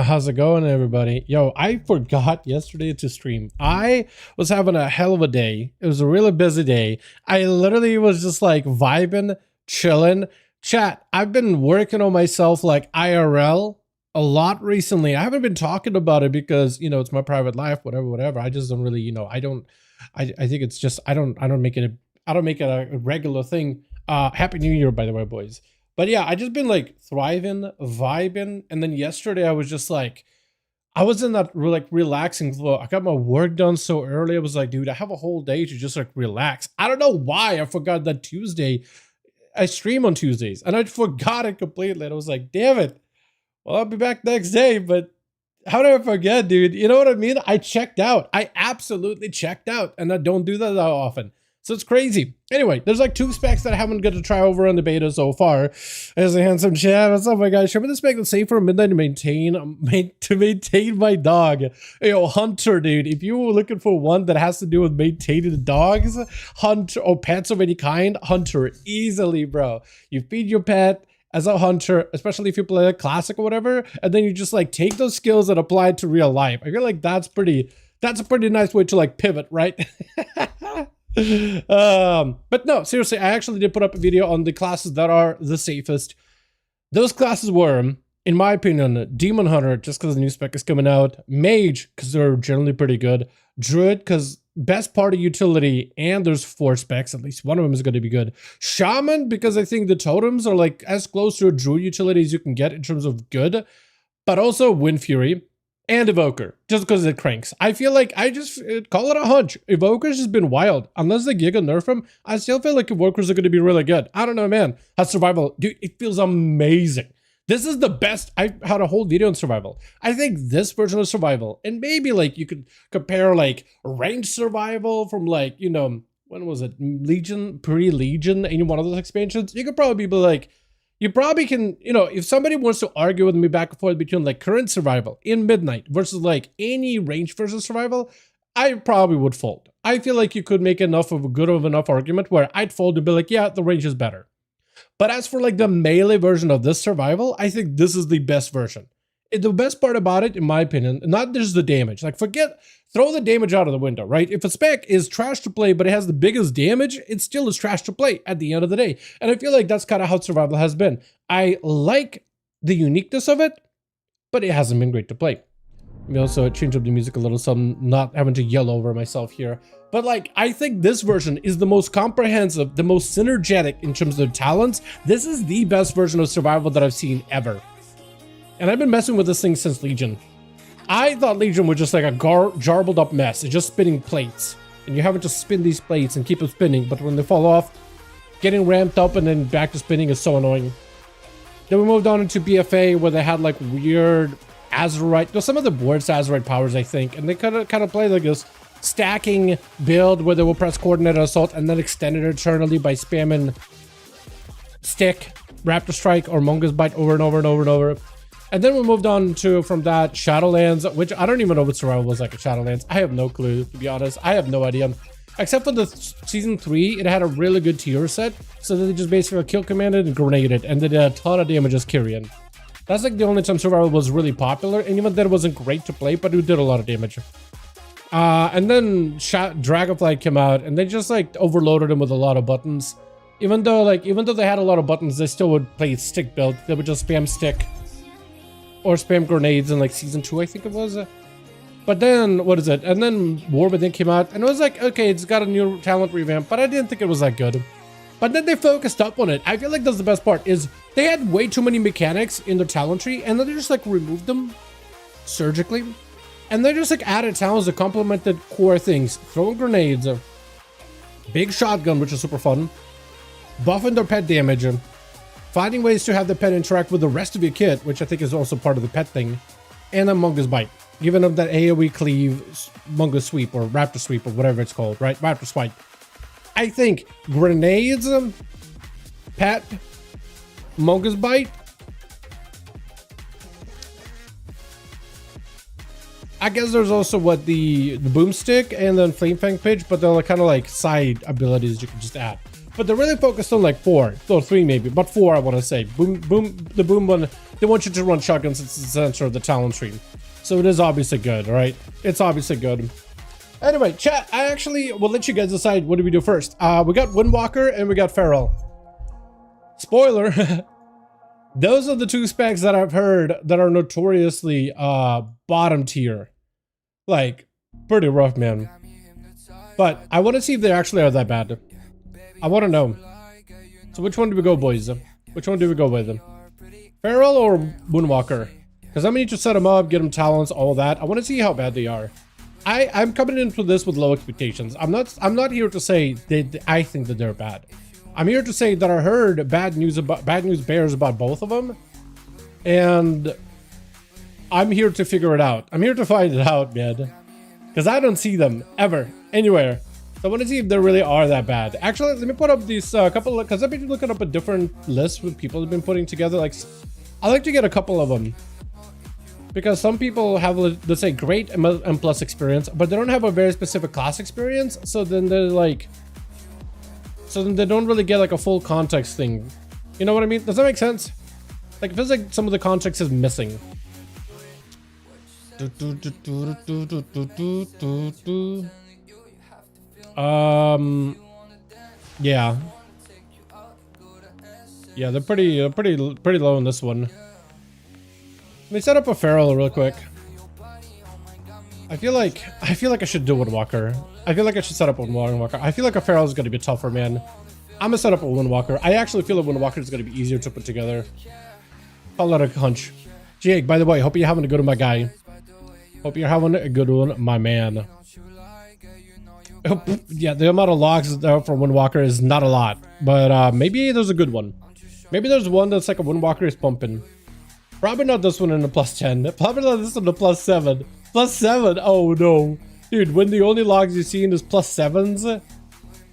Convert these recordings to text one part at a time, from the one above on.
How's it going, everybody? Yo, I forgot yesterday to stream. I was having a hell of a day. It was a really busy day. I literally was just like vibing, chilling. Chat, I've been working on myself like IRL a lot recently. I haven't been talking about it because, you know, it's my private life, whatever. I just don't really, you know, I think it's just, I don't make it a regular thing. Happy New Year, by the way, boys. But yeah, I just been like thriving, vibing. And then yesterday I was just like, I was in that like relaxing flow. I got my work done so early. I was like, dude, I have a whole day to just like relax. I don't know why I forgot that Tuesday. I stream on Tuesdays and I forgot it completely. And I was like, damn it. Well, I'll be back next day. But how did I forget, dude? You know what I mean? I checked out. I absolutely checked out. And I don't do that often. So it's crazy. Anyway, there's like 2 specs that I haven't got to try over on the beta so far. There's a handsome chat. What's up, my guys? Show me the spec that's safe for midnight to maintain my dog. Yo, Hunter, dude. If you were looking for one that has to do with maintaining dogs, Hunter, or pets of any kind, Hunter, easily, bro. You feed your pet as a hunter, especially if you play a classic or whatever, and then you just like take those skills and apply it to real life. I feel like that's a pretty nice way to like pivot, right? But no, seriously, I actually did put up a video on the classes that are the safest. Those classes were, in my opinion, Demon Hunter, just because the new spec is coming out, Mage, because they're generally pretty good, Druid, because best party utility, and there's 4 specs, at least one of them is going to be good, Shaman, because I think the totems are like as close to a Druid utility as you can get in terms of good, but also Wind Fury, and Evoker, just because it cranks. I feel like I just call it a hunch. Evoker's just been wild. Unless the Giga nerf him, I still feel like Evokers are going to be really good. I don't know, man. How survival, dude, it feels amazing. This is the best. I had a whole video on survival. I think this version of survival, and maybe like you could compare like range survival from like, you know, when was it? Legion, pre-Legion, any one of those expansions. You could probably be like, you probably can, you know, if somebody wants to argue with me back and forth between like current survival in midnight versus like any range versus survival, I probably would fold. I feel like you could make enough of a good of enough argument where I'd fold and be like, yeah, the range is better. But as for like the melee version of this survival, I think this is the best version. The best part about it, in my opinion, not just the damage. Like throw the damage out of the window, right? If a spec is trash to play, but it has the biggest damage, it still is trash to play at the end of the day. And I feel like that's kind of how survival has been. I like the uniqueness of it, but it hasn't been great to play. We also change up the music a little so I'm not having to yell over myself here. But like, I think this version is the most comprehensive, the most synergetic in terms of talents. This is the best version of survival that I've seen ever. And I've been messing with this thing since Legion. I thought Legion was just like a jarbled up mess. It's just spinning plates. And you're having to spin these plates and keep them spinning. But when they fall off, getting ramped up and then back to spinning is so annoying. Then we moved on into BFA where they had like weird Azurite. There's some of the worst Azurite powers, I think. And they kind of play like this stacking build where they will press coordinated assault and then extend it eternally by spamming stick, Raptor Strike, or Mongoose Bite over and over and over and over. And then we moved on to, from that, Shadowlands, which I don't even know what survival was like at Shadowlands. I have no clue, to be honest. I have no idea. Except for the season 3, it had a really good tier set. So they just basically kill commanded and grenaded and did a ton of damage as Kyrian. That's like the only time survival was really popular. And even then it wasn't great to play, but it did a lot of damage. And then Dragonflight came out and they just like overloaded them with a lot of buttons. Even though they had a lot of buttons, they still would play stick build. They would just spam stick. Or spam grenades in like season 2, I think it was. But then, what is it? And then War Within came out, and it was like, okay, it's got a new talent revamp, but I didn't think it was that good. But then they focused up on it. I feel like that's the best part, is they had way too many mechanics in their talent tree, and then they just like removed them surgically. And they just like added talents that complemented core things. Throwing grenades, big shotgun, which is super fun, buffing their pet damage, finding ways to have the pet interact with the rest of your kit, which I think is also part of the pet thing, and then Mongoose Bite, giving them that AoE cleave, Mongoose Sweep, or Raptor Sweep, or whatever it's called, right? Raptor Swipe. I think grenades, pet, Mongoose Bite. I guess there's also what the boomstick and then Flame Fang Pitch, but they're kind of like side abilities you can just add. But they're really focused on like 4, or 3 maybe, but 4 I want to say. The boom one they want you to run shotguns since it's the center of the talent tree. So it is obviously good, right? It's obviously good. Anyway, chat, I actually will let you guys decide what do we do first. We got Windwalker and we got Feral. Spoiler, those are the two specs that I've heard that are notoriously bottom tier. Like, pretty rough, man. But I want to see if they actually are that bad. I want to know. So which one do we go, boys? Which one do we go with? Feral or Windwalker? Because I'm going to need to set them up, get them talents, all that. I want to see how bad they are. I'm coming into this with low expectations. I'm not here to say that I think that they're bad. I'm here to say that I heard bad news bears about both of them, and I'm here to figure it out. I'm here to find it out, man, because I don't see them ever anywhere. So I want to see if they really are that bad. Actually, let me put up these couple, because I've been looking up a different list with people have been putting together. Like, I like to get a couple of them. Because some people have, let's say, great M+ experience, but they don't have a very specific class experience. So then they're like, they don't really get like a full context thing. You know what I mean? Does that make sense? Like, it feels like some of the context is missing. Yeah. Yeah, they're pretty low in this one. Let me set up a Feral real quick. I feel like I should do Windwalker. I feel like I should set up a Windwalker. I feel like a Feral is going to be tougher, man. I'm gonna set up a Windwalker. I actually feel like Windwalker is going to be easier to put together. I'll let it hunch. Jake, by the way, hope you're having a good one, my guy. Hope you're having a good one, my man. Yeah, the amount of logs there for Windwalker is not a lot, but maybe there's a good one. Maybe there's one that's like a Windwalker is pumping. Probably not this one in the +10. Probably not this one in the +7. +7? Oh no. Dude, when the only logs you've seen is +7s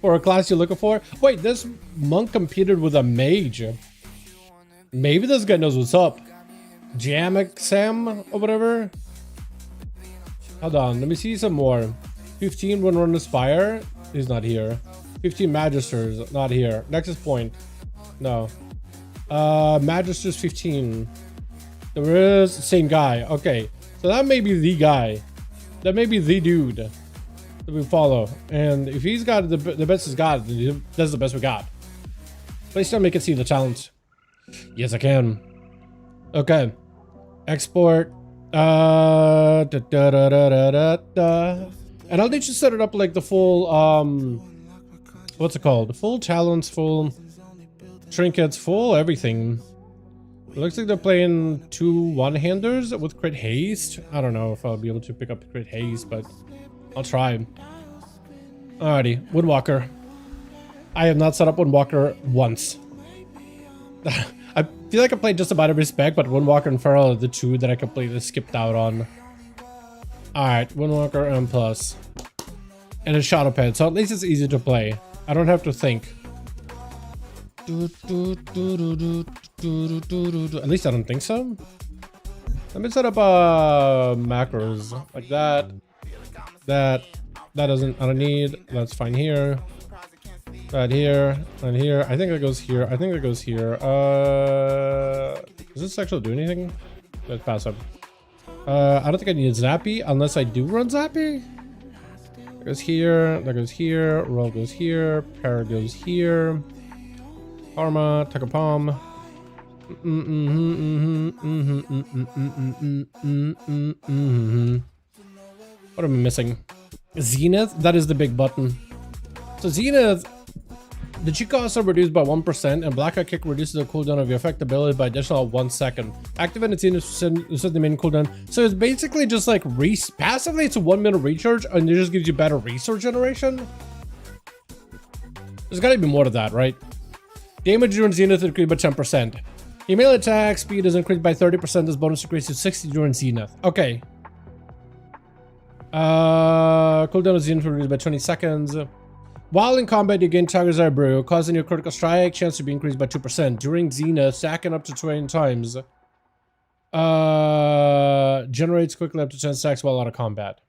for a class you're looking for? Wait, this monk competed with a mage. Maybe this guy knows what's up. Jamek Sam or whatever? Hold on, let me see some more. 15 when run Aspire? He's not here. 15 Magisters, not here. Nexus Point. No. Magisters 15. There is the same guy. Okay, so that may be the guy. That may be the dude that we follow. And if he's got the best he's got, that's the best we got. Please tell me I can see the talent. Yes, I can. Okay. Export. And I'll need to set it up like the full, what's it called? Full talents, full trinkets, full everything. It looks like they're playing 2 one-handers with crit haste. I don't know if I'll be able to pick up crit haste, but I'll try. Alrighty, Windwalker. I have not set up Windwalker once. I feel like I played just about every spec, but Windwalker and Feral are the two that I completely skipped out on. Alright, Windwalker M+. And a Shadow Pad, so at least it's easy to play. I don't have to think. At least I don't think so. Let me set up macros like that. That doesn't, I don't need. That's fine here. That here and here. I think that goes here. I think that goes here. Does this actually do anything? Let's pass up. I don't think I need Zappy unless I do run Zappy. That goes here. That goes here. Roll goes here. Para goes here. Perma, take a palm. What am I missing? Zenith? That is the big button. So Zenith, the cheat costs are reduced by 1%, and Black Eye Kick reduces the cooldown of your effect ability by additional 1 second. Activated Zenith set the main cooldown. So it's basically just like passively it's a 1 minute recharge, and it just gives you better resource generation. There's gotta be more to that, right? Damage during Zenith increased by 10%. Your melee attack speed is increased by 30%. This bonus increases to 60 during Zenith. Okay. Cooldown of Zenith reduced by 20 seconds. While in combat, you gain Tiger's Eye Brew, causing your critical strike chance to be increased by 2%. During Zenith, stacking up to 20 times. Generates quickly up to 10 stacks while out of combat.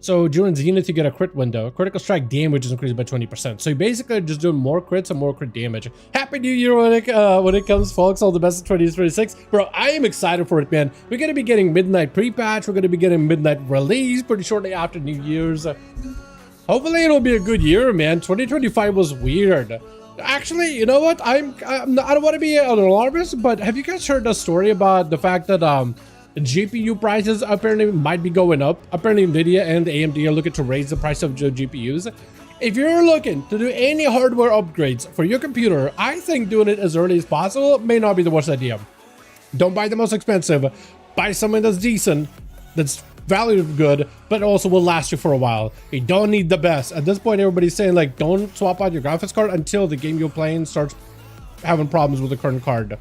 So during Zenith, you get a crit window. Critical strike damage is increased by 20%. So you basically are just doing more crits and more crit damage. Happy New Year when it comes, folks. All the best in 2026. Bro, I am excited for it, man. We're going to be getting midnight pre-patch. We're going to be getting midnight release pretty shortly after New Year's. Hopefully it'll be a good year, man. 2025 was weird. Actually, you know what? I don't want to be an alarmist, but have you guys heard the story about the fact that GPU prices apparently might be going up? Apparently Nvidia and AMD are looking to raise the price of GPUs. If you're looking to do any hardware upgrades for your computer, I think doing it as early as possible may not be the worst idea. Don't buy the most expensive. Buy something that's decent, that's value good, but also will last you for a while. You don't need the best. At this point, everybody's saying like, don't swap out your graphics card until the game you're playing starts having problems with the current card.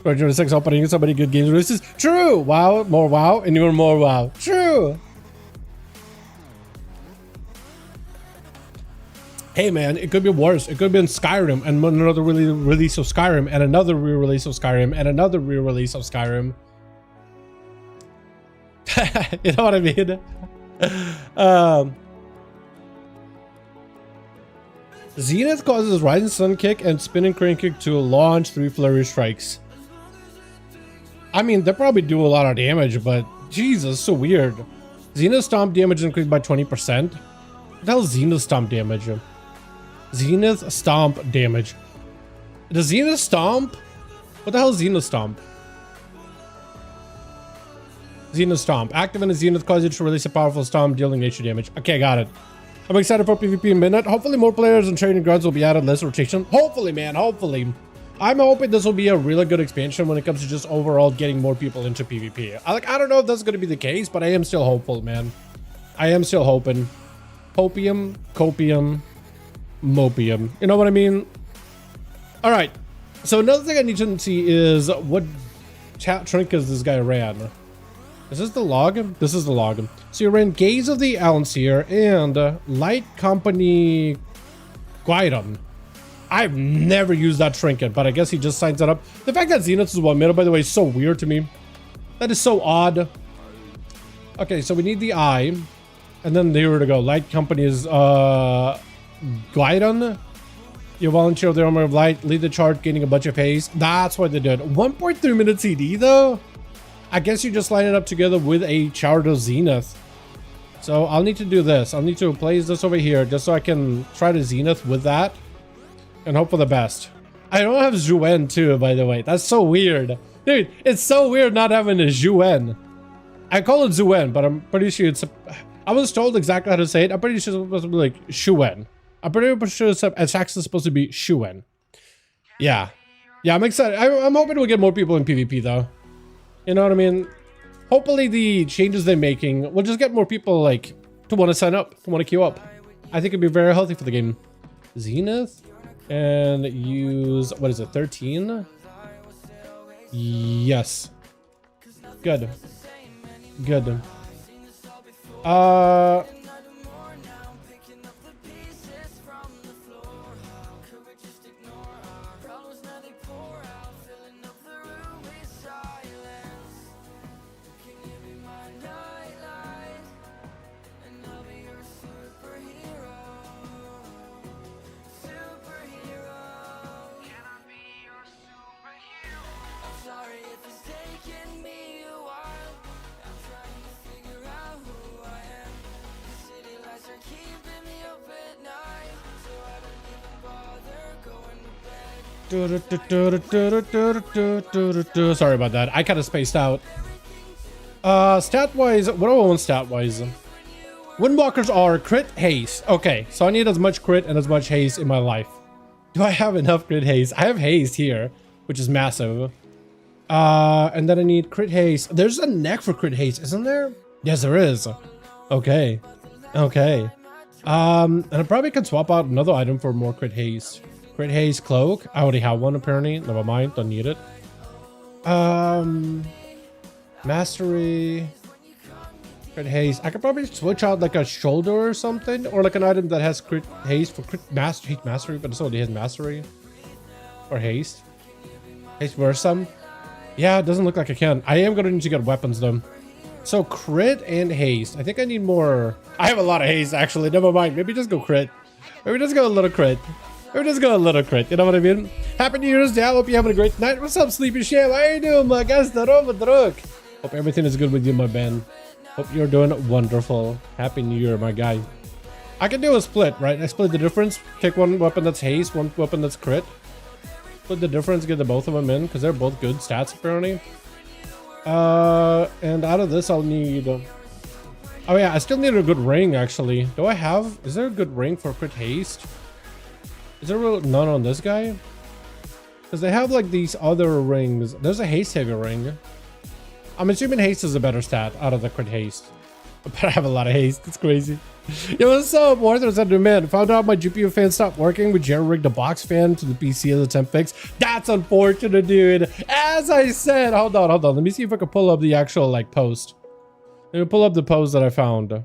2026 opening so many good games releases. True. Wow, more wow, and even more wow. True. Hey man, it could be worse. It could be in Skyrim and another release of Skyrim and another re-release of Skyrim and another re-release of Skyrim. You know what I mean? Zenith causes Rising Sun Kick and Spinning Crane Kick to launch 3 flurry strikes. I mean, they probably do a lot of damage, but Jesus, so weird. Zenith Stomp damage increased by 20%. What the hell is Zenith Stomp damage? Zenith Stomp damage. Does Zenith Stomp? What the hell is Zenith Stomp? Zenith Stomp. Active in a Zenith causes you to release a powerful stomp, dealing nature damage. Okay, got it. I'm excited for PvP in Midnight. Hopefully more players and training grounds will be added, less rotation. Hopefully, man, hopefully. I'm hoping this will be a really good expansion when it comes to just overall getting more people into PvP. I don't know if that's going to be the case, but I am still hopeful, man. I am still hoping. Hopium, copium, mopium. You know what I mean? All right. So another thing I need to see is what chat trinkets this guy ran. Is this the log? This is the log. So you ran Gaze of the Allenseer and Light Company Guidon. I've never used that trinket, but I guess he just signs it up. The fact that Zenith is 1 minute, by the way, is so weird to me. That is so odd. Okay, so we need the eye. And then here to go. Light Company is Guidon. You volunteer of the Armor of Light, lead the charge, gaining a bunch of haste. That's what they did. 1.3 minute CD though? I guess you just line it up together with a Chart of Zenith. So I'll need to do this. I'll need to place this over here just so I can try to Zenith with that and hope for the best. I don't have Zhuen too, by the way. That's so weird. Dude, it's so weird not having a Zhuen. I call it Zhuen, but I'm pretty sure it's... I was told exactly how to say it. I'm pretty sure it's supposed to be like Shuen. I'm pretty sure it's actually supposed to be Shuen. Yeah. Yeah, I'm excited. I'm hoping we'll get more people in PvP though. You know what I mean? Hopefully the changes they're making will just get more people like to want to sign up, to want to queue up. I think it'd be very healthy for the game. Zenith and use, what is it, 13? Yes. Good. Good. Sorry about that. I kind of spaced out. Stat wise, what do I want stat wise? Windwalkers are crit haste. Okay, so I need as much crit and as much haste in my life. Do I have enough crit haste? I have haste here, which is massive. And then I need crit haste. There's a neck for crit haste, isn't there? Yes, there is. Okay. Okay. And I probably could swap out another item for more crit haste. Crit haste cloak. I already have one apparently. Never mind. Don't need it. Mastery. Crit haste. I could probably switch out like a shoulder or something, or like an item that has crit haste for crit mastery, but it already has mastery or haste. Haste versus some. Yeah, it doesn't look like I can. I am gonna need to get weapons though. So crit and haste. I think I need more. I have a lot of haste actually. Never mind. Maybe just go crit. Maybe just go a little crit. Maybe just go a little crit. You know what I mean? Happy New Year's Day. I hope you're having a great night. What's up, Sleepy Sham? How you doing, my guys? Hope everything is good with you, my man. Hope you're doing wonderful. Happy New Year, my guy. I can do a split, right? I split the difference. Take one weapon that's haste, one weapon that's crit. Split the difference, get the both of them in, because they're both good stats, apparently. And out of this, I'll need... Oh yeah, I still need a good ring, actually. Do I have... Is there a good ring for crit haste? Is there none on this guy? Because they have, like, these other rings. There's a haste heavy ring. I'm assuming haste is a better stat out of the crit haste. But I have a lot of haste. It's crazy. Yo, what's up, Warthers under man? Found out my GPU fan stopped working. We rigged the box fan to the PC as a temp fix. That's unfortunate, dude. As I said, hold on. Let me see if I can pull up the actual like post. Let me pull up the post that I found.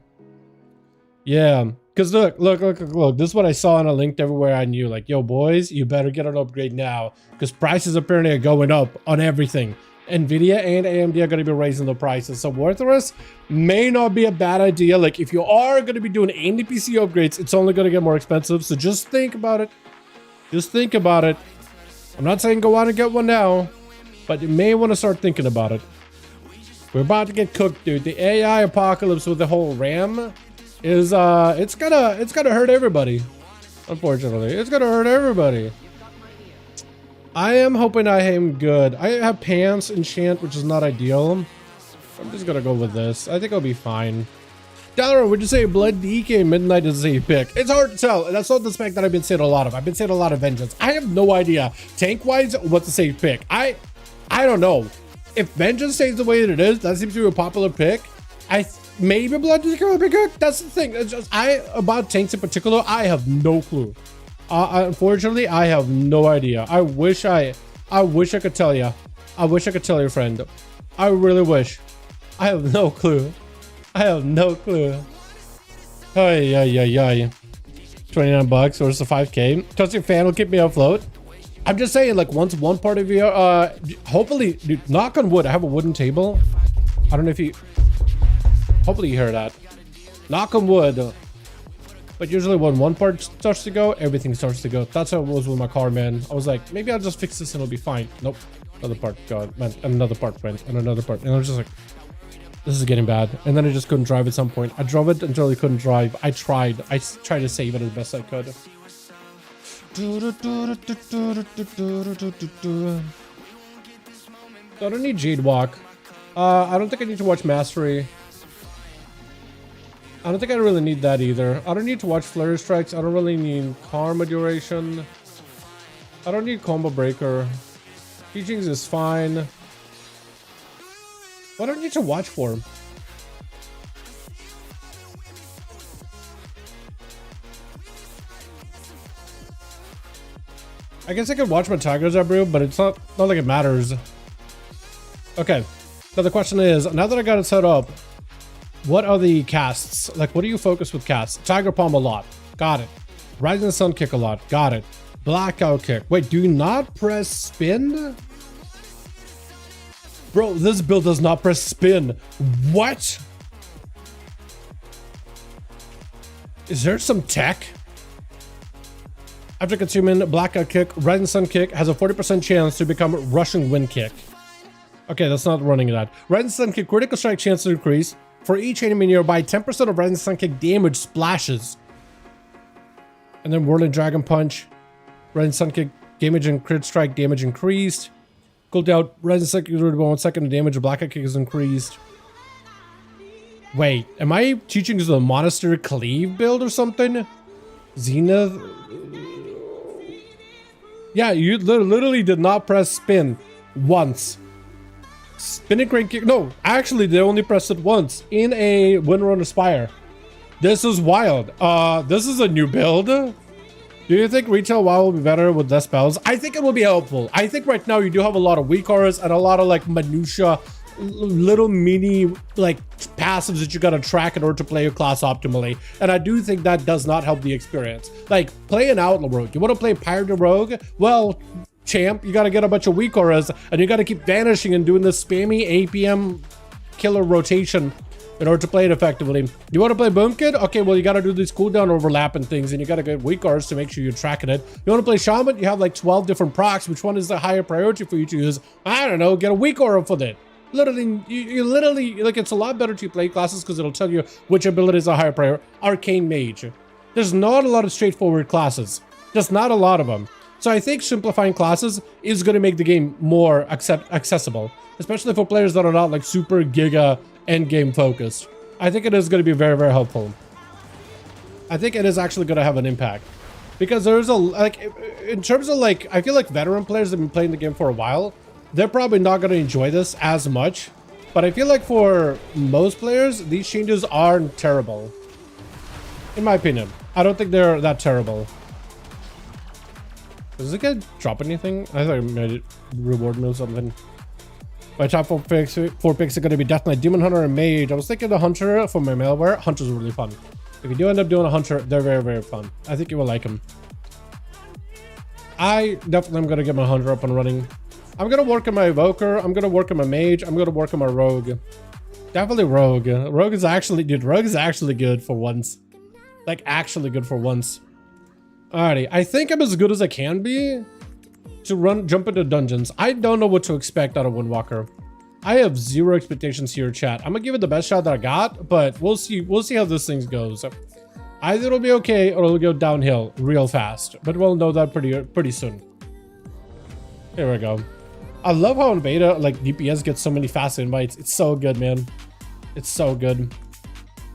Yeah, because look. This is what I saw and I linked everywhere I knew. Like, yo, boys, you better get an upgrade now because prices apparently are going up on everything. Nvidia and AMD are going to be raising the prices, so Warthers may not be a bad idea. Like, if you are going to be doing any PC upgrades, it's only going to get more expensive, so just think about it. Just think about it. I'm not saying go out and get one now, but you may want to start thinking about it. We're about to get cooked, dude. The AI apocalypse with the whole RAM is it's gonna hurt everybody. Unfortunately, it's gonna hurt everybody. I am hoping I am good. I have pants enchant, which is not ideal. I'm just gonna go with this. I think I'll be fine. Dalaran, would you say Blood DK Midnight is a safe pick? It's hard to tell. That's not the spec that I've been saying a lot of. I've been saying a lot of Vengeance. I have no idea tank-wise what's a safe pick. I don't know. If Vengeance stays the way that it is, that seems to be a popular pick. Maybe Blood DK will be good. That's the thing. It's just about tanks in particular, I have no clue. Unfortunately, I have no idea. I wish I could tell you. I wish I could tell you, friend. I really wish. I have no clue. I have no clue. Ay. 29 bucks or it's a 5K. Trust your fan will keep me afloat. I'm just saying, like, once one part of you, hopefully, dude, knock on wood. I have a wooden table. I don't know if you, hopefully you hear that. Knock on wood. But usually when one part starts to go, everything starts to go. That's how it was with my car, man. I was like, maybe I'll just fix this and it'll be fine. Nope. Another part, God, man, and another part went, and another part. And I was just like, this is getting bad. And then I just couldn't drive at some point. I drove it until I couldn't drive. I tried to save it as best I could. So I don't need Jade Walk. I don't think I need to watch Mastery. I don't think I really need that either. I don't need to watch Flurry Strikes. I don't really need Karma Duration. I don't need Combo Breaker. Teachings is fine. What do I need to watch for? I guess I could watch my Tigers Brew, but it's not like it matters. Okay. Now the question is, now that I got it set up, what are the casts? Like, what do you focus with casts? Tiger Palm a lot. Got it. Rising Sun Kick a lot. Got it. Blackout Kick. Wait, do you not press spin? Bro, this build does not press spin. What? Is there some tech? After consuming Blackout Kick, Rising Sun Kick has a 40% chance to become Rushing Wind Kick. Okay, that's not running that. Rising Sun Kick critical strike chance to increase. For each enemy nearby, 10% of Rising Sun Kick damage splashes. And then Whirling Dragon Punch. Rising Sun Kick damage and crit strike damage increased. Cooldown, Rising Sun Kick 1 second damage, Blackout Kick is increased. Wait, am I teaching this a Monastery Cleave build or something? Zenith? Yeah, you literally did not press spin once. Spinning Crane Kick. No, actually, they only pressed it once in a Windrunner Spire. This is wild. This is a new build. Do you think retail WoW will be better with less spells? I think it will be helpful. I think right now you do have a lot of weak auras and a lot of like minutia, little mini like passives that you gotta track in order to play your class optimally. And I do think that does not help the experience. Like, play an Outlaw Rogue. You want to play Pirate Rogue? Well, champ, you gotta get a bunch of weak auras and you gotta keep vanishing and doing this spammy APM killer rotation in order to play it effectively. You want to play Boom Kid? Okay, well, you got to do these cooldown overlap and things, and you got to get weak cards to make sure you're tracking it. You want to play Shaman? You have like 12 different procs. Which one is the higher priority for you to use? I don't know. Get a weak aura for that. Literally, you literally, like, it's a lot better to play classes because it'll tell you which abilities are higher priority. Arcane Mage. There's not a lot of straightforward classes. Just not a lot of them. So I think simplifying classes is going to make the game more accessible, especially for players that are not like super giga endgame focused. I think it is going to be very, very helpful. I think it is actually going to have an impact because there's a, like, in terms of like, I feel like veteran players that have been playing the game for a while, they're probably not going to enjoy this as much. But I feel like for most players, these changes aren't terrible. In my opinion, I don't think they're that terrible. Does it get drop anything? I thought it might reward me or something. My top four picks are going to be Death Knight, Demon Hunter, and Mage. I was thinking the Hunter for my malware. Hunter's really fun. If you do end up doing a Hunter, they're very, very fun. I think you will like them. I definitely am going to get my Hunter up and running. I'm going to work on my Evoker. I'm going to work on my Mage. I'm going to work on my Rogue. Definitely Rogue. Rogue is actually, dude, Rogue is actually good for once. Like, actually good for once. Alrighty, I think I'm as good as I can be to jump into dungeons. I don't know what to expect out of Windwalker. I have zero expectations here, chat. I'm gonna give it the best shot that I got, but we'll see. We'll see how this thing goes. Either it'll be okay or it'll go downhill real fast, but we'll know that pretty soon. Here we go. I love how in beta, like, DPS gets so many fast invites. It's so good, man. It's so good.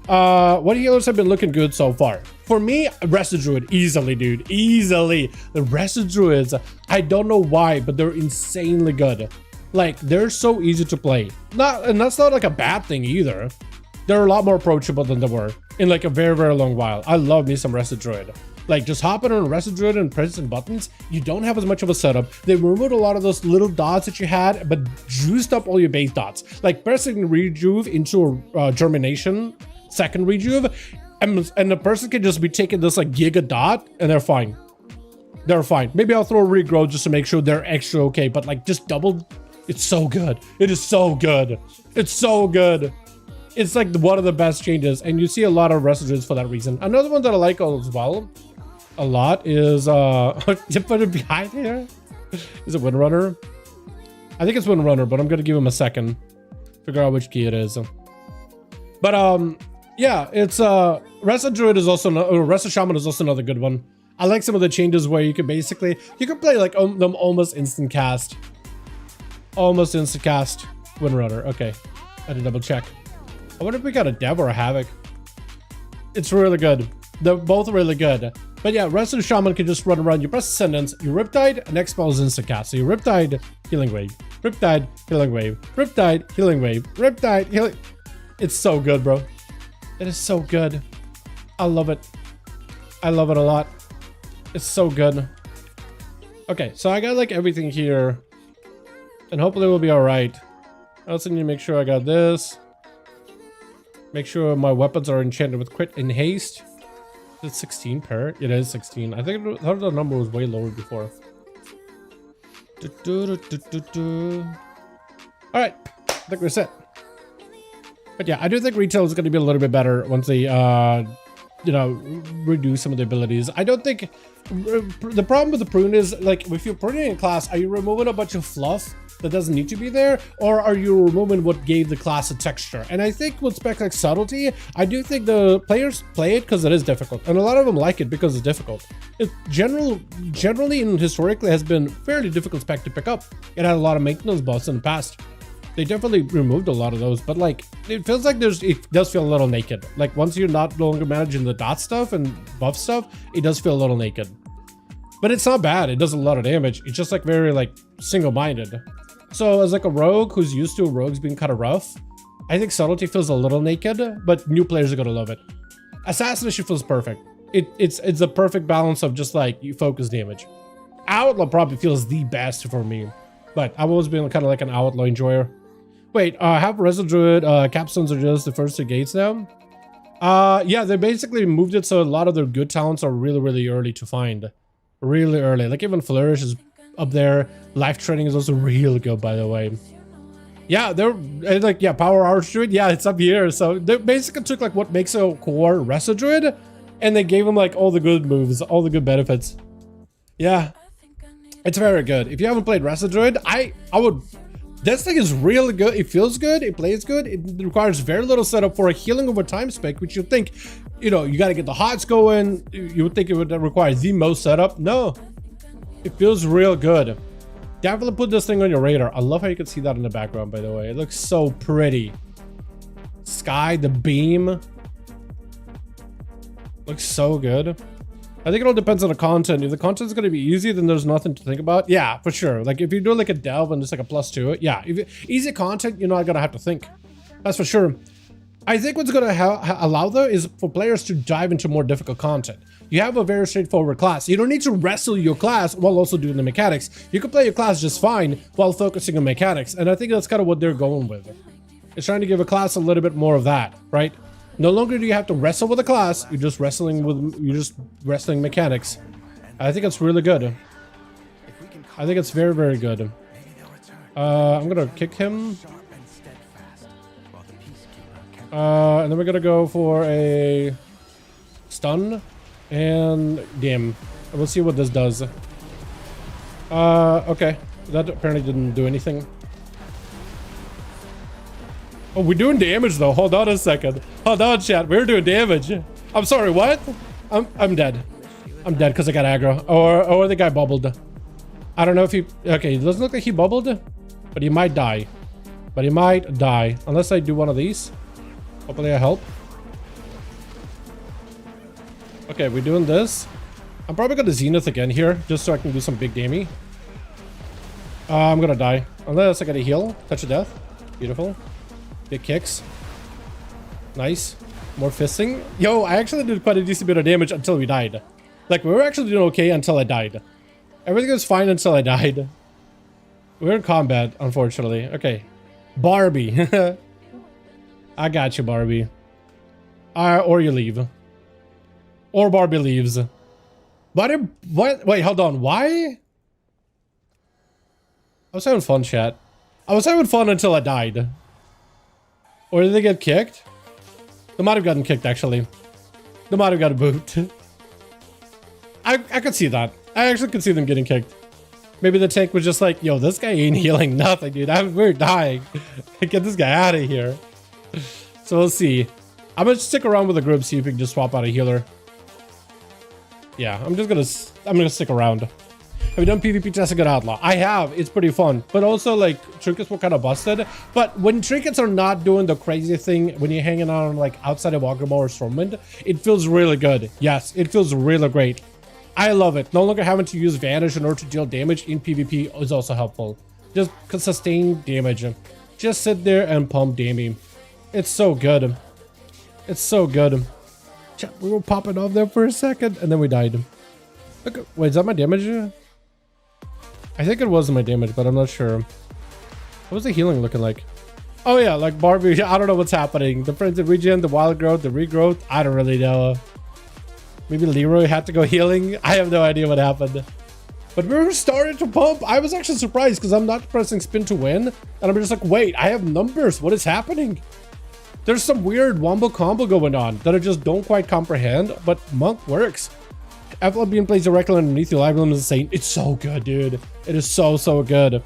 What healers have been looking good so far? For me, Rest of Druid, easily, dude, easily. The Rest of Druids, I don't know why, but they're insanely good. Like, they're so easy to play. And that's not like a bad thing either. They're a lot more approachable than they were in like a very, very long while. I love me some Rest of Druid. Like, just hopping on Rest of Druid and pressing buttons, you don't have as much of a setup. They removed a lot of those little dots that you had, but juiced up all your base dots. Like, pressing Rejuve into a Germination, second Rejuve, and the person can just be taking this like giga dot and they're fine. They're fine. Maybe I'll throw a regrow just to make sure they're extra okay, but like just double. It's so good. It is so good. It's so good. It's like one of the best changes, and you see a lot of residues for that reason. Another one that I like as well a lot is to put it behind here. Is it Windrunner? I think it's Windrunner, but I'm gonna give him a second. Figure out which key it is. But yeah, it's Rest of Druid is also Rest of Shaman is also another good one. I like some of the changes where you can basically play like them almost instant cast. Almost instant cast Windrunner. Okay. I had to double check. I wonder if we got a Dev or a Havoc. It's really good. They're both really good. But yeah, Rest of Shaman can just run around. You press Ascendance, you Riptide, next spell is instant cast. So you Riptide, Healing Wave, Riptide, Healing Wave, Riptide, Healing Wave, Riptide, Healing. It's so good, bro. It is so good. I love it. I love it a lot. It's so good. Okay, so I got like everything here. And hopefully we'll be alright. I also need to make sure I got this. Make sure my weapons are enchanted with crit and haste. Is it 16 per? It is 16. I thought the number was way lower before. Alright, I think we're set. But yeah, I do think retail is going to be a little bit better once they, you know, reduce some of the abilities. I don't think the problem with the prune is, like, if you're pruning in class, are you removing a bunch of fluff that doesn't need to be there, or are you removing what gave the class a texture? And I think with Spec like Subtlety, I do think the players play it because it is difficult, and a lot of them like it because it's difficult. It generally and historically has been fairly difficult Spec to pick up. It had a lot of maintenance buffs in the past. They definitely removed a lot of those, but like it feels like it does feel a little naked. Like once you're no longer managing the dot stuff and buff stuff, it does feel a little naked. But it's not bad. It does a lot of damage. It's just like very like single-minded. So as like a rogue who's used to rogues being kind of rough, I think Subtlety feels a little naked, but new players are gonna love it. Assassination feels perfect. It's a perfect balance of just like you focus damage. Outlaw probably feels the best for me, but I've always been kind of like an Outlaw enjoyer. Wait, have Resident Druid capstones are just the first 2 gates now? Yeah, they basically moved it so a lot of their good talents are really, really early to find. Really early. Like even Flourish is up there. Life Training is also really good, by the way. Yeah, they're like, yeah, power arch druid. Yeah, it's up here. So they basically took like what makes a core wrestle druid, and they gave him like all the good moves, all the good benefits. Yeah, it's very good. If you haven't played wrestle druid, I would. This thing is really good. It feels good. It plays good. It requires very little setup for a healing over time spec, which you think, you know, you got to get the hots going. You would think it would require the most setup. No, it feels real good. Definitely put this thing on your radar. I love how you can see that in the background, by the way. It looks so pretty. Sky, the beam. Looks so good. I think it all depends on the content. If the content's going to be easy, then there's nothing to think about. Yeah, for sure. Like if you do like a delve and just like a +2, yeah. If easy content, you're not going to have to think. That's for sure. I think what's going to allow though is for players to dive into more difficult content. You have a very straightforward class. You don't need to wrestle your class while also doing the mechanics. You can play your class just fine while focusing on mechanics. And I think that's kind of what they're going with. It's trying to give a class a little bit more of that, right? No longer do you have to wrestle with a class. You're just wrestling mechanics. I think it's really good. I think it's very, very good. I'm gonna kick him. And then we're gonna go for a stun and damn. We'll see what this does. Okay. That apparently didn't do anything. Oh, we're doing damage though. Hold on a second. Hold on, chat. We're doing damage. I'm sorry, what? I'm dead. I'm dead because I got aggro. Or the guy bubbled. I don't know if he... Okay, it doesn't look like he bubbled, but he might die. But he might die. Unless I do one of these. Hopefully I help. Okay, we're doing this. I'm probably going to Zenith again here, just so I can do some big damage. I'm going to die. Unless I get a heal. Touch of death. Beautiful. Big kicks. Nice. More fisting. Yo, I actually did quite a decent bit of damage until we died. Like, we were actually doing okay until I died. Everything was fine until I died. We're in combat, unfortunately. Okay. Barbie. I got you, Barbie. Or you leave. Or Barbie leaves. What? Wait, hold on. Why? I was having fun, chat. I was having fun until I died. Or did they get kicked? They might have gotten kicked, actually. They might have got a boot. I could see that. I actually could see them getting kicked. Maybe the tank was just like, yo, this guy ain't healing nothing, dude. We're dying. Get this guy out of here. So we'll see. I'm gonna stick around with the group, see if we can just swap out a healer. Yeah, I'm gonna stick around. Have you done PvP testing at Outlaw? I have. It's pretty fun. But also, like, trinkets were kind of busted. But when trinkets are not doing the crazy thing, when you're hanging out on, like, outside of Walker or Stormwind, it feels really good. Yes, it feels really great. I love it. No longer having to use Vanish in order to deal damage in PvP is also helpful. Just sustain damage. Just sit there and pump damage. It's so good. It's so good. We were popping off there for a second, and then we died. Look, wait, is that my damage? I think it was my damage, but I'm not sure. What was the healing looking like? Oh yeah, like Barbie, I don't know what's happening. The frenzied regen, the wild growth, the regrowth, I don't really know. Maybe Leroy had to go healing. I have no idea what happened. But we were starting to pump. I was actually surprised because I'm not pressing spin to win. And I'm just like, wait, I have numbers. What is happening? There's some weird wombo combo going on that I just don't quite comprehend, but Monk works. FL being plays directly underneath your live room is insane. It's so good, dude. It is so good.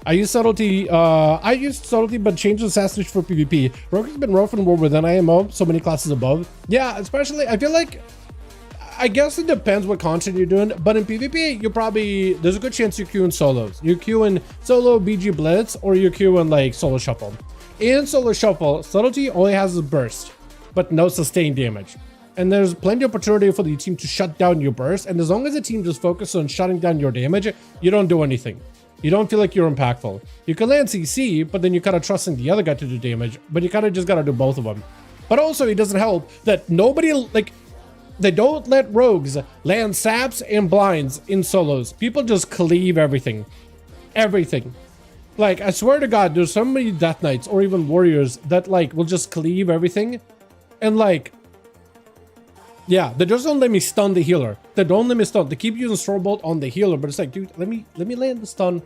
I use subtlety. But changed assassination for PvP. Rogue has been rough and war with an IMO, so many classes above. Yeah, especially I feel like, I guess it depends what content you're doing, but in PvP, you probably, there's a good chance you're queuing solos. You're queuing solo BG Blitz, or you're queuing like solo shuffle. In solo shuffle, subtlety only has a burst, but no sustained damage. And there's plenty of opportunity for the team to shut down your burst. And as long as the team just focuses on shutting down your damage, you don't do anything. You don't feel like you're impactful. You can land CC, but then you're kind of trusting the other guy to do damage, but you kind of just got to do both of them. But also, it doesn't help that nobody, like, they don't let rogues land saps and blinds in solos. People just cleave everything. Everything. Like, I swear to God, there's so many Death Knights or even Warriors that, like, will just cleave everything. And, like, yeah, they just don't let me stun the healer. They don't let me stun. They keep using Stormbolt on the healer, but it's like, dude, let me land the stun.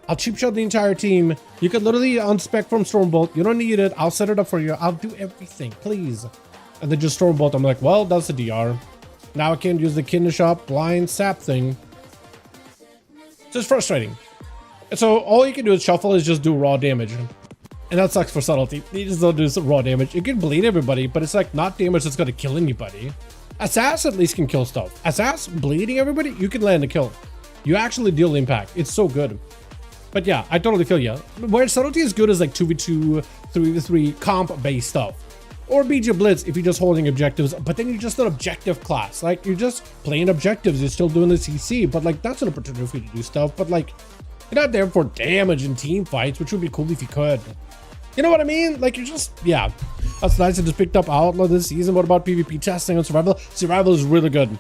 I'll cheap shot the entire team. You could literally unspec from Stormbolt. You don't need it. I'll set it up for you. I'll do everything, please. And then just Stormbolt. I'm like, well, that's a DR. Now I can't use the kidney shop blind sap thing. It's just frustrating. And so all you can do is shuffle is just do raw damage. And that sucks for subtlety. You just don't do some raw damage. You can bleed everybody, but it's like not damage that's gonna kill anybody. ASUS at least can kill stuff. ASUS bleeding everybody, you can land a kill. You actually deal impact. It's so good. But yeah, I totally feel you. Where subtlety is good is like 2v2, 3v3 comp-based stuff. Or BG Blitz if you're just holding objectives, but then you're just an objective class. Like, you're just playing objectives, you're still doing the CC, but like, that's an opportunity for you to do stuff. But like, you're not there for damage in team fights, which would be cool if you could. You know what I mean? Like, you're just, yeah. That's nice. I just picked up Outlaw this season. What about PvP testing on Survival? Survival is really good.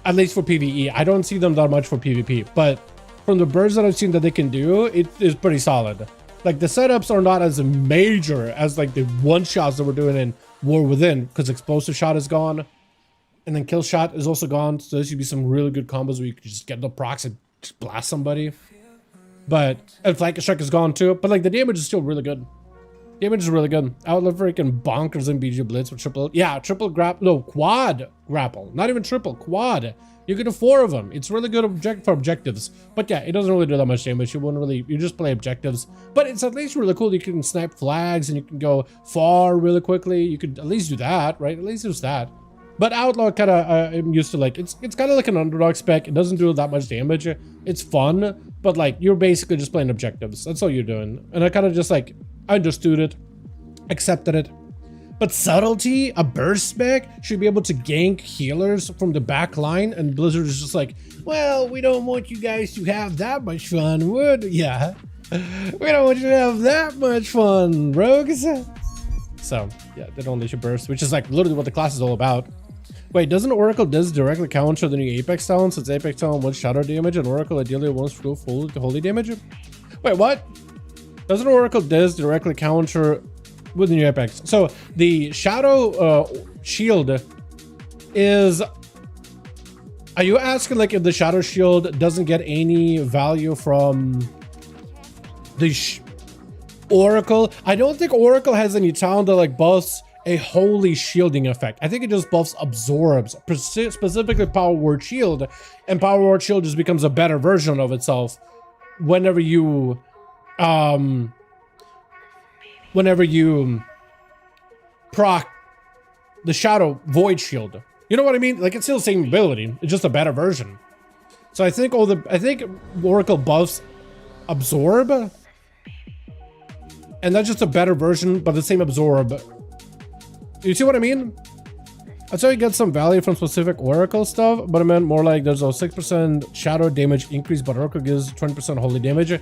At least for PvE. I don't see them that much for PvP, but from the birds that I've seen that they can do, it is pretty solid. Like, the setups are not as major as like the one shots that we're doing in War Within, because explosive shot is gone, and then kill shot is also gone. So there should be some really good combos where you can just get the procs and just blast somebody. But and flank strike is gone too. But like, the damage is still really good. Damage is really good. Outlaw freaking bonkers in BG Blitz with triple, yeah, triple grapple, no, quad grapple, not even triple, quad. You can do 4 of them. It's really good for objectives. But yeah, it doesn't really do that much damage. You won't really, you just play objectives. But it's at least really cool. You can snipe flags and you can go far really quickly. You could at least do that, right? At least there's that. But Outlaw kind of, I'm used to like, it's kind of like an underdog spec. It doesn't do that much damage. It's fun, but like, you're basically just playing objectives. That's all you're doing. And I kind of just like, I understood it, accepted it. But subtlety, a burst spec, should be able to gank healers from the back line, and Blizzard is just like, well, we don't want you guys to have that much fun, would yeah? We don't want you to have that much fun, rogues. So yeah, they don't unleash a burst, which is like literally what the class is all about. Wait, doesn't Oracle Diz directly counter the new Apex talent, since Apex talent wants shadow damage and Oracle ideally wants to go full holy damage? Wait, what? Doesn't Oracle Diz directly counter with the new Apex? So the shadow shield is, are you asking like if the shadow shield doesn't get any value from the Oracle? I don't think Oracle has any talent that like buffs a holy shielding effect. I think it just buffs absorbs, specifically Power Word Shield, and Power Word Shield just becomes a better version of itself whenever you proc the Shadow Void Shield. You know what I mean? Like, it's still the same ability, it's just a better version. So I think Oracle buffs absorb, and that's just a better version, but the same absorb. You see what I mean? I'd say you get some value from specific Oracle stuff, but I meant more like there's a 6% shadow damage increase, but Oracle gives 20% holy damage.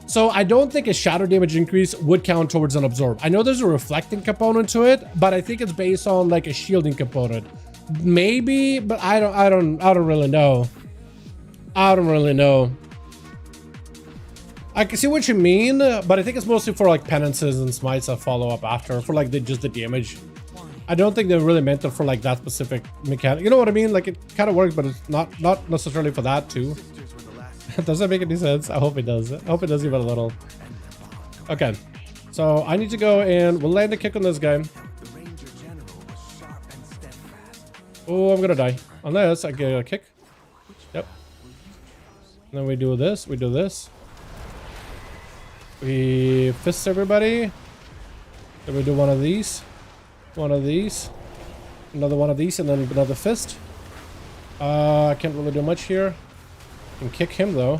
So I don't think a shadow damage increase would count towards an absorb. I know there's a reflecting component to it, but I think it's based on like a shielding component. Maybe, but I don't really know. I don't really know. I can see what you mean, but I think it's mostly for like penances and smites that follow up after, for like just the damage. I don't think they're really meant for like that specific mechanic. You know what I mean? Like, it kind of works, but it's not necessarily for that too. Does that make any sense? I hope it does. I hope it does even a little. Okay, so I need to go and we'll land a kick on this guy. Oh, I'm gonna die. Unless I get a kick. Yep. And then we do this. We do this. We fist everybody. Then we do one of these. One of these. Another one of these, and then another fist. I can't really do much here. I can kick him though.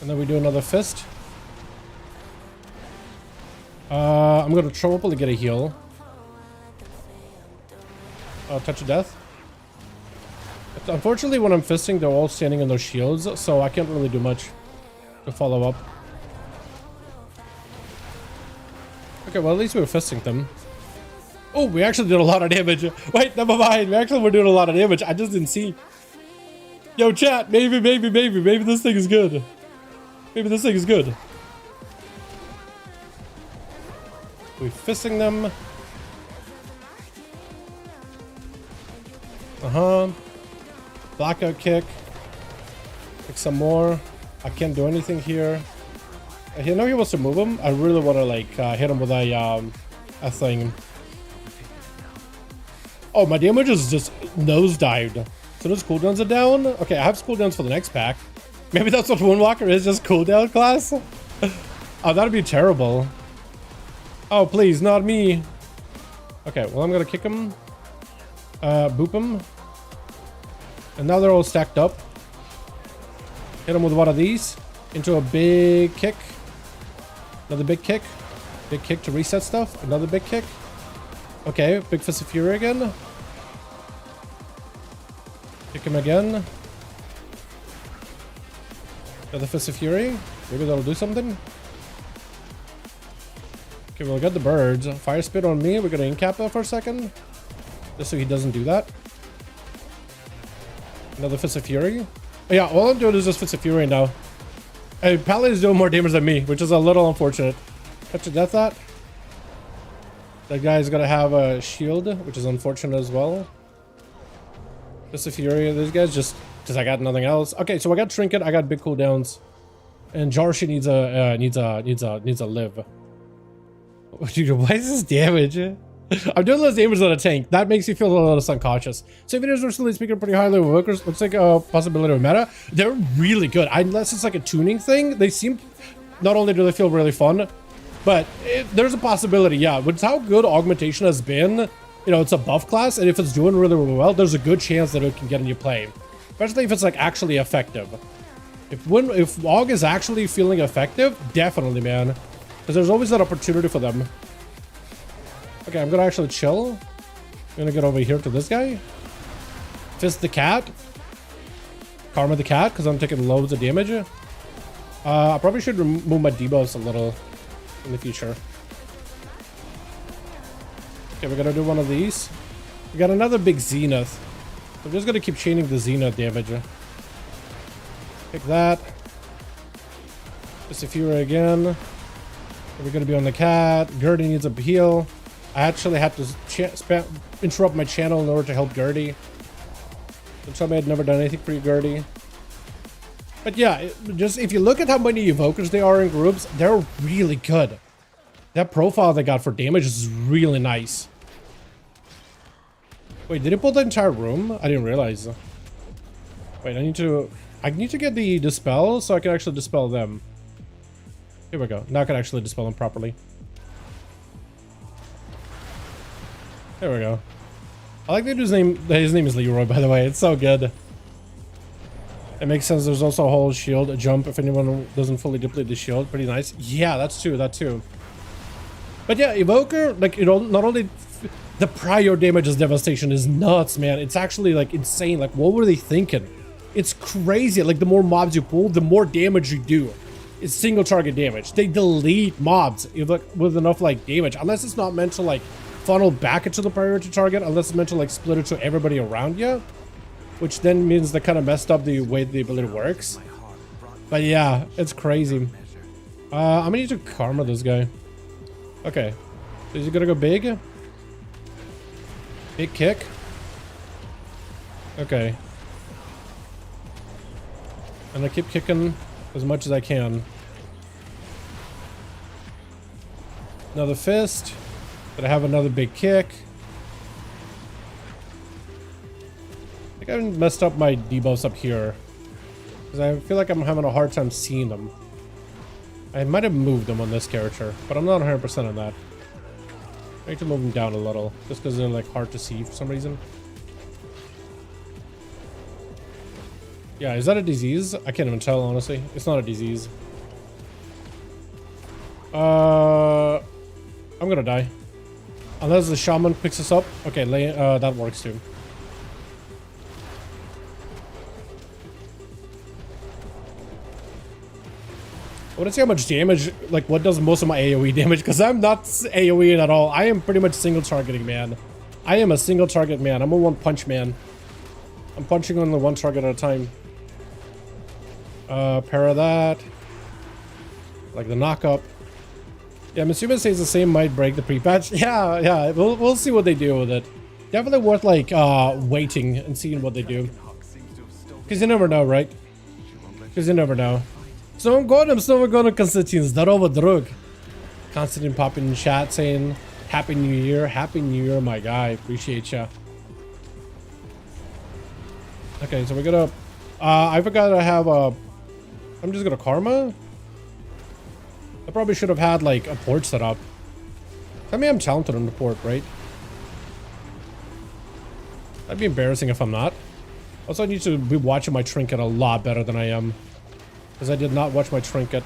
And then we do another fist. I'm gonna hopefully get a heal. Touch of death. Unfortunately, when I'm fisting, they're all standing on those shields, so I can't really do much to follow up. Okay, well, at least we were fisting them. Oh, we actually did a lot of damage. Wait, never mind. We actually were doing a lot of damage. I just didn't see. Yo, chat, maybe this thing is good. Maybe this thing is good. We're fisting them. Blackout kick. Like some more. I can't do anything here. I know he wants to move him. I really want to like hit him with a thing. Oh, my damage is just nosedived. So those cooldowns are down. Okay, I have cooldowns for the next pack. Maybe that's what Windwalker is, just cooldown class. Oh, that'd be terrible. Oh, please, not me. Okay, well, I'm gonna kick him. Boop him. And now they're all stacked up. Hit him with one of these. Into a big kick. Another big kick. Big kick to reset stuff. Another big kick. Okay, big fist of fury again. Kick him again. Another fist of fury. Maybe that'll do something. Okay, we'll get the birds. Fire spit on me. We're gonna incap that for a second. Just so he doesn't do that. Another fist of fury. Oh, yeah, all I'm doing is just fist of fury now. Hey, Pally is doing more damage than me, which is a little unfortunate. Catch a death that. That guy's gonna have a shield, which is unfortunate as well. Just a fury. These guys just because I got nothing else. Okay, so I got trinket. I got big cooldowns, and Jarshi needs a live. Dude, why is this damage? I'm doing less damage than a tank. That makes me feel a little subconscious. So videos are still speaking pretty highly of Evokers. Looks like a possibility of meta. They're really good. Unless it's like a tuning thing, they seem. Not only do they feel really fun, but there's a possibility, yeah. With how good augmentation has been, you know, it's a buff class, and if it's doing really, really well, there's a good chance that it can get into play. Especially if it's like actually effective. If aug is actually feeling effective, definitely, man. Because there's always that opportunity for them. Okay, I'm gonna actually chill. I'm gonna get over here to this guy. Fist the cat. Karma the cat, because I'm taking loads of damage. I probably should remove my debuffs a little in the future. Okay, we're gonna do one of these. We got another big zenith. I'm just gonna keep chaining the zenith damage. Pick that. Just a fury again. We're gonna be on the cat. Gertie needs a heal. I actually had to interrupt my channel in order to help Gertie. Don't tell me I'd never done anything for you, Gertie. But yeah, just if you look at how many evokers they are in groups, they're really good. That profile they got for damage is really nice. Wait, did it pull the entire room? I didn't realize. Wait, I need to get the dispel so I can actually dispel them. Here we go. Now I can actually dispel them properly. There we go. I like that his name is Leroy, by the way. It's so good. It makes sense. There's also a whole shield, a jump if anyone doesn't fully deplete the shield. Pretty nice. Yeah, that's true. That too. But yeah, Evoker, like, you know, not only the prior damage's devastation is nuts, man. It's actually like insane. Like, what were they thinking? It's crazy. Like, the more mobs you pull, the more damage you do. It's single target damage. They delete mobs with enough like damage, unless it's not meant to like funnel back into the priority target, unless it's meant to like split it to everybody around you, which then means they kind of messed up the way the ability works. But yeah, it's crazy. I'm gonna need to karma this guy. Okay, so is he gonna go big? Big kick. Okay. And I keep kicking as much as I can. Another fist. Gonna have another big kick. I think I messed up my debuffs up here, because I feel like I'm having a hard time seeing them. I might have moved them on this character, but I'm not 100% on that. I need to move them down a little, just because they're like hard to see for some reason. Yeah, is that a disease? I can't even tell, honestly. It's not a disease. I'm gonna die. Unless the shaman picks us up. Okay, that works too. I want to see how much damage, like what does most of my AoE damage, because I'm not AoE at all. I am pretty much single targeting, man. I am a single target man. I'm a one punch man. I'm punching on the one target at a time. Para that. Like the knock up. Yeah, I'm assuming it stays the same, might break the pre-patch. Yeah, we'll see what they do with it. Definitely worth like waiting and seeing what they do. Because you never know, right? Because you never know. So I'm going to Konstantin. Здорово, друг. Konstantin popping in chat saying, Happy New Year. Happy New Year, my guy. Appreciate ya. Okay, so we're gonna... I forgot I have a... I'm just gonna karma? I probably should have had, like, a port set up. I mean, I'm talented on the port, right? That'd be embarrassing if I'm not. Also, I need to be watching my trinket a lot better than I am. Because I did not watch my trinket.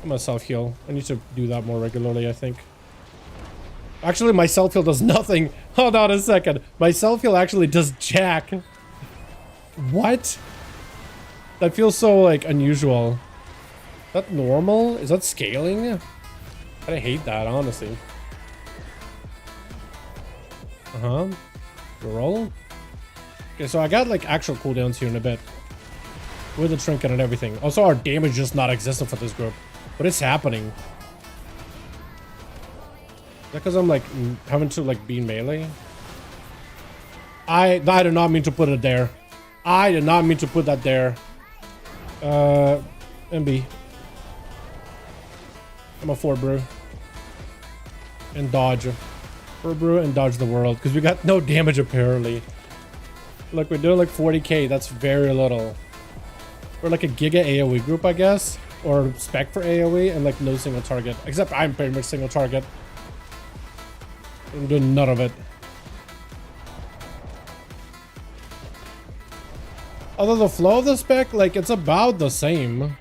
I'm gonna self-heal. I need to do that more regularly, I think. Actually, my self-heal does nothing. Hold on a second. My self-heal actually does jack. What? That feels so, like, unusual. Is that normal? Is that scaling? I hate that, honestly. Uh-huh. Roll. Okay, so I got, like, actual cooldowns here in a bit. With the trinket and everything. Also, our damage just not existent for this group. But it's happening. Is that because I'm, like, having to, like, be in melee? I did not mean to put it there. I did not mean to put that there. MB. I'm a 4-brew. And dodge. 4-brew and dodge the world. Because we got no damage apparently. Look, we're doing like 40k. That's very little. We're like a giga AoE group, I guess. Or spec for AoE and like no single target. Except I'm pretty much single target. I'm doing none of it. Although the flow of the spec, like, it's about the same.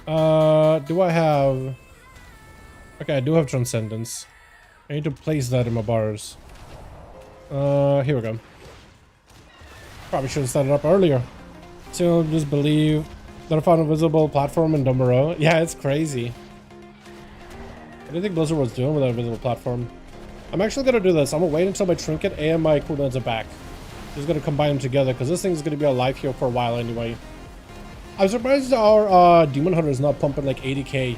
Do I have... Okay, I do have Transcendence. I need to place that in my bars. Here we go. Probably should have set it up earlier. So just believe that I found a visible platform in Dumbero. Yeah, it's crazy. What do you think Blizzard was doing with that visible platform? I'm actually gonna do this. I'm gonna wait until my trinket and my cooldowns are back. Just gonna combine them together because this thing's gonna be alive here for a while anyway. I'm surprised our Demon Hunter is not pumping like 80k.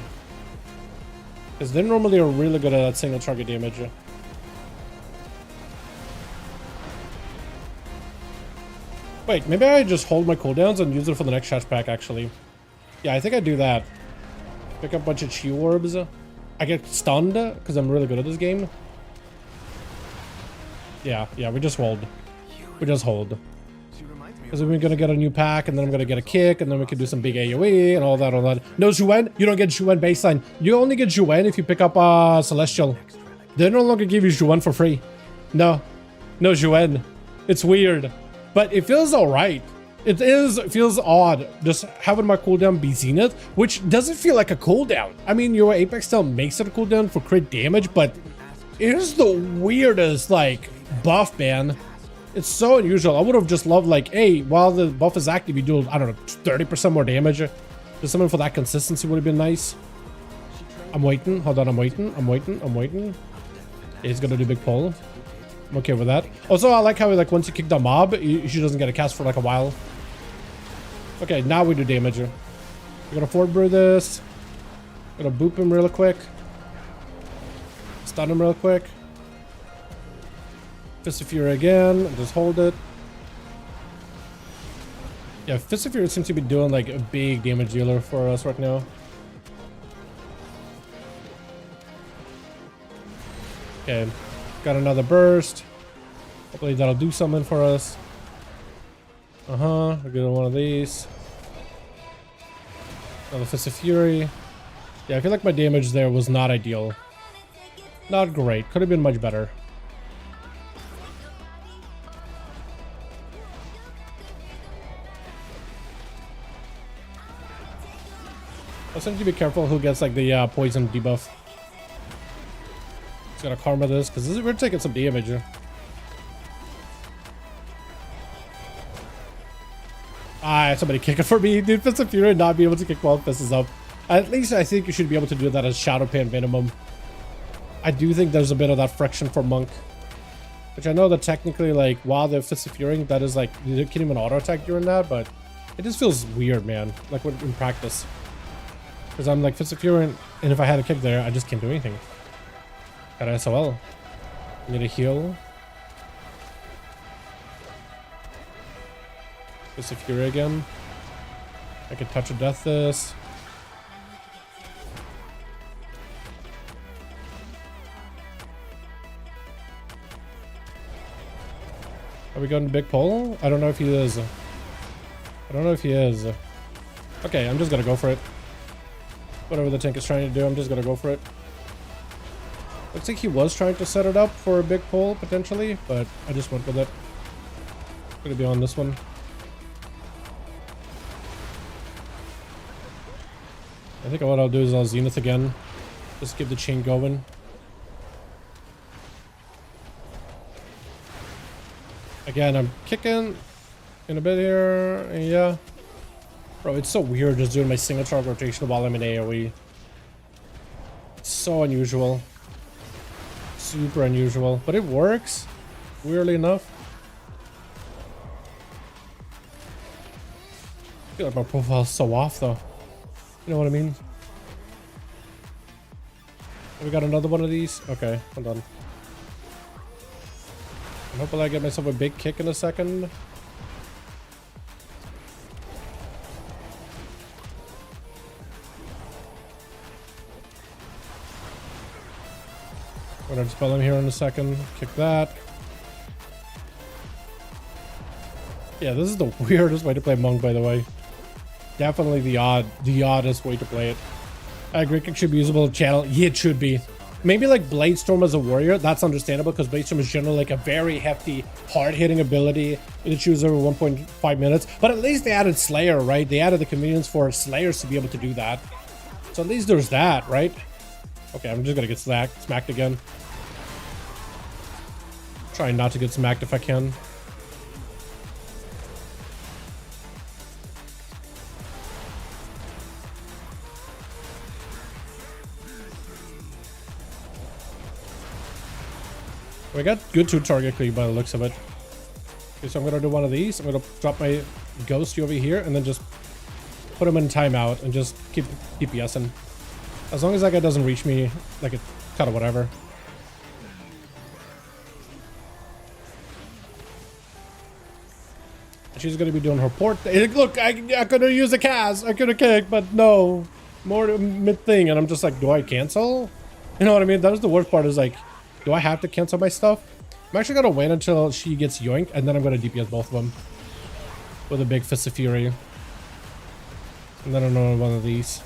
Because they normally are really good at that single target damage. Wait, maybe I just hold my cooldowns and use it for the next charge pack actually. Yeah, I think I do that. Pick up a bunch of chi orbs. I get stunned because I'm really good at this game. Yeah, we just hold. We just hold. Because we're gonna get a new pack, and then I'm gonna get a kick, and then we can do some big AoE and all that, No, Zhuwen, you don't get Zhuwen baseline. You only get Zhuwen if you pick up Celestial. They no longer give you Zhuwen for free. No Zhuwen. It's weird, but it feels alright. It feels odd just having my cooldown be Zenith, which doesn't feel like a cooldown. I mean, your Apex still makes it a cooldown for crit damage, but it is the weirdest, like, buff, man. It's so unusual. I would have just loved, like, hey, while the buff is active, you do, I don't know, 30% more damage. Just something for that consistency would have been nice. I'm waiting. Hold on, I'm waiting. Yeah, he's gonna do big pull. I'm okay with that. Also, I like how, like, once you kick the mob, she doesn't get a cast for, like, a while. Okay, now we do damage. We're gonna forward brew this. Gonna boop him real quick. Stun him real quick. Fist of Fury again, just hold it. Yeah, Fist of Fury seems to be doing like a big damage dealer for us right now. Okay, got another burst. Hopefully that'll do something for us. We're getting one of these. Another Fist of Fury. Yeah, I feel like my damage there was not ideal. Not great, could have been much better. Also need to be careful who gets like the poison debuff. Just gotta karma this because we're taking some damage. Somebody kick it for me. Dude, Fist of Fury not being able to kick while it pisses up. At least I think you should be able to do that as Shadow Pan minimum. I do think there's a bit of that friction for Monk. Which I know that technically, like, while they're Fist of Fury, that is like, you can't even auto attack during that, but it just feels weird, man. Like in practice. Because I'm like Fist of Fury, and if I had a kick there, I just can't do anything. Got SOL. Need a heal. Just a Fury again. I can touch of death this. Are we going to big pole? I don't know if he is. I don't know if he is. Okay, I'm just gonna go for it. Whatever the tank is trying to do, I'm just gonna go for it. Looks like he was trying to set it up for a big pole, potentially, but I just went with it. Gonna be on this one. I think what I'll do is I'll Zenith again. Just keep the chain going. Again, I'm kicking in a bit here. Yeah. Bro, it's so weird just doing my single target rotation while I'm in AoE. It's so unusual. Super unusual. But it works, weirdly enough. I feel like my profile's so off though. You know what I mean? We got another one of these? Okay, hold on. I'm hoping I get myself a big kick in a second. I'm gonna dispel him here in a second. Kick that. Yeah, this is the weirdest way to play Monk, by the way. Definitely the oddest way to play it. I agree, kick should be usable channel. Yeah, it should be. Maybe like Bladestorm as a warrior, that's understandable because Bladestorm is generally like a very hefty, hard-hitting ability. It chews over 1.5 minutes. But at least they added Slayer, right? They added the convenience for Slayers to be able to do that. So at least there's that, right? Okay, I'm just gonna get smacked again. Trying not to get smacked if I can. We got good 2-target cleave by the looks of it. Okay, so I'm gonna do one of these. I'm gonna drop my ghost over here and then just put him in timeout and just keep DPSing. As long as that guy doesn't reach me, like, it kind of whatever. She's gonna be doing her port. Look, I could have used a cast. I could have kicked, but no. More mid thing, and I'm just like, do I cancel? You know what I mean? That was the worst part, is like, do I have to cancel my stuff? I'm actually gonna wait until she gets yoinked, and then I'm gonna DPS both of them with a big Fist of Fury. And then another one of these.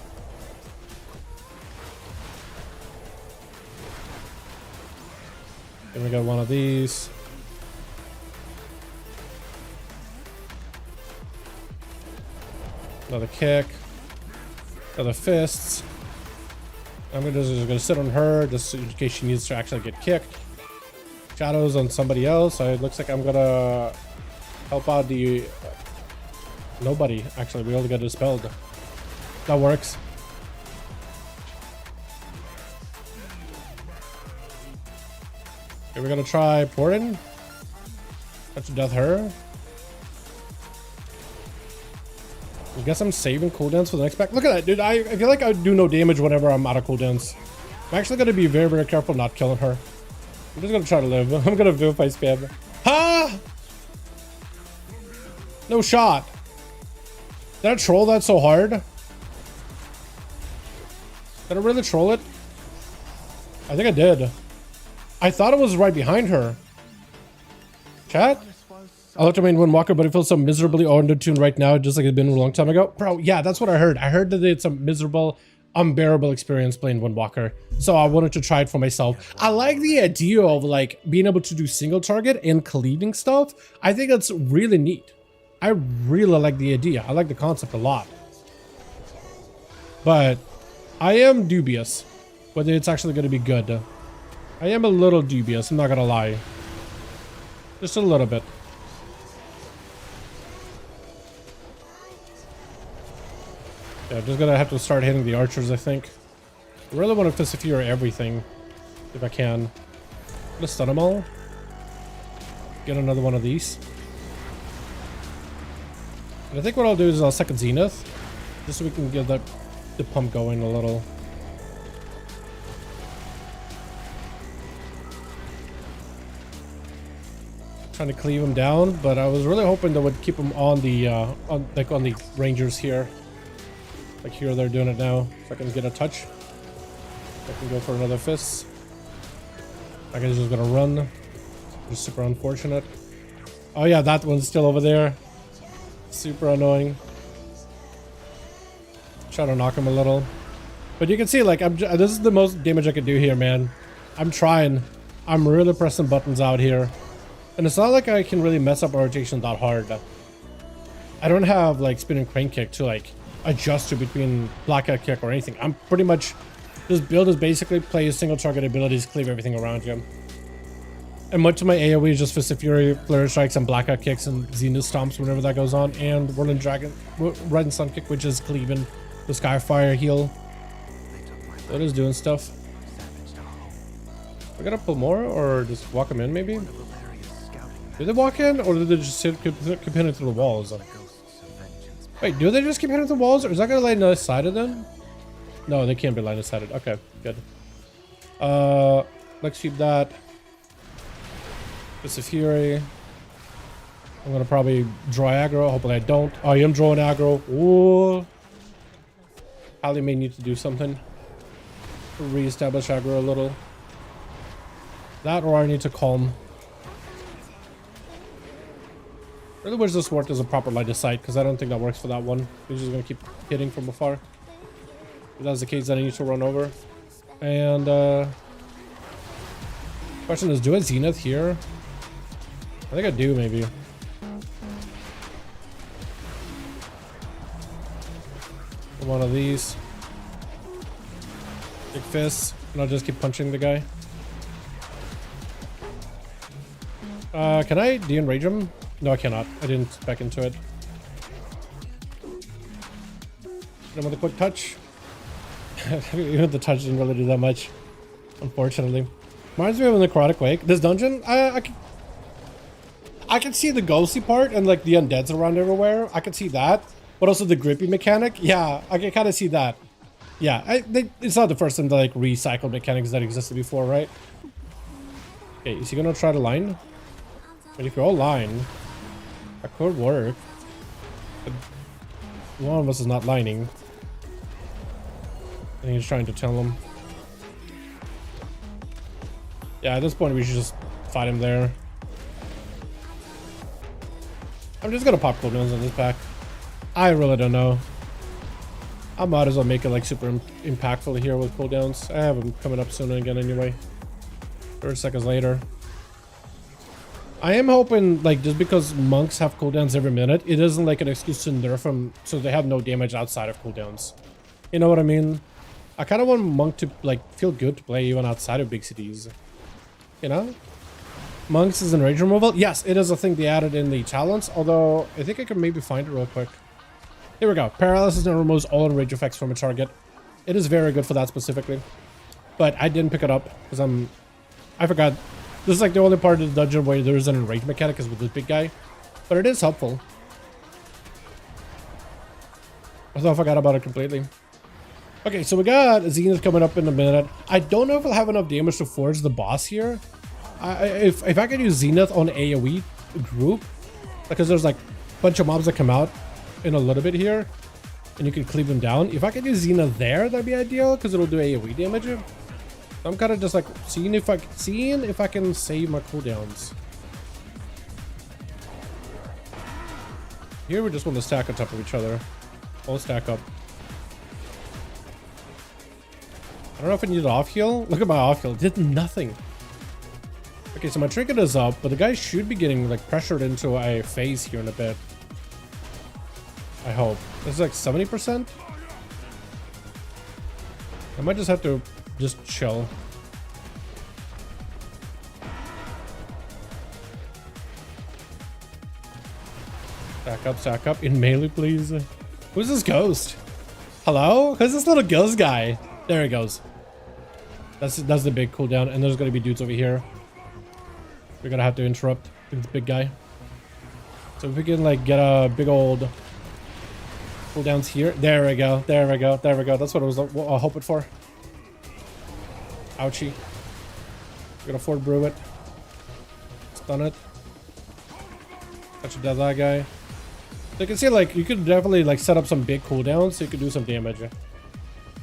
Then we got one of these. Another kick. Another fists. I'm just gonna sit on her just in case she needs to actually get kicked. Shadows on somebody else. So it looks like I'm gonna help out the nobody. Actually, we only got dispelled. That works. Okay, we're gonna try porting. Touch of death her. I guess I'm saving cooldowns for the next pack. Look at that, dude. I feel like I do no damage whenever I'm out of cooldowns. I'm actually going to be very, very careful not killing her. I'm just going to try to live. I'm going to vivify spam. Ha! No shot. Did I troll that so hard? Did I really troll it? I think I did. I thought it was right behind her. Chat? I love to main Windwalker, but it feels so miserably undertuned right now, just like it's been a long time ago. Bro, yeah, that's what I heard. I heard that it's a miserable, unbearable experience playing Windwalker. So I wanted to try it for myself. I like the idea of like being able to do single target and cleaving stuff. I think that's really neat. I really like the idea. I like the concept a lot. But I am dubious whether it's actually going to be good. I am a little dubious, I'm not going to lie. Just a little bit. Yeah, I'm just gonna have to start hitting the archers, I think. I really want to Fist of Fury everything, if I can. I'm gonna stun them all. Get another one of these. And I think what I'll do is I'll second Zenith, just so we can get the pump going a little. trying to cleave him down, but I was really hoping that would keep him on the on the rangers here. Like here they're doing it now. If I can get a touch, I can go for another fist. I guess just gonna run. Just super unfortunate. Oh yeah, that one's still over there. Super annoying. Try to knock him a little, but you can see like this is the most damage I could do here, man. I'm trying. I'm really pressing buttons out here. And it's not like I can really mess up rotation that hard. I don't have like spin and crane kick to like adjust to between blackout kick or anything. I'm pretty much, this build is basically play single target abilities, cleave everything around you. And much of my AoE is just Fist Fury, Flurry Strikes, and blackout kicks and Zenith Stomps whenever that goes on. And Whirling Dragon, Red and Sun Kick, which is cleaving the Skyfire heal. So it is doing stuff. We gotta pull more or just walk them in maybe? Did they walk in, or did they just keep hitting through the walls? Wait, do they just keep hitting the walls, or is that gonna line of sighted then? No, they can't be line of sighted. Okay, good. Let's keep that. Fist of Fury. I'm gonna probably draw aggro. Hopefully I don't. Oh, I am drawing aggro. Ooh. Ali may need to do something to re-establish aggro a little. That, or I need to calm. Really wish this worked as a proper line of sight, because I don't think that works for that one. He's just gonna keep hitting from afar. If that's the case, then I need to run over. And question is, do I Zenith here? I think I do, maybe. One of these. Big fists, and I'll just keep punching the guy. Can I de-enrage him? No, I cannot. I didn't spec into it. Hit him with a quick touch. Even the touch didn't really do that much, unfortunately. Reminds me of a Necrotic Wake. This dungeon, I can see the ghosty part and like the undeads around everywhere. I can see that, but also the grippy mechanic. Yeah, I can kind of see that. Yeah, it's not the first time to like recycle mechanics that existed before, right? Okay, is he gonna try to line? But if you're all line, that could work. But one of us is not lining. I think he's trying to tell him. Yeah, at this point we should just fight him there. I'm just gonna pop cooldowns on this pack. I really don't know. I might as well make it like super impactful here with cooldowns. I have them coming up soon again anyway. 30 seconds later. I am hoping, like, just because monks have cooldowns every minute, it isn't like an excuse to nerf them so they have no damage outside of cooldowns. You know what I mean? I kind of want monk to, like, feel good to play even outside of big cities. You know? Monks is in rage removal. Yes, it is a thing they added in the talents, although I think I can maybe find it real quick. Here we go. Paralysis now removes all rage effects from a target. It is very good for that specifically. But I didn't pick it up because I forgot. This is like the only part of the dungeon where there is an enrage mechanic is with this big guy. But it is helpful. Although I forgot about it completely. Okay, so we got Zenith coming up in a minute. I don't know if I'll have enough damage to forge the boss here. If I could use Zenith on AoE group, because there's like a bunch of mobs that come out in a little bit here, and you can cleave them down. If I could use Zenith there, that'd be ideal because it'll do AoE damage. I'm kind of just like seeing if I can save my cooldowns. Here we just want to stack on top of each other. All stack up. I don't know if I need an off heal. Look at my off heal. It did nothing. Okay, so my trinket is up, but the guy should be getting like pressured into a phase here in a bit. I hope. This is like 70%. I might just have to just chill. Stack up in melee, please. Who's this ghost? Hello? Who's this little ghost guy? There he goes. That's the big cooldown, and there's gonna be dudes over here. We're gonna have to interrupt this big guy. So if we can like get a big old cooldowns here. There we go. There we go. There we go. That's what I was hoping for. Ouchie. We're gonna forward brew it. Stun it. Touch that guy. So you can see, like, you could definitely, like, set up some big cooldowns so you could do some damage.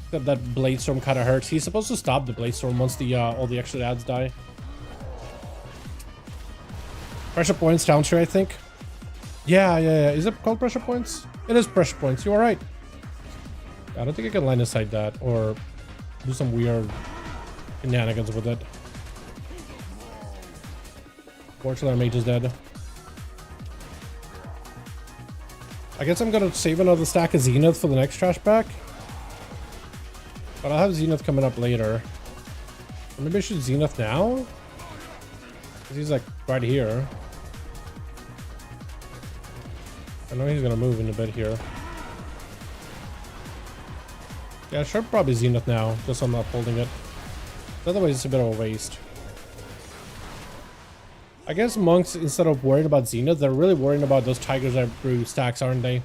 Except that Blade Storm kind of hurts. He's supposed to stop the Blade Storm once the all the extra adds die. Pressure points down here, I think. Yeah. Is it called pressure points? It is pressure points. You are right. I don't think I can line aside that or do some weird shenanigans with it. Fortunately, our mage is dead. I guess I'm gonna save another stack of Zenith for the next trash pack. But I'll have Zenith coming up later. Or maybe I should Zenith now? Because he's like right here. I know he's gonna move in a bit here. Yeah, I should probably Zenith now, just so I'm not holding it. Otherwise, it's a bit of a waste. I guess monks, instead of worried about Zenith, they're really worrying about those Tigers that brew stacks, aren't they?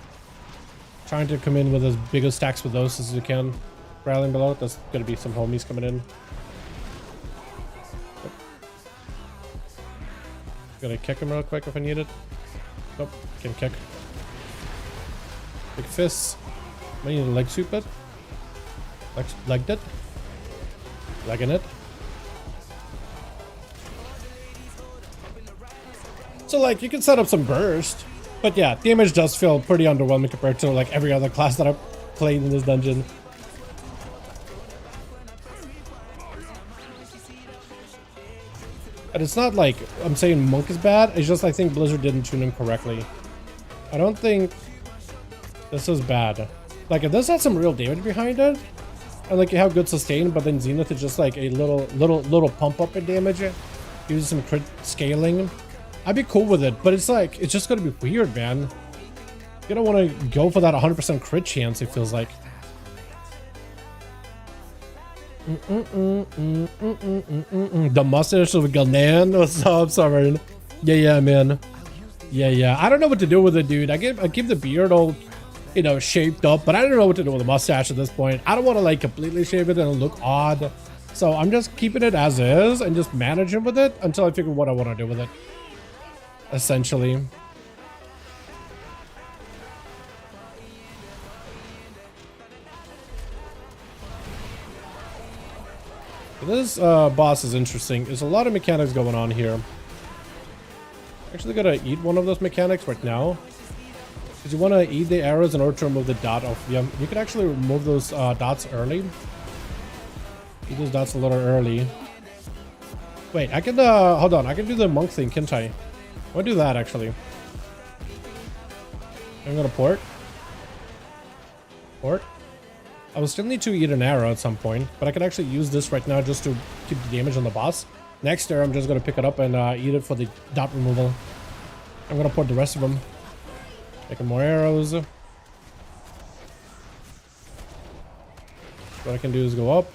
Trying to come in with as big of stacks with those as you can. Rallying below, there's gonna be some homies coming in. Gonna kick him real quick if I need it. Nope, can kick. Big fists. I need to leg sweep it. Legged it. Legging it. So like you can set up some burst, but yeah, damage does feel pretty underwhelming compared to like every other class that I've played in this dungeon. And it's not like I'm saying Monk is bad, it's just I think Blizzard didn't tune him correctly. I don't think this is bad. Like if this had some real damage behind it, and like you have good sustain, but then Zenith is just like a little pump up in damage, use some crit scaling, I'd be cool with it. But it's like it's just gonna be weird, man. You don't want to go for that 100% crit chance. It feels like. The mustache of Ghanaian. What's up, Sovereign? Yeah, man. Yeah. I don't know what to do with it, dude. I keep the beard all, you know, shaped up, but I don't know what to do with the mustache at this point. I don't want to like completely shave it and look odd, so I'm just keeping it as is and just managing with it until I figure what I want to do with it. Essentially. This boss is interesting. There's a lot of mechanics going on here. Actually gotta eat one of those mechanics right now. Because you want to eat the arrows in order to remove the dot off. Yeah, you can actually remove those dots early. Eat those dots a little early. Wait, I can hold on, I can do the monk thing, can't I? I'll do that actually. I'm gonna port. I will still need to eat an arrow at some point, but I can actually use this right now just to keep the damage on the boss. Next turn, I'm just gonna pick it up and eat it for the dot removal. I'm gonna port the rest of them. Making more arrows. What I can do is go up,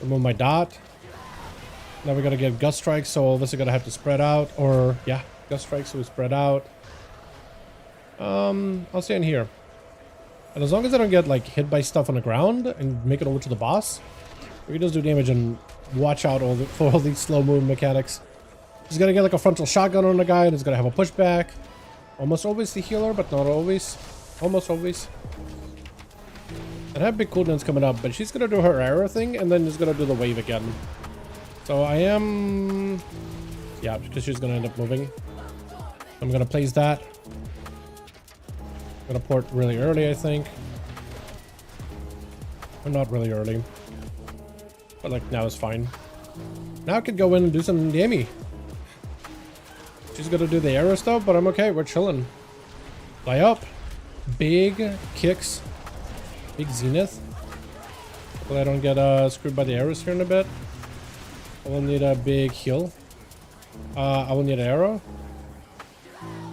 remove my dot. Now we gotta get gust strikes, so all of us are gonna have to spread out, or yeah, gust strikes, so we spread out. I'll stand here. And as long as I don't get like hit by stuff on the ground and make it over to the boss, we can just do damage and watch out for all these slow moving mechanics. He's gonna get like a frontal shotgun on the guy and he's gonna have a pushback. Almost always the healer, but not always. Almost always. And I have big cooldowns coming up, but she's gonna do her arrow thing and then she's gonna do the wave again. So I am... yeah, because she's gonna end up moving. I'm gonna place that. I'm gonna port really early, I think. Or not really early. But like now is fine. Now I could go in and do some damage. She's gonna do the arrow stuff, but I'm okay. We're chilling. Fly up. Big kicks. Big zenith. Hopefully I don't get screwed by the arrows here in a bit. I will need a big heal. I will need an arrow.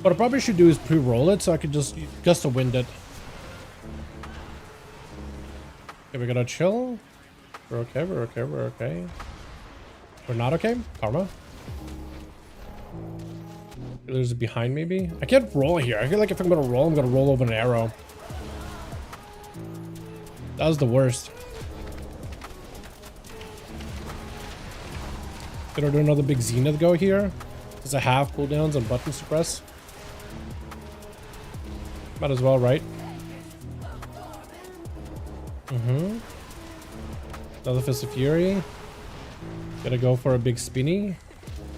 What I probably should do is pre-roll it so I could just gust of wind it. Okay, we're gonna chill. We're okay, we're okay, we're okay. We're not okay? Karma. There's a behind maybe. I can't roll here. I feel like if I'm gonna roll over an arrow. That was the worst. Gonna do another big zenith go here. Because I have cooldowns and buttons to press. Might as well, right? Another Fist of Fury. Gotta go for a big spinny.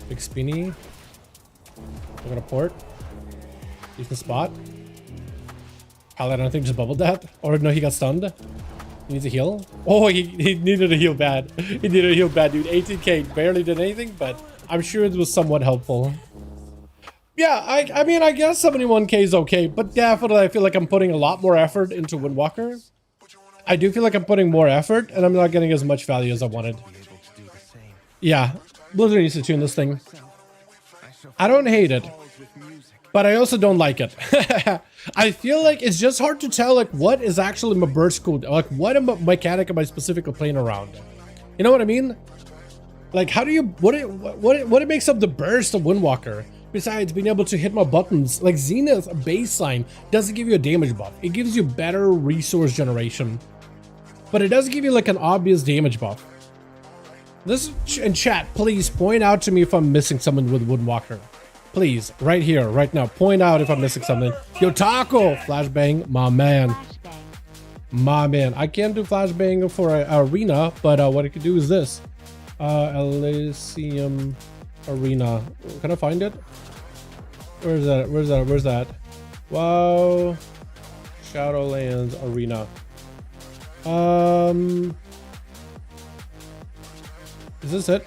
Big spinny. We're gonna port. Decent spot. Paladin, I think, just bubbled that. Or no, he got stunned. He needs a heal. Oh, he needed a heal bad. He needed a heal bad, dude. 18k barely did anything, but I'm sure it was somewhat helpful. Yeah, I mean, I guess 71k is okay, but definitely I feel like I'm putting a lot more effort into Windwalker. I do feel like I'm putting more effort, and I'm not getting as much value as I wanted. Yeah, Blizzard needs to tune this thing. I don't hate it, but I also don't like it. I feel like it's just hard to tell, like, what is actually my burst cooldown? Like, what mechanic am I specifically playing around? You know what I mean? Like, how do you, what makes up the burst of Windwalker? Besides being able to hit my buttons, like Zenith baseline doesn't give you a damage buff. It gives you better resource generation, but it doesn't give you like an obvious damage buff. This in chat, please point out to me if I'm missing something with Windwalker. Please, right here, right now, point out if I'm missing something. Yo, Taco, flashbang, my man. My man. I can't do flashbang for a arena, but what I could do is this. Elysium Arena. Can I find it? Where's that? Where's that? Where's that? Wow. Shadowlands Arena. Is this it?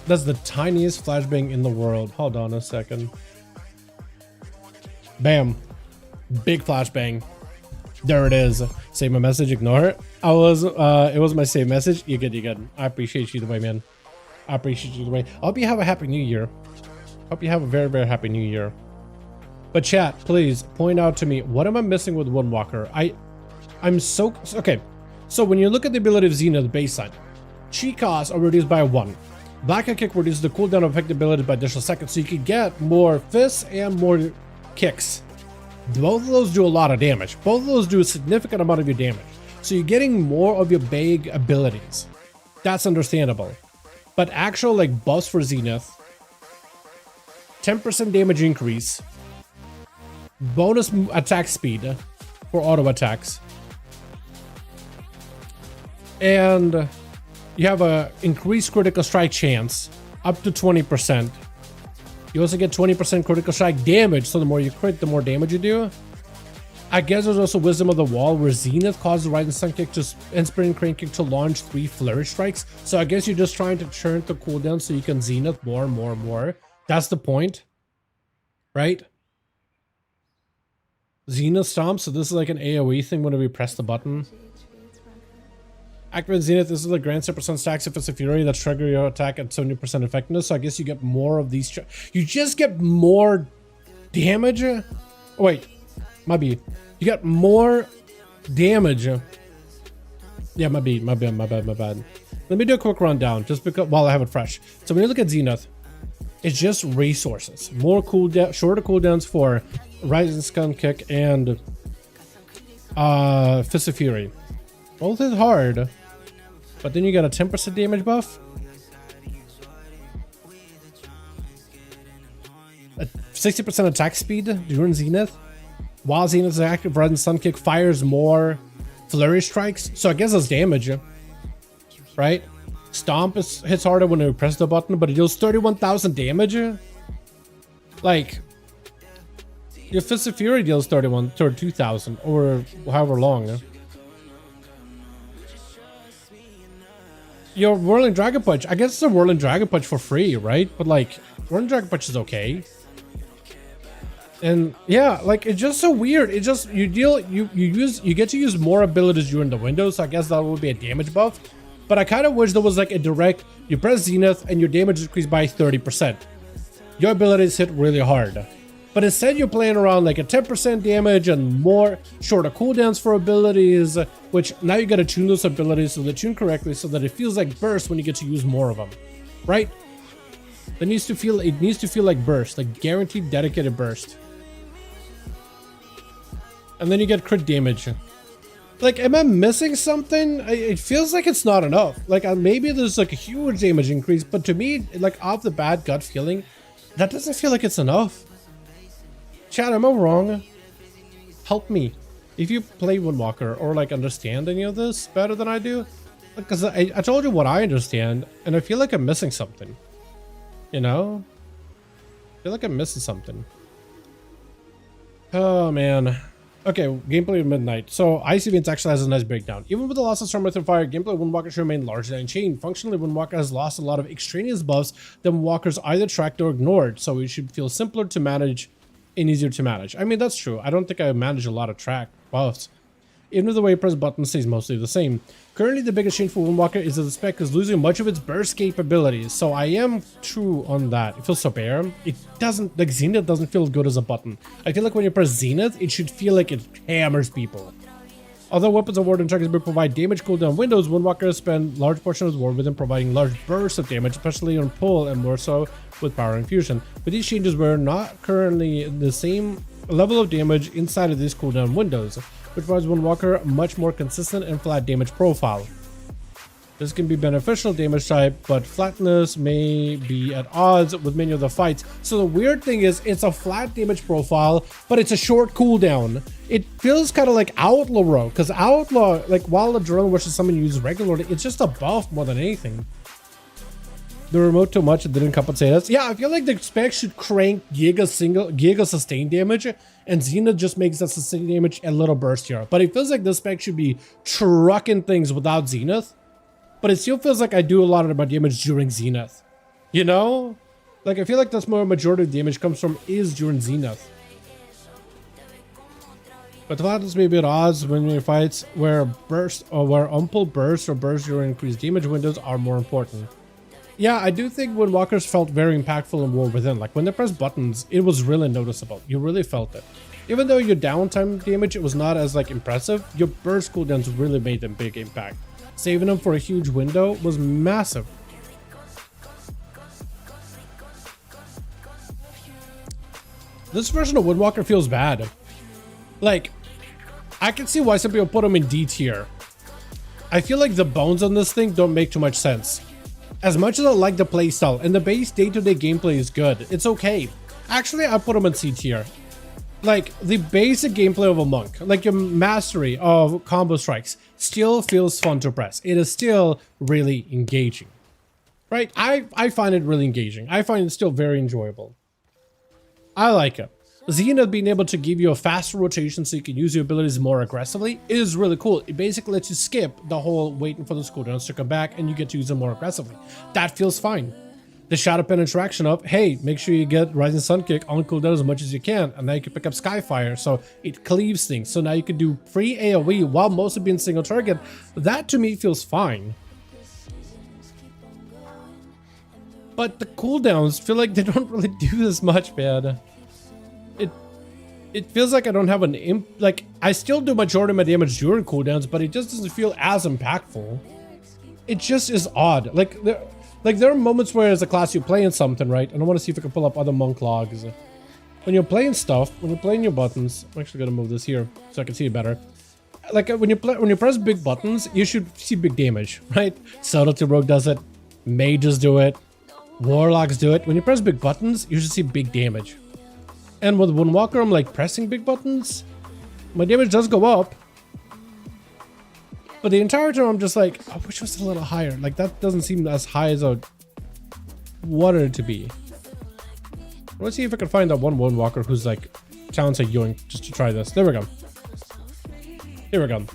That's the tiniest flashbang in the world. Hold on a second. Bam. Big flashbang. There it is. Save my message, ignore it. It was my save message. You good, you good. I appreciate you the way, man. I appreciate you the way. I hope you have a happy new year. Hope you have a very, very happy new year. But chat, please point out to me, what am I missing with Windwalker? I'm so, okay. So when you look at the ability of Zenith baseline, chi costs are reduced by 1. Black Kick reduces the cooldown of effect ability by additional seconds, so you can get more fists and more kicks. Both of those do a lot of damage. Both of those do a significant amount of your damage. So you're getting more of your big abilities. That's understandable. But actual like buffs for Zenith, 10% damage increase, bonus attack speed for auto attacks, and you have a increased critical strike chance up to 20%. You also get 20% critical strike damage, so the more you crit, the more damage you do. I guess there's also Wisdom of the Wall, where Zenith causes Rising Sun Kick and Sprint Crane Kick to launch 3 Flourish Strikes. So I guess you're just trying to churn the cooldown so you can Zenith more and more and more. That's the point, right? Zenith Stomp, so this is like an AoE thing whenever you press the button. Activate Zenith, this is like grants 10% stacks if it's a Fury that trigger your attack at 70% effectiveness. So I guess you get more of these. You just get more damage. Oh, wait, might be. You get more damage. Yeah, my bad. Let me do a quick rundown just because while I have it fresh. So when you look at Zenith, it's just resources. More cooldown, shorter cooldowns for Rising Sun Kick and Fist of Fury. Both is hard. But then you got a 10% damage buff. A 60% attack speed during Zenith. While Zenith is active, Rising Sun Kick fires more Flourish Strikes. So I guess that's damage. Right? Stomp hits harder when you press the button, but it deals 31,000 damage. Like, your Fist of Fury deals 32,000 or however long. Your Whirling Dragon Punch, I guess it's a Whirling Dragon Punch for free, right? But like, Whirling Dragon Punch is okay. And yeah, like, it's just so weird. It just, you get to use more abilities during the window, so I guess that would be a damage buff. But I kind of wish there was like a direct, you press Zenith and your damage increased by 30%. Your abilities hit really hard. But instead you're playing around like a 10% damage and more shorter cooldowns for abilities, which now you gotta tune those abilities so they're tuned correctly so that it feels like burst when you get to use more of them, right? It needs to feel like burst, like guaranteed dedicated burst. And then you get crit damage. Like, am I missing something? It feels like it's not enough. Like, maybe there's like a huge damage increase, but to me, like off the bat gut feeling, that doesn't feel like it's enough. Chad, am I wrong? Help me. If you play Windwalker or like understand any of this better than I do, because I told you what I understand, and I feel like I'm missing something. You know? I feel like I'm missing something. Oh man. Okay, gameplay at midnight. So Icy Veins actually has a nice breakdown. Even with the loss of Storm Earth and Fire, gameplay of Windwalker should remain largely unchanged. Functionally, Windwalker has lost a lot of extraneous buffs that Windwalkers either tracked or ignored, so it should feel simpler to manage and easier to manage. I mean, that's true. I don't think I manage a lot of track buffs. Even if the way you press buttons stays mostly the same. Currently, the biggest change for Windwalker is that the Spec is losing much of its burst capabilities, so I am true on that. It feels so bare. It doesn't, like Zenith doesn't feel good as a button. I feel like when you press Zenith, it should feel like it hammers people. Although weapons of ward and trackers provide damage cooldown windows, Windwalkers spend large portions of war with them providing large bursts of damage, especially on pull and more so with power infusion. But these changes were not currently the same level of damage inside of these cooldown windows, which provides Windwalker a much more consistent and flat damage profile. This can be beneficial damage type, but flatness may be at odds with many of the fights. So the weird thing is, it's a flat damage profile, but it's a short cooldown. It feels kind of like Outlaw Rogue, because Outlaw, like while the drone, which is something you use regularly, it's just a buff more than anything. The remote too much, it didn't compensate us. Yeah, I feel like the Spec should crank Giga sustain damage, and Zenith just makes that sustain damage a little burstier. But it feels like the Spec should be trucking things without Zenith. But it still feels like I do a lot of my damage during Zenith. You know? Like, I feel like that's more majority of damage comes from is during Zenith. But the flatness may be at odds when you fights where burst or where unpull bursts or bursts during increased damage windows are more important. Yeah, I do think Windwalkers felt very impactful in War Within. Like when they pressed buttons, it was really noticeable. You really felt it. Even though your downtime damage, it was not as like impressive, your burst cooldowns really made a big impact. Saving them for a huge window was massive. This version of Windwalker feels bad. Like, I can see why some people put them in D tier. I feel like the bones on this thing don't make too much sense. As much as I like the playstyle and the base day-to-day gameplay is good, it's okay. Actually, I put them in C tier. Like, the basic gameplay of a monk, like your mastery of combo strikes, still feels fun to press. It is still really engaging. Right? I find it really engaging. I find it still very enjoyable. I like it. Zenith being able to give you a faster rotation so you can use your abilities more aggressively is really cool. It basically lets you skip the whole waiting for the cooldowns to come back and you get to use them more aggressively. That feels fine. The Shadow Pen interaction of, hey, make sure you get Rising Sun Kick on cooldown as much as you can, and now you can pick up Skyfire, so it cleaves things. So now you can do free AoE while mostly being single target. That to me feels fine. But the cooldowns feel like they don't really do this much, man. It feels like I don't have an like I still do majority of my damage during cooldowns, but it just doesn't feel as impactful. It just is odd. Like there are moments where as a class you're playing something, right? And I want to see if I can pull up other monk logs. When you're playing stuff, when you're playing your buttons, I'm actually gonna move this here so I can see it better. Like when you press big buttons, you should see big damage, right? Subtlety Rogue does it, mages do it, warlocks do it. When you press big buttons, you should see big damage. And with Windwalker, I'm like pressing big buttons. My damage does go up. But the entire time, I'm just like, I wish it was a little higher. Like, that doesn't seem as high as I wanted it to be. Let's see if I can find that one Windwalker who's like, sounds like Yoink, just to try this. There we go. Here we go.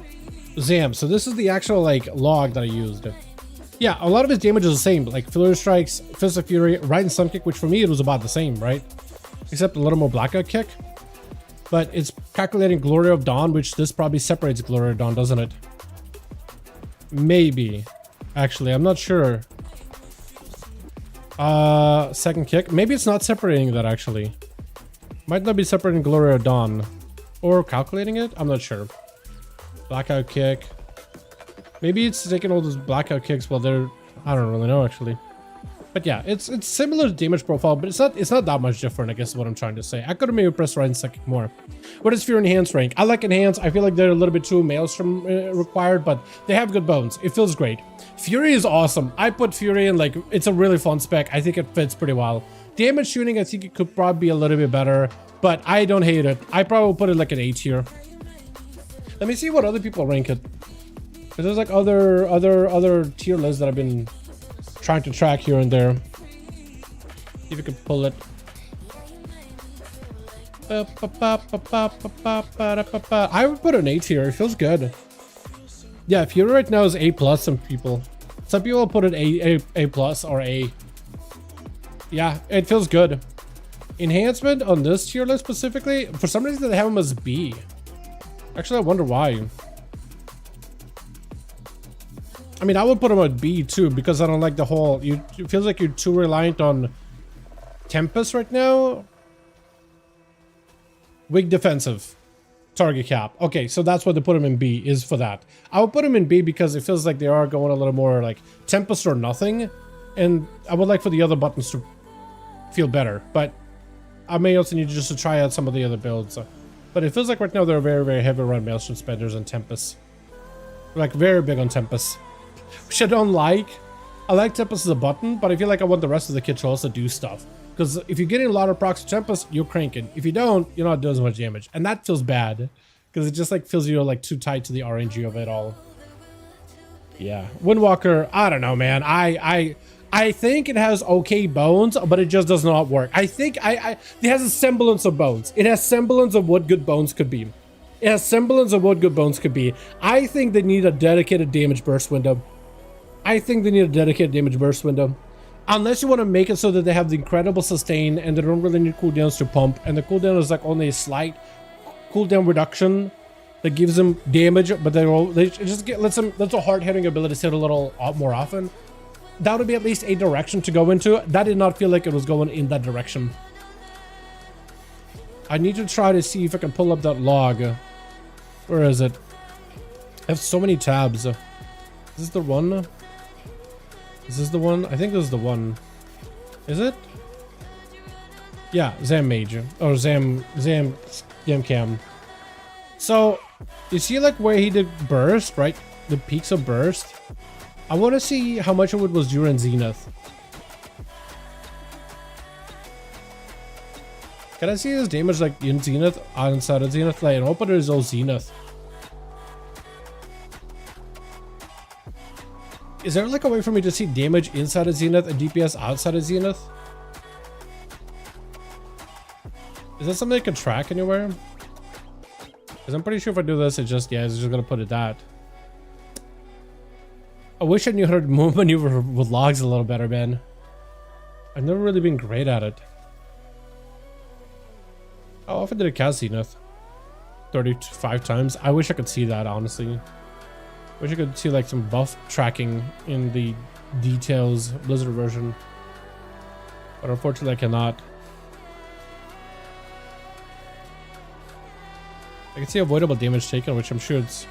Zam. So this is the actual, like, log that I used. Yeah, a lot of his damage is the same. Like, Flurry Strikes, Fist of Fury, Rising Sun Kick, which for me, it was about the same, right? Except a little more Blackout Kick. But it's calculating Glory of Dawn, which this probably separates Glory of Dawn, doesn't it? Maybe. Actually, I'm not sure. Second kick. Maybe it's not separating that, actually. Might not be separating Glory of Dawn. Or calculating it? I'm not sure. Blackout Kick. Maybe it's taking all those Blackout Kicks while they're... I don't really know, actually. But yeah, it's similar to damage profile, but it's not that much different, I guess is what I'm trying to say. I could have maybe pressed Rising Sun Kick more. What is Fear Enhanced rank? I like Enhanced. I feel like they're a little bit too Maelstrom required, but they have good bones. It feels great. Fury is awesome. I put Fury in, like, it's a really fun spec. I think it fits pretty well. Damage shooting, I think it could probably be a little bit better, but I don't hate it. I probably will put it like an 8 here. Let me see what other people rank it. Because there's like other tier lists that I've been trying to track here and there. See if we can pull it. I would put an 8 here. It feels good. Yeah, Fury right now is A+, some people. Some people put it A plus or A. Yeah, it feels good. Enhancement on this tier list specifically, for some reason they have them as B. Actually, I wonder why. I mean, I would put them at B too, because I don't like the whole... it feels like you're too reliant on Tempest right now. Weak defensive. Target cap. Okay, so that's why they put them in B, is for that. I would put them in B because it feels like they are going a little more like Tempest or nothing. And I would like for the other buttons to feel better. But I may also need just to try out some of the other builds. But it feels like right now they're very, very heavy around Maelstrom Spenders and Tempest. Like, very big on Tempest. Which I don't like. I like Tempest as a button, but I feel like I want the rest of the kit to also do stuff. Because if you're getting a lot of procs to Tempest, you're cranking. If you don't, you're not doing as much damage. And that feels bad. Because it just like feels you're like too tight to the RNG of it all. Yeah. Windwalker, I don't know, man. I think it has okay bones, but it just does not work. I think it has a semblance of bones. It has semblance of what good bones could be. It has semblance of what good bones could be. I think they need a dedicated damage burst window. Unless you want to make it so that they have the incredible sustain and they don't really need cooldowns to pump. And the cooldown is like only a slight cooldown reduction that gives them damage, but they just lets a hard-hitting ability sit a little more often. That would be at least a direction to go into. That did not feel like it was going in that direction. I need to try to see if I can pull up that log. Where is it? I have so many tabs. Is this the one? Is this the one? I think this is the one. Is it? Yeah, Zam Major. Or Zam Cam. So, you see like where he did burst, right? The peaks of burst. I want to see how much of it was during Zenith. Can I see his damage like in Zenith, outside of Zenith? Like, I hope it is all Zenith. Is there like a way for me to see damage inside of Zenith and DPS outside of Zenith? Is that something I can track anywhere? Because I'm pretty sure if I do this, it's just gonna put it that. I wish I knew how to move maneuver with logs a little better, man. I've never really been great at it. How often did it cast Zenith? 35 times. I wish I could see that, honestly. Wish I could see like some buff tracking in the details Blizzard version. But unfortunately I cannot. I can see avoidable damage taken, which I'm sure it's...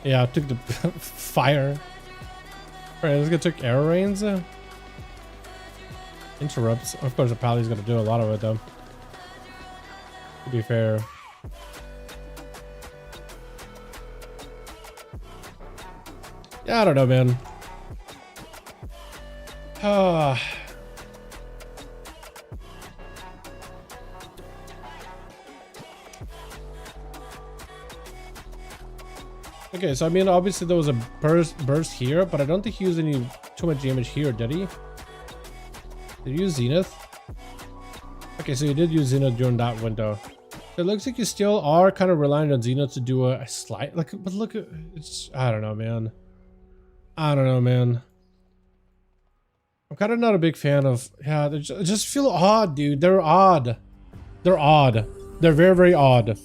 Yeah, I took the fire. Alright, let's get took arrow rains. Interrupts. Of course the Pally's gonna do a lot of it though. To be fair. Yeah, I don't know, man. Okay, so I mean, obviously there was a burst here, but I don't think he used too much damage here, did he? Did he use Zenith? Okay, so he did use Zenith during that window. It looks like you still are kind of relying on Zenith to do a slight, like, but look, it's, I don't know, man. I don't know, man. I'm kind of not a big fan of, yeah, they just feel odd, dude. They're odd. They're odd. They're very, very odd.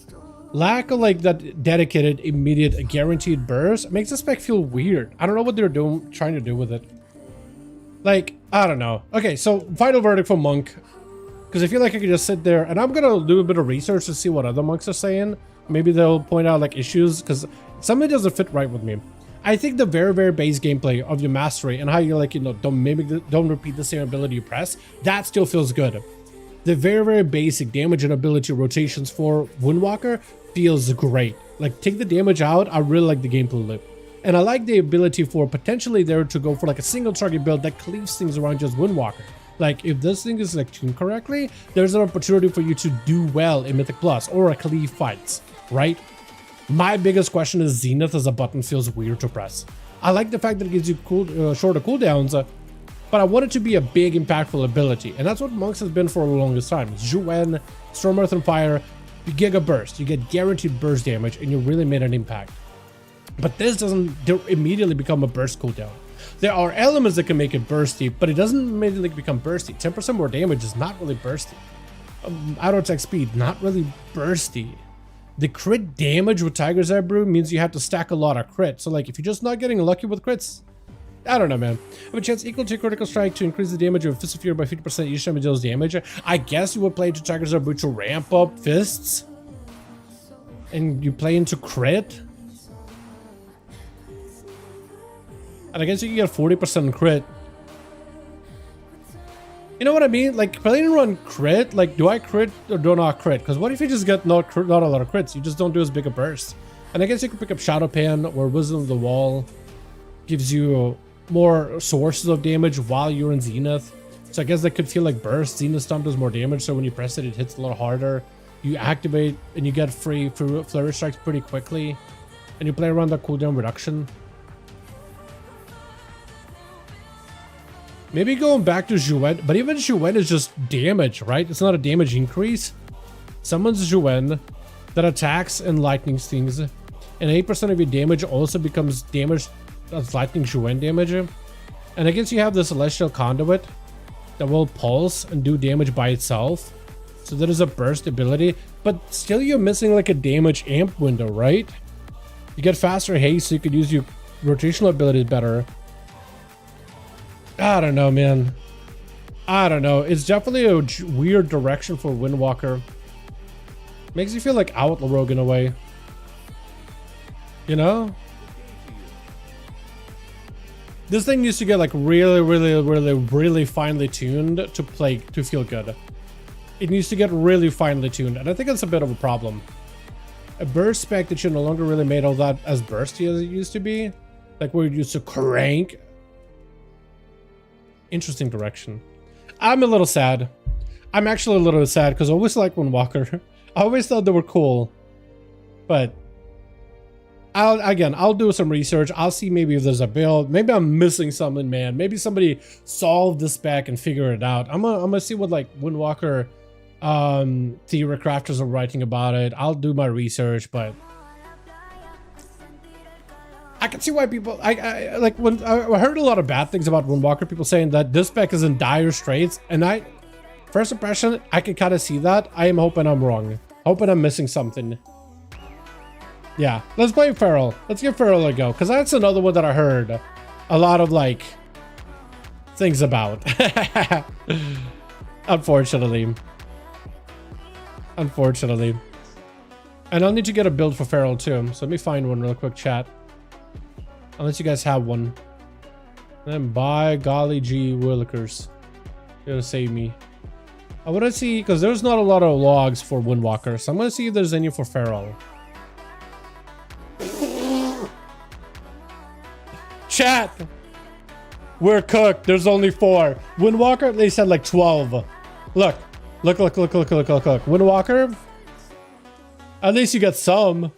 Lack of like that dedicated, immediate, guaranteed burst makes the spec feel weird. I don't know what they're trying to do with it. Like, I don't know. Okay, so final verdict for Monk. Because I feel like I could just sit there and I'm going to do a bit of research to see what other monks are saying. Maybe they'll point out like issues because something doesn't fit right with me. I think the very, very base gameplay of your mastery and how you like, you know, don't repeat the same ability you press, that still feels good. The very, very basic damage and ability rotations for Windwalker feels great. Like, take the damage out, I really like the gameplay loop. And I like the ability for potentially there to go for like a single target build that cleaves things around just Windwalker. Like, if this thing is like tuned correctly, there's an opportunity for you to do well in Mythic Plus or Cleave fights, right? My biggest question is Zenith as a button feels weird to press. I like the fact that it gives you shorter cooldowns, but I want it to be a big impactful ability, and that's what Monks has been for the longest time. Zhuen, Storm, Earth, and Fire, you Giga Burst, you get guaranteed burst damage, and you really made an impact. But this doesn't immediately become a burst cooldown. There are elements that can make it bursty, but it doesn't immediately become bursty. 10% more damage is not really bursty. Auto attack speed, not really bursty. The crit damage with Tiger's Eye Brew means you have to stack a lot of crit. So like if you're just not getting lucky with crits, I don't know, man. Have a chance equal to critical strike to increase the damage of Fist of Fury by 50% each time it deals damage. I guess you would play into Tiger's Eye Brew to ramp up fists. And you play into crit. And I guess you can get 40% crit. You know what I mean? Like, playing and run crit, like, do I crit or do I not crit? Because what if you just get not a lot of crits? You just don't do as big a burst. And I guess you could pick up Shadow Pan or Wisdom of the Wall. Gives you more sources of damage while you're in Zenith. So I guess that could feel like burst. Zenith Stomp does more damage, so when you press it, it hits a little harder. You activate and you get free Flurry Strikes pretty quickly. And you play around that cooldown reduction. Maybe going back to Zhuen, but even Zhuen is just damage, right? It's not a damage increase. Summons Zhuen that attacks and lightning stings, and 8% of your damage also becomes damage as lightning Zhuen damage. And I guess you have the Celestial Conduit that will pulse and do damage by itself. So there is a burst ability, but still you're missing like a damage amp window, right? You get faster haste, so you could use your rotational abilities better. I don't know, man. I don't know. It's definitely a weird direction for Windwalker. Makes you feel like Outlaw Rogue in a way. You know? This thing needs to get like really finely tuned to play, to feel good. It needs to get really finely tuned, and I think that's a bit of a problem. A burst spec that you no longer really made all that as bursty as it used to be. Like where you used to crank. Interesting direction. I'm a little sad. I'm actually a little sad because I always liked Windwalker. I always thought they were cool. But I'll do some research. I'll see maybe if there's a build. Maybe I'm missing something, man. Maybe somebody solved this spec and figured it out. I'm gonna see what like Windwalker theory crafters are writing about it. I'll do my research, but I can see why people I like when I heard a lot of bad things about Windwalker, people saying that this spec is in dire straits, and first impression, I can kind of see that. I am hoping I'm wrong. Hoping I'm missing something. Yeah, let's play Feral. Let's give Feral a go, because that's another one that I heard a lot of like things about. Unfortunately. And I'll need to get a build for Feral too, so let me find one real quick, chat. Unless you guys have one. Then by golly gee willikers. You're gonna save me. I want to see, because there's not a lot of logs for Windwalker, so I'm gonna see if there's any for Feral. Chat! We're cooked. There's only 4. Windwalker, they said like 12. Look. Windwalker. At least you get some.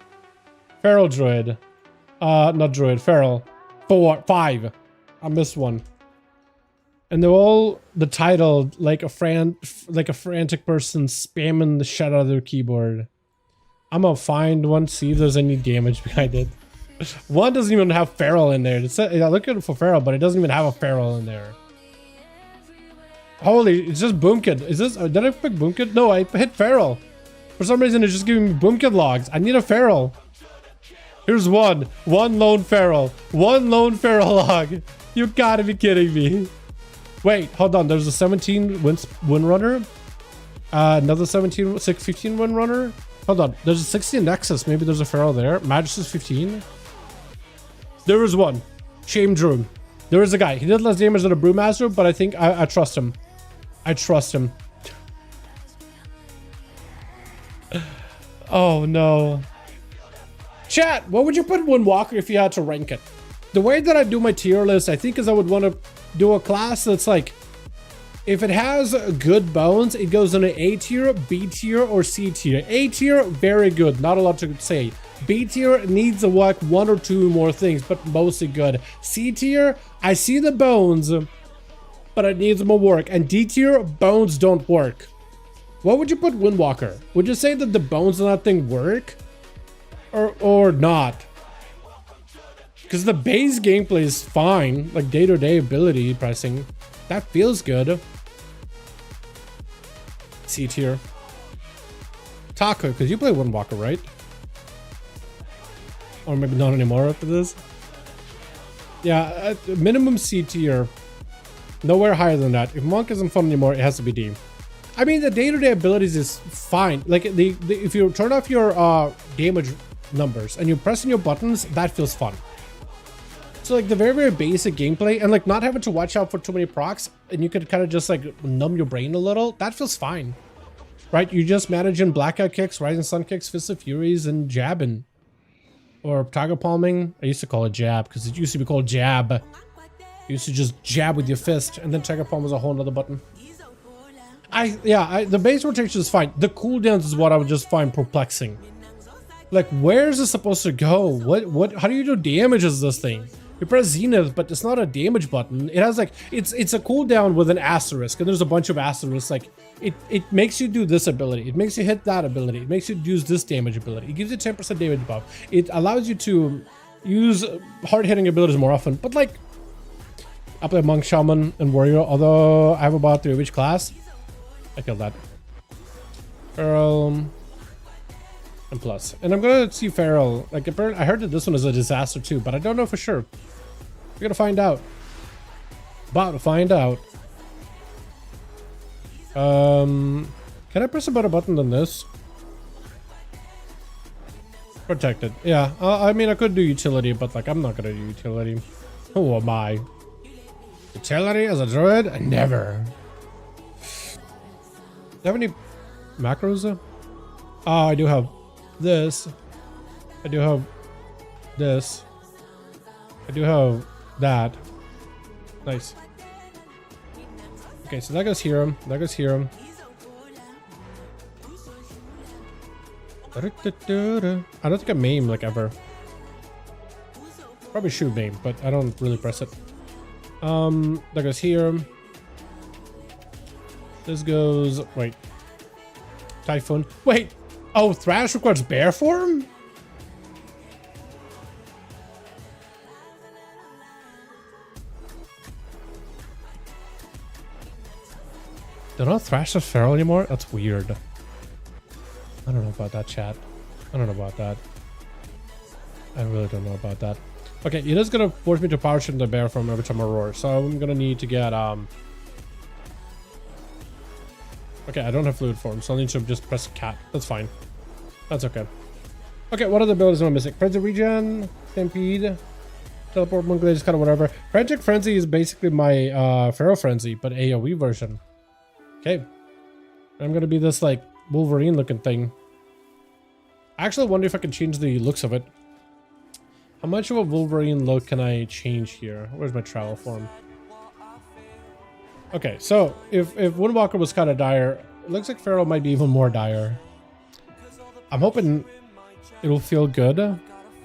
Feral Druid. Not Druid, Feral. 5. I missed one. And they're all the title like a frantic person spamming the shit out of their keyboard. I'm gonna find one, see if there's any damage behind it. One doesn't even have Feral in there. I look at it for Feral, but it doesn't even have a Feral in there. Holy, it's just Boomkid. Is this, did I pick Boomkid? No, I hit Feral. For some reason, it's just giving me Boomkid logs. I need a Feral. Here's one lone Feral. One lone Feral log. You gotta be kidding me. Wait, hold on. There's a 17 Windrunner. Another 15 Windrunner. Hold on. There's a 16 Nexus. Maybe there's a Feral there. Magus 15. There is one. Shame Druid. There is a guy. He did less damage than a Brewmaster, but I think I trust him. I trust him. Oh no. Chat, what would you put Windwalker if you had to rank it? The way that I do my tier list, I think, is I would want to do a class that's like If it has good bones, it goes in an A tier, B tier, or C tier. A tier, very good, not a lot to say. B tier needs to work 1 or 2 more things, but mostly good. C tier, I see the bones, but it needs more work. And D tier, bones don't work. What would you put Windwalker? Would you say that the bones on that thing work? Or not? Because the base gameplay is fine, like day-to-day ability pressing. That feels good. C tier. Taco, because you play Windwalker, right? Or maybe not anymore after this. Yeah, minimum C tier. Nowhere higher than that. If Monk isn't fun anymore, it has to be D. I mean, the day-to-day abilities is fine. Like, if you turn off your damage numbers and you're pressing your buttons, that feels fun. So, like, the very, very basic gameplay and, like, not having to watch out for too many procs and you could kind of just, like, numb your brain a little, that feels fine. Right? You're just managing blackout kicks, rising sun kicks, fists of furies, and jabbing. Or tiger palming. I used to call it jab because it used to be called jab. You used to just jab with your fist, and then tiger palm was a whole nother button. The base rotation is fine. The cooldowns is what I would just find perplexing. Like, where is this supposed to go? How do you do damage as this thing? You press Zenith, but it's not a damage button. It has like, it's a cooldown with an asterisk, and there's a bunch of asterisks. Like, it makes you do this ability. It makes you hit that ability. It makes you use this damage ability. It gives you 10% damage buff. It allows you to use hard-hitting abilities more often. But like, I play Monk, Shaman, and Warrior, although I have about 3 of each class. I killed that. Feral and plus. And I'm gonna see Feral. Like, I heard that this one is a disaster too, but I don't know for sure. We're gonna find out. About to find out. Can I press a better button than this? Protected. Yeah, I mean, I could do utility, but like, I'm not gonna do utility. Who am I? Utility as a druid? Never. Do you have any macros though? Oh, I do have this. I do have this. I do have that. Nice. Okay, so that goes here. That goes here. I don't think I maim like ever. Probably should maim, but I don't really press it. That goes here. This goes, wait. Typhoon. Wait. Oh, Thrash requires bear form? They're not Thrash as Feral anymore? That's weird. I don't know about that, chat. I don't know about that. I really don't know about that. Okay, it is gonna force me to power shift the bear form every time I roar, so I'm gonna need to get okay, I don't have fluid form, so I'll need to just press cat. That's fine. That's okay. Okay, what other abilities am I missing? Frenzy Regen, Stampede, Teleport, Monk Glade, just kind of whatever. Frantic Frenzy is basically my Feral Frenzy, but AoE version. Okay. I'm gonna be this like Wolverine looking thing. I actually wonder if I can change the looks of it. How much of a Wolverine look can I change here? Where's my travel form? Okay, so if Windwalker was kind of dire, it looks like Feral might be even more dire. I'm hoping it'll feel good.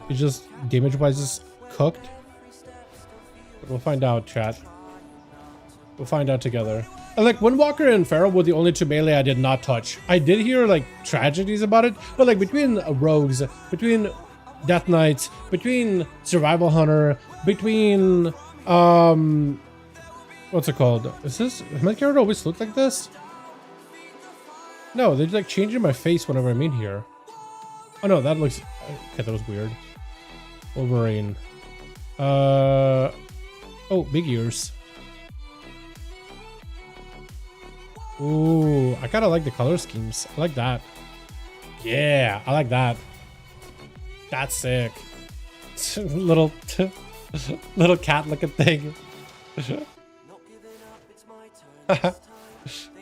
It's just damage-wise is cooked. But we'll find out, chat. We'll find out together. And like, Windwalker and Feral were the only 2 melee I did not touch. I did hear like tragedies about it, but like between rogues, between Death Knights, between Survival Hunter, between what's it called? Is this, my character always look like this? No, they're like changing my face whenever I'm in here. Oh no, that looks, okay, that was weird. Wolverine. Oh, big ears. Ooh, I kind of like the color schemes. I like that. Yeah, I like that. That's sick. little cat looking thing.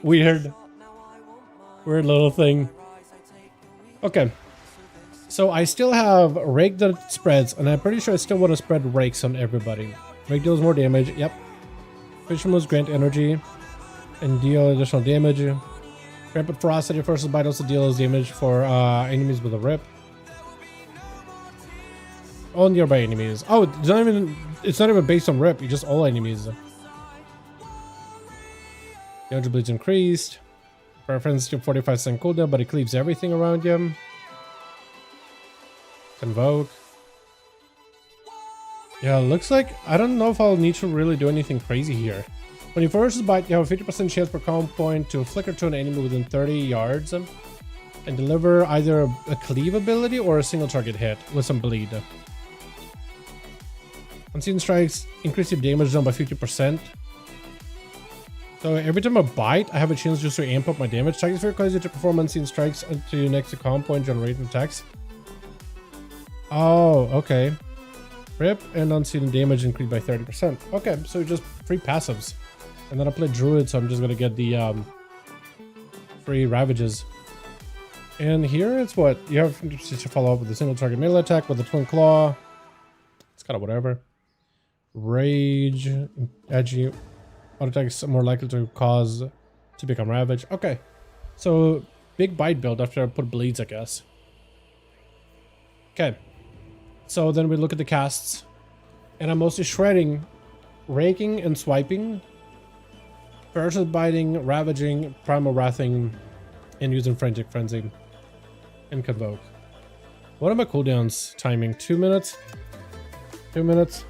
Weird little thing. Okay, so I still have rake that spreads, and I'm pretty sure I still want to spread rakes on everybody. Rake deals more damage. Yep. Fish moves grant energy. and deal additional damage. Rampant Ferocity versus Bite also deals damage for enemies with a rip. All nearby enemies. Oh, it's not even based on rip, just all enemies. Damage bleeds increased. Preference to 45% cooldown, but it cleaves everything around you. Convoke. Yeah, looks like I don't know if I'll need to really do anything crazy here. When you first bite, you have a 50% chance per comp point to flicker to an enemy within 30 yards and deliver either a cleave ability or a single target hit with some bleed. Unseen strikes increase your damage zone by 50%. So every time I bite, I have a chance just to amp up my damage. Targets very close to perform unseen strikes until your next comp point generating attacks. Oh, okay. Rip and unseen damage increased by 30%. Okay, so just free passives. And then I play druid, so I'm just gonna get the free ravages. And here it's what you have to follow up with a single target melee attack with a twin claw. It's kind of whatever. Rage, edgy. Auto attacks are more likely to cause to become ravage. Okay, so big bite build after I put bleeds, I guess. Okay, so then we look at the casts, and I'm mostly shredding, raking, and swiping. Versus biting, ravaging, primal wrathing, and using frantic frenzy and convoke. What are my cooldowns timing? 2 minutes, 2 minutes,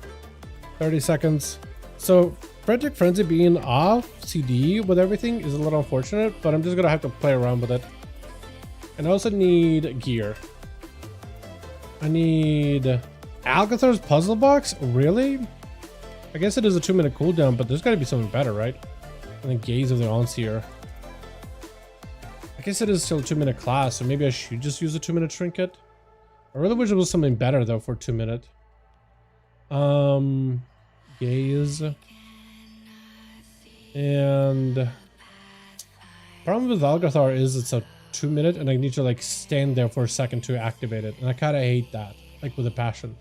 30 seconds. So frantic frenzy being off CD with everything is a little unfortunate, but I'm just gonna have to play around with it. And I also need gear. I need Alcathar's puzzle box. Really? I guess it is a 2-minute cooldown, but there's got to be something better, right? And the gaze of the ONYXIA. I guess it is still a 2-minute class, so maybe I should just use a 2-minute trinket. I really wish it was something better though for 2-minute. Gaze. And problem with Alcathar is it's a 2-minute and I need to like stand there for a second to activate it. And I kind of hate that, like with a passion.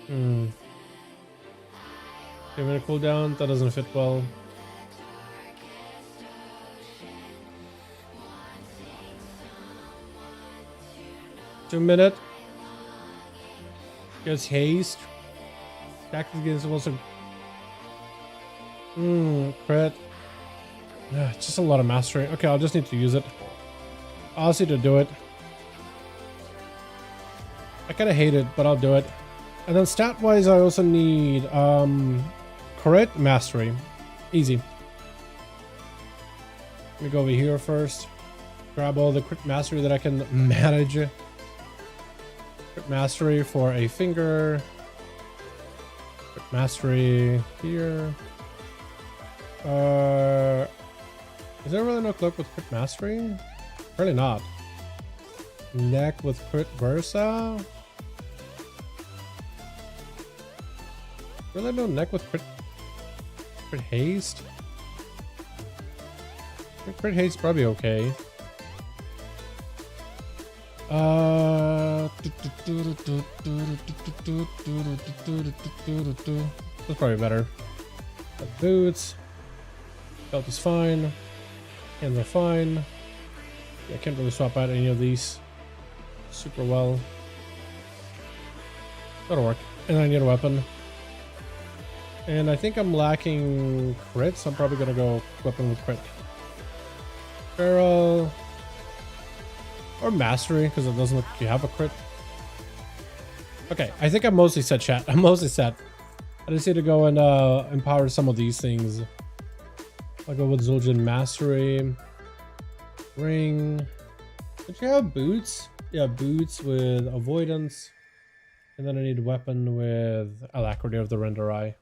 Hmm. 2-minute cooldown, that doesn't fit well. Two-minute. Gets haste. Tactics against also. Crit. Yeah, it's just a lot of mastery. Okay, I'll just need to use it. I'll see to do it. I kind of hate it, but I'll do it. And then stat-wise, I also need crit mastery. Easy. Let me go over here first. Grab all the crit mastery that I can manage. Crit mastery for a finger. Crit mastery here. Is there really no cloak with crit mastery? Really not. Neck with crit versa. Really no neck with crit haste? Crit haste probably okay. That's probably better. Got boots. Belt is fine. Hands are fine. Yeah, I can't really swap out any of these super well. That'll work. And I need a weapon. And I think I'm lacking crit, so I'm probably gonna go weapon with crit. Barrel. Or mastery, because it doesn't look like you have a crit. Okay, I think I'm mostly set, chat. I'm mostly set. I just need to go and empower some of these things. I'll go with Zul'jin Mastery. Ring. Did you have boots? Yeah, boots with avoidance. And then I need a weapon with Alacrity of the Render Eye.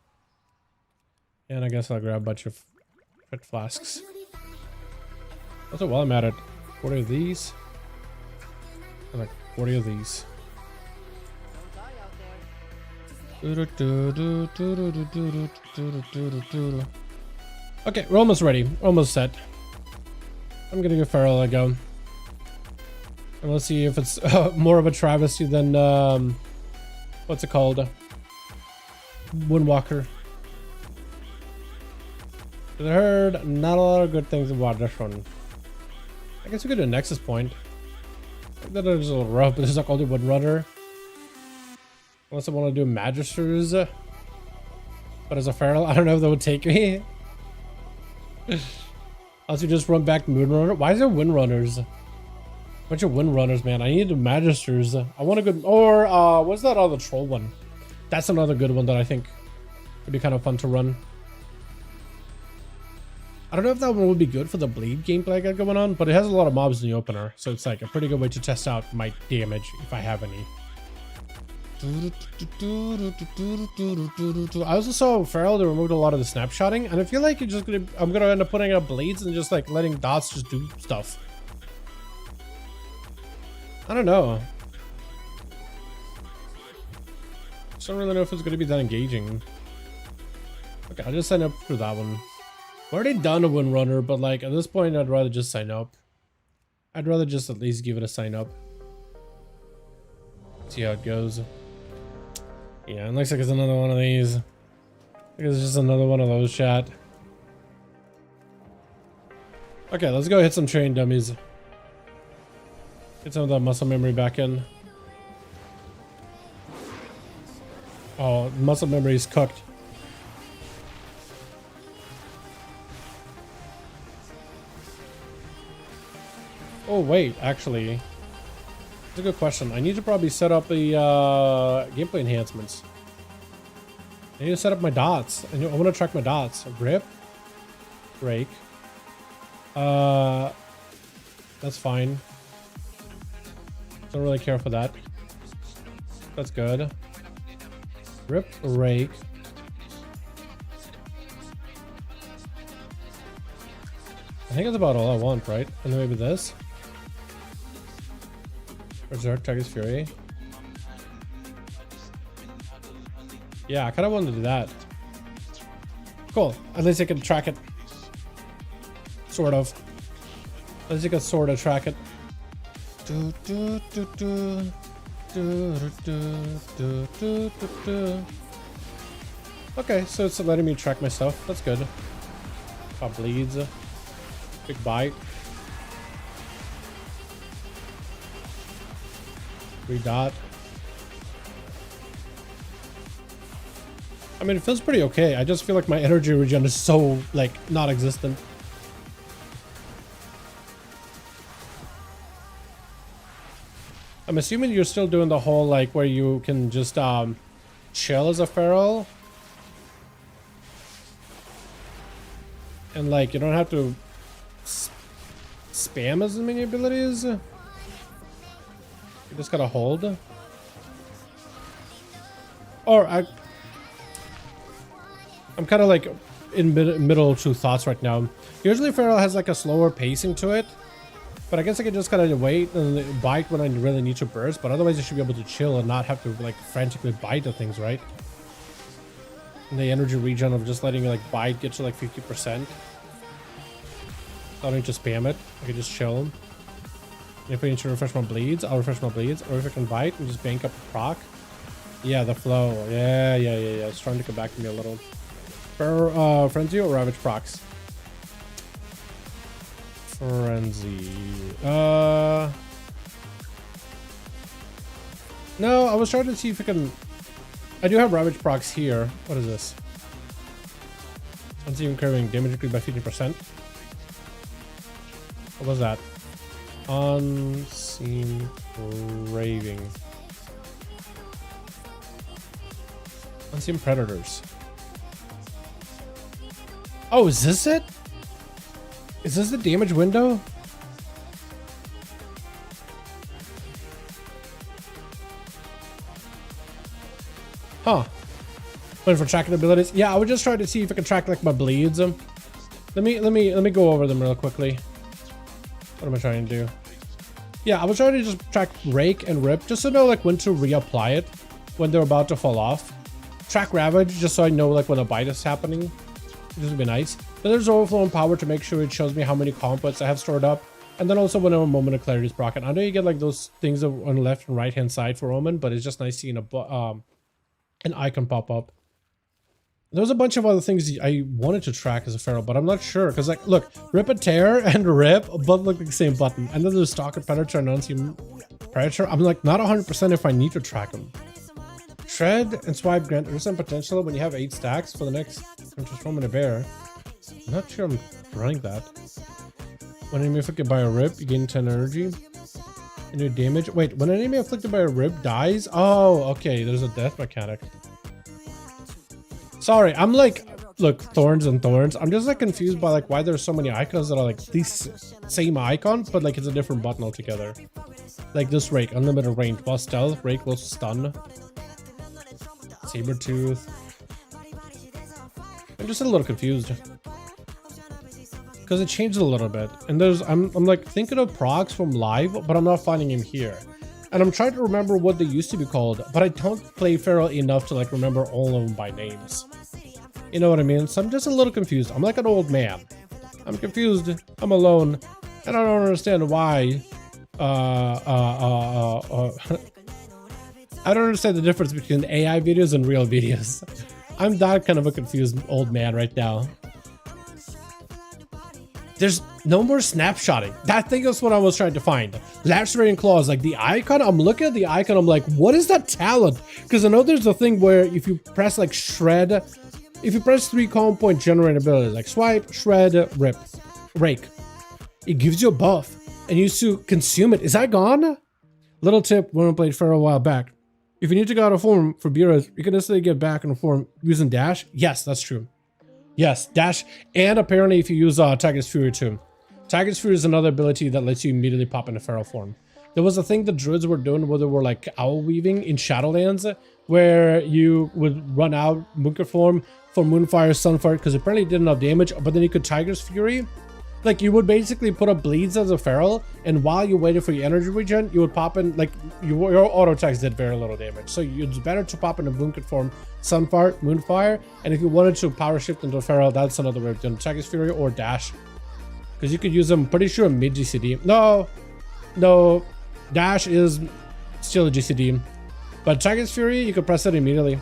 And I guess I'll grab a bunch of crit flasks. Also, while I'm at it, 40 of these. And like 40 of these. Okay, we're almost ready. Almost set. I'm gonna give Feral a go. And we'll see if it's more of a travesty than, what's it called? Windwalker. I heard not a lot of good things about this one. I guess we could do a Nexus Point. That is a little rough, but there's like only one runner. Unless I want to do Magisters. But as a Feral, I don't know if that would take me. Unless you just run back Moonrunner. Why is there Windrunners? Bunch of Windrunners, man. I need the Magisters. I want a good... Or, what's that other troll one? That's another good one that I think would be kind of fun to run. I don't know if that one would be good for the bleed gameplay I got going on, but it has a lot of mobs in the opener, so it's like a pretty good way to test out my damage if I have any. I also saw Feral, they removed a lot of the snapshotting, and I feel like I'm gonna end up putting up bleeds and just like letting dots just do stuff. I don't know. Just don't really know if it's gonna be that engaging. Okay, I'll just sign up for that one. I've already done a Windrunner, but like at this point I'd rather just sign up. I'd rather just at least give it a sign up. See how it goes. Yeah, it looks like it's another one of these. I think it's just another one of those, chat. Okay, let's go hit some train dummies. Get some of that muscle memory back in. Oh, muscle memory is cooked. Oh wait, actually, that's a good question. I need to probably set up the gameplay enhancements. I need to set up my dots. I want to track my dots. Rip, break. That's fine. Don't really care for that. That's good. Rip, rake. I think that's about all I want, right? And then maybe this. Berserk, Tiger's Fury. Yeah, I kind of wanted to do that. Cool. At least I can track it. Sort of. At least I can sort of track it. Okay, so it's letting me track my stuff. That's good. Pop bleeds. Big bite. 3 dot. I mean, it feels pretty okay. I just feel like my energy regen is so, like, non-existent. I'm assuming you're still doing the whole, like, where you can just, chill as a Feral. And, like, you don't have to spam as many abilities. You just gotta hold. Or I'm kind of like in middle of two thoughts right now. Usually Feral has like a slower pacing to it, but I guess I can just kind of wait and bite when I really need to burst. But otherwise, I should be able to chill and not have to like frantically bite at things, right? And the energy regen of just letting like bite get to like 50%. I don't need to spam it. I can just chill. If I need to refresh my bleeds, I'll refresh my bleeds. Or if I can bite and just bank up the proc. Yeah, the flow. Yeah. It's trying to come back to me a little. For Frenzy or Ravage procs? Frenzy. No, I was trying to see if I can... I do have Ravage procs here. What is this? Unseen curving damage increased by 50%. What was that? Unseen craving. Unseen predators. Oh, is this it? Is this the damage window? Huh. Waiting for tracking abilities. Yeah, I was just trying to see if I can track like my bleeds. Let me go over them real quickly. What am I trying to do? Yeah, I was trying to just track Rake and Rip just to know like when to reapply it when they're about to fall off. Track Ravage just so I know like when a bite is happening. This would be nice. Then there's Overflow and Power to make sure it shows me how many compots I have stored up. And then also whenever Moment of Clarity is procced. I know you get like those things on the left and right hand side for Omen, but it's just nice seeing an icon pop up. There's a bunch of other things I wanted to track as a feral, but I'm not sure. Because, like, look, Rip and Tear and Rip both look like the same button. And then there's Stalker, Predator, and Non-Human Predator. I'm like, not 100% if I need to track them. Shred and Swipe grant instant potential when you have 8 stacks for the next transform in a bear. I'm not sure I'm running that. When enemy afflicted by a Rip, you gain 10 energy. And your damage. Wait, when an enemy afflicted by a Rip dies? Oh, okay, there's a death mechanic. Sorry, I'm like, look, thorns and thorns. I'm just like confused by like why there's so many icons that are like these same icon, but like it's a different button altogether. Like this Rake, unlimited range, while stealth, Rake will stun. Sabertooth. I'm just a little confused. Because it changed a little bit. And there's, I'm like thinking of procs from live, but I'm not finding him here. And I'm trying to remember what they used to be called, but I don't play feral enough to like remember all of them by names. You know what I mean? So I'm just a little confused. I'm like an old man. I'm confused. I'm alone. And I don't understand why. I don't understand the difference between AI videos and real videos. I'm that kind of a confused old man right now. There's no more snapshotting. That thing is what I was trying to find. Lacerating claws, like the icon. I'm looking at the icon. I'm like, what is that talent? Because I know there's a thing where if you press like shred, if you press 3 common point generate abilities, like swipe, shred, rip, rake, it gives you a buff and you used to consume it. Is that gone? Little tip when I played Feral a while back. If you need to go out of form for bureaus, you can instantly get back in form using dash. Yes, that's true. Yes, dash, and apparently if you use Tiger's Fury too. Tiger's Fury is another ability that lets you immediately pop into feral form. There was a thing the druids were doing where they were like owl weaving in Shadowlands, where you would run out Bunker form for Moonfire, Sunfire, because apparently it did enough damage, but then you could Tiger's Fury. Like you would basically put up bleeds as a feral, and while you waited for your energy regen, you would pop in, like your auto attacks did very little damage. So it's better to pop in a Bunker form, Sunfire, Moonfire, and if you wanted to power shift into a feral, that's another way of doing Tiger's Fury or dash. Because you could use them, pretty sure, mid GCD. No, dash is still a GCD. But Tiger's Fury, you could press it immediately.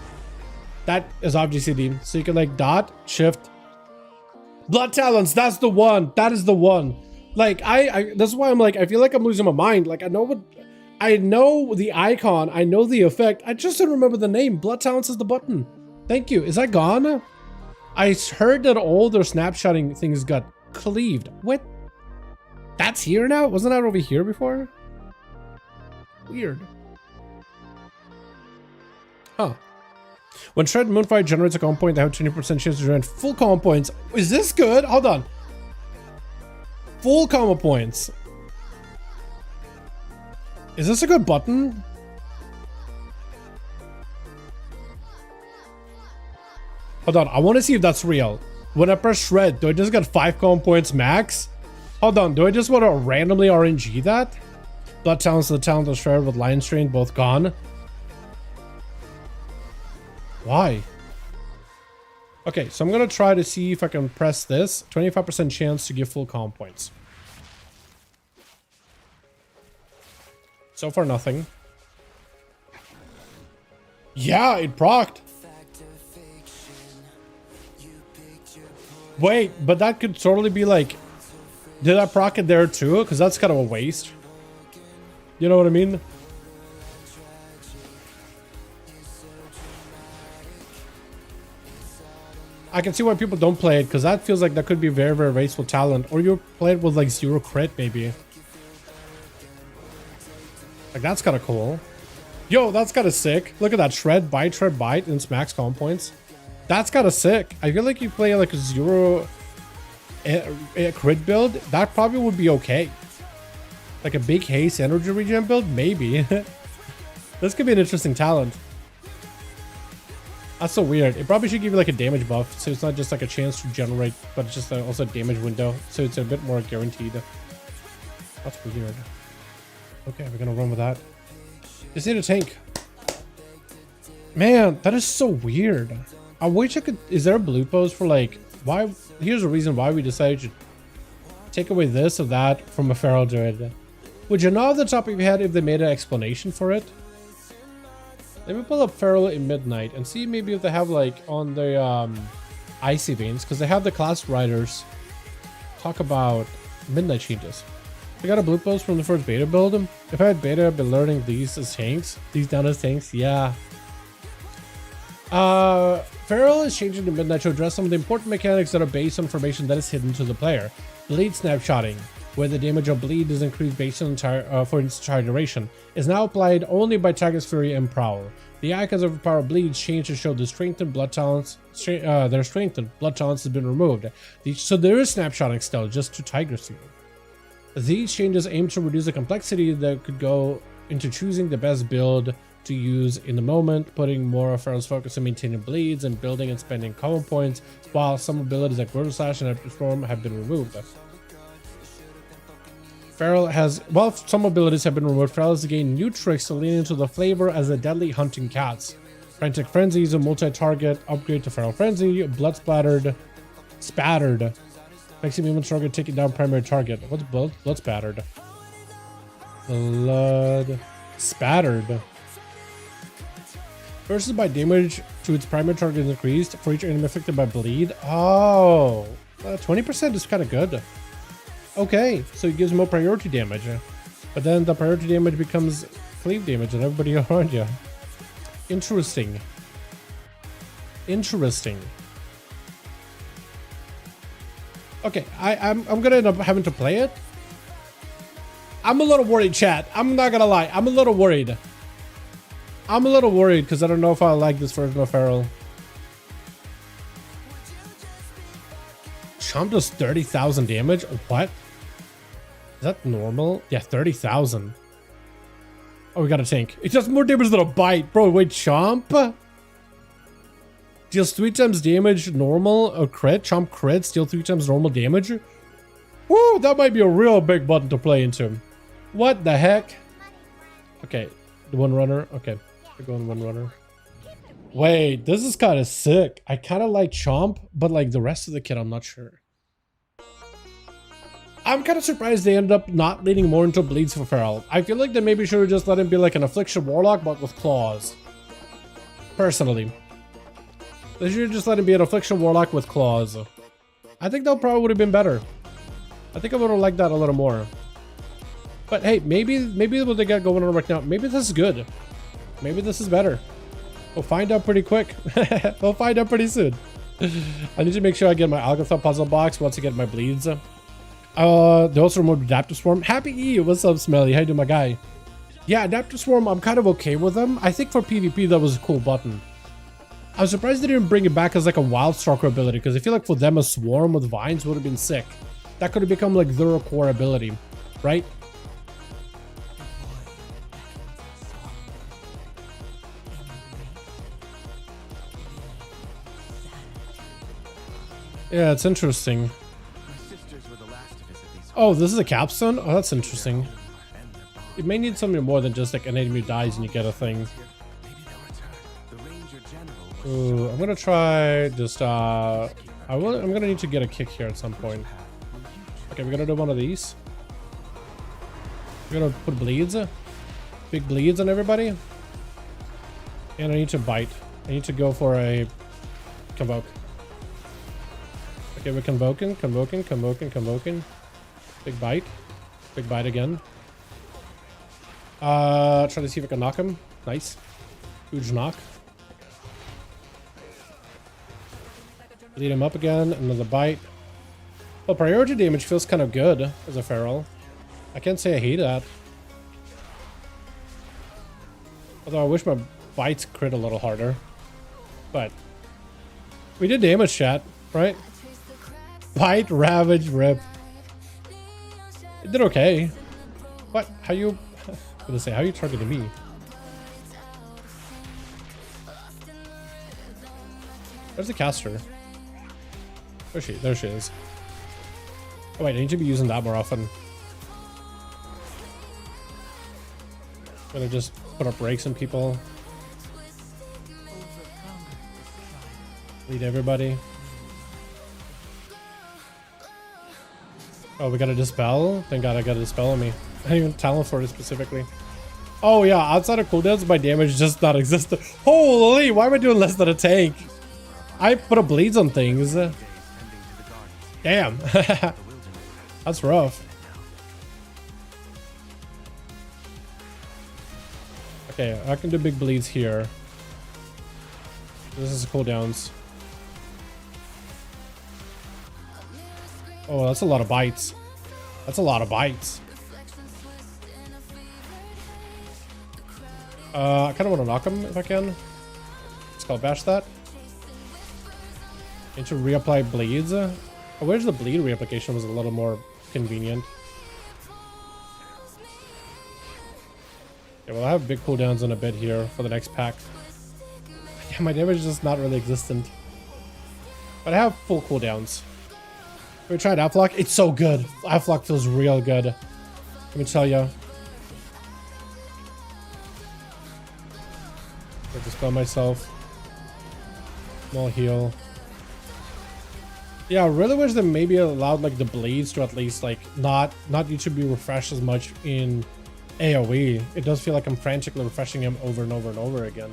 That is off GCD. So you can like dot, shift. Blood Talons, that's the one. That is the one. Like, that's why I'm like, I feel like I'm losing my mind. Like, I know the icon, I know the effect. I just don't remember the name. Blood Talons is the button. Thank you. Is that gone? I heard that all their snapshotting things got cleaved. What? That's here now? Wasn't that over here before? Weird. Huh. When Shred Moonfire generates a common point, they have 20% chance to generate full common points. Is this good? Hold on. Full common points. Is this a good button? Hold on. I want to see if that's real. When I press Shred, do I just get 5 common points max? Hold on. Do I just want to randomly RNG that? Blood Talents, the talent of Shred with Lion Strain, both gone. Why? Okay, so I'm gonna try to see if I can press this. 25% chance to give full common points. So far, nothing. Yeah, it procced. Wait, but that could totally be like, did I proc it there too? Because that's kind of a waste. You know what I mean? I can see why people don't play it, because that feels like that could be very, very wasteful talent. Or you play it with like 0 crit, maybe. Like, that's kind of cool. Yo, that's kind of sick. Look at that. Shred, bite, and it's max common points. That's kind of sick. I feel like you play like a 0 crit build, that probably would be okay. Like a big haste energy regen build, maybe. This could be an interesting talent. That's so weird. It probably should give you like a damage buff, so it's not just like a chance to generate, but it's just also a damage window, so it's a bit more guaranteed. That's weird. Okay, we're gonna run with that. Just need a tank. Man, that is so weird. I wish I could. Is there a blue post for like why? Here's the reason why we decided to take away this or that from a feral druid. Would you know off the top of your head if they made an explanation for it? Let me pull up feral in midnight and see maybe if they have like on the icy veins, because they have the class writers talk about midnight changes. I got a blue post from the first beta build. If I had beta, I'd been learning these as tanks. These down as tanks, yeah. Feral is changing to midnight to address some of the important mechanics that are based on information that is hidden to the player. Bleed snapshotting, where the damage of bleed is increased based on for its entire duration, is now applied only by Tiger's Fury and Prowl. The icons of power bleeds change to show the strengthened blood talents. Their strengthened blood talents has been removed. So there is snapshotting still, just to Tiger's Fury. These changes aim to reduce the complexity that could go into choosing the best build to use in the moment, putting more of Feral's focus on maintaining bleeds and building and spending common points, while some abilities like Brutal Slash and Epic Storm have been removed. Feral has, while some abilities have been removed, Feral has gained new tricks to lean into the flavor as a deadly hunting cats. Frantic Frenzy is a multi-target upgrade to Feral Frenzy. Blood Splattered. Makes him even stronger, taking down primary target. What's blood spattered? Blood spattered. Versus by damage to its primary target is increased for each enemy affected by bleed. Oh, 20% is kind of good. Okay, so it gives more priority damage, but then the priority damage becomes cleave damage on everybody around you. Interesting. Okay, I'm gonna end up having to play it. I'm a little worried, chat. I'm not gonna lie. I'm a little worried because I don't know if I like this version of Feral. Chomp does 30,000 damage? What? Is that normal? Yeah, 30,000. Oh, we got a tank. It does more damage than a bite. Bro, wait, Chomp? Deals 3 times damage normal or crit. Chomp crit, steal 3 times normal damage. Woo, that might be a real big button to play into. What the heck? Okay, the one runner. Okay, we're going one runner. Wait, this is kind of sick. I kind of like Chomp, but like the rest of the kit, I'm not sure. I'm kind of surprised they ended up not leaning more into bleeds for Feral. I feel like they maybe should have just let him be like an Affliction Warlock, but with claws. Personally. They should have just let him be an Affliction Warlock with claws. I think that probably would have been better. I think I would have liked that a little more. But hey, maybe what they got going on right now, maybe this is good. Maybe this is better. We'll find out pretty quick. We'll find out pretty soon. I need to make sure I get my Algothon puzzle box once I get my bleeds. They also removed Adaptive Swarm. Happy E! What's up, Smelly? How you doing, my guy? Yeah, Adaptive Swarm, I'm kind of okay with them. I think for PvP, that was a cool button. I'm surprised they didn't bring it back as like a Wildstalker ability, because I feel like for them, a Swarm with Vines would have been sick. That could have become like their core ability, right? Yeah, it's interesting. Oh, this is a capstone? Oh, that's interesting. You may need something more than just like an enemy dies and you get a thing. Ooh, I'm gonna try just I'm gonna need to get a kick here at some point. Okay, we're gonna do one of these. We're gonna put bleeds. Big bleeds on everybody. And I need to bite. I need to go for a convoke. Okay, we're convoking. Big bite. Big bite again. Try to see if I can knock him. Nice. Huge knock. Lead him up again. Another bite. Well, priority damage feels kind of good as a feral. I can't say I hate that. Although I wish my bites crit a little harder. But we did damage, chat, right? Bite, ravage, rip. It did okay. What? How you? I was gonna say, how you targeting me? Where's the caster? Where's she? There she is. Oh wait, I need to be using that more often. I'm gonna just put up brakes on people. Lead everybody. Oh, we got a dispel? Thank god I got a dispel on me. I didn't even talent for it specifically. Oh yeah, outside of cooldowns, my damage just not existent. Holy, why am I doing less than a tank? I put a bleeds on things. Damn. That's rough. Okay, I can do big bleeds here. This is cooldowns. Oh, that's a lot of bites. That's a lot of bites. I kind of want to knock him if I can. Let's go bash that. Need to reapply bleeds. Oh, where's the bleed reapplication was a little more convenient. Okay, well, I have big cooldowns in a bit here for the next pack. Yeah, my damage is just not really existent. But I have full cooldowns. We tried Aflock. It's so good. Aflock feels real good. Let me tell you. I dispel myself. Small heal. Yeah, I really wish they maybe allowed like the bleeds to at least like not need to be refreshed as much in AoE. It does feel like I'm frantically refreshing him over and over and over again.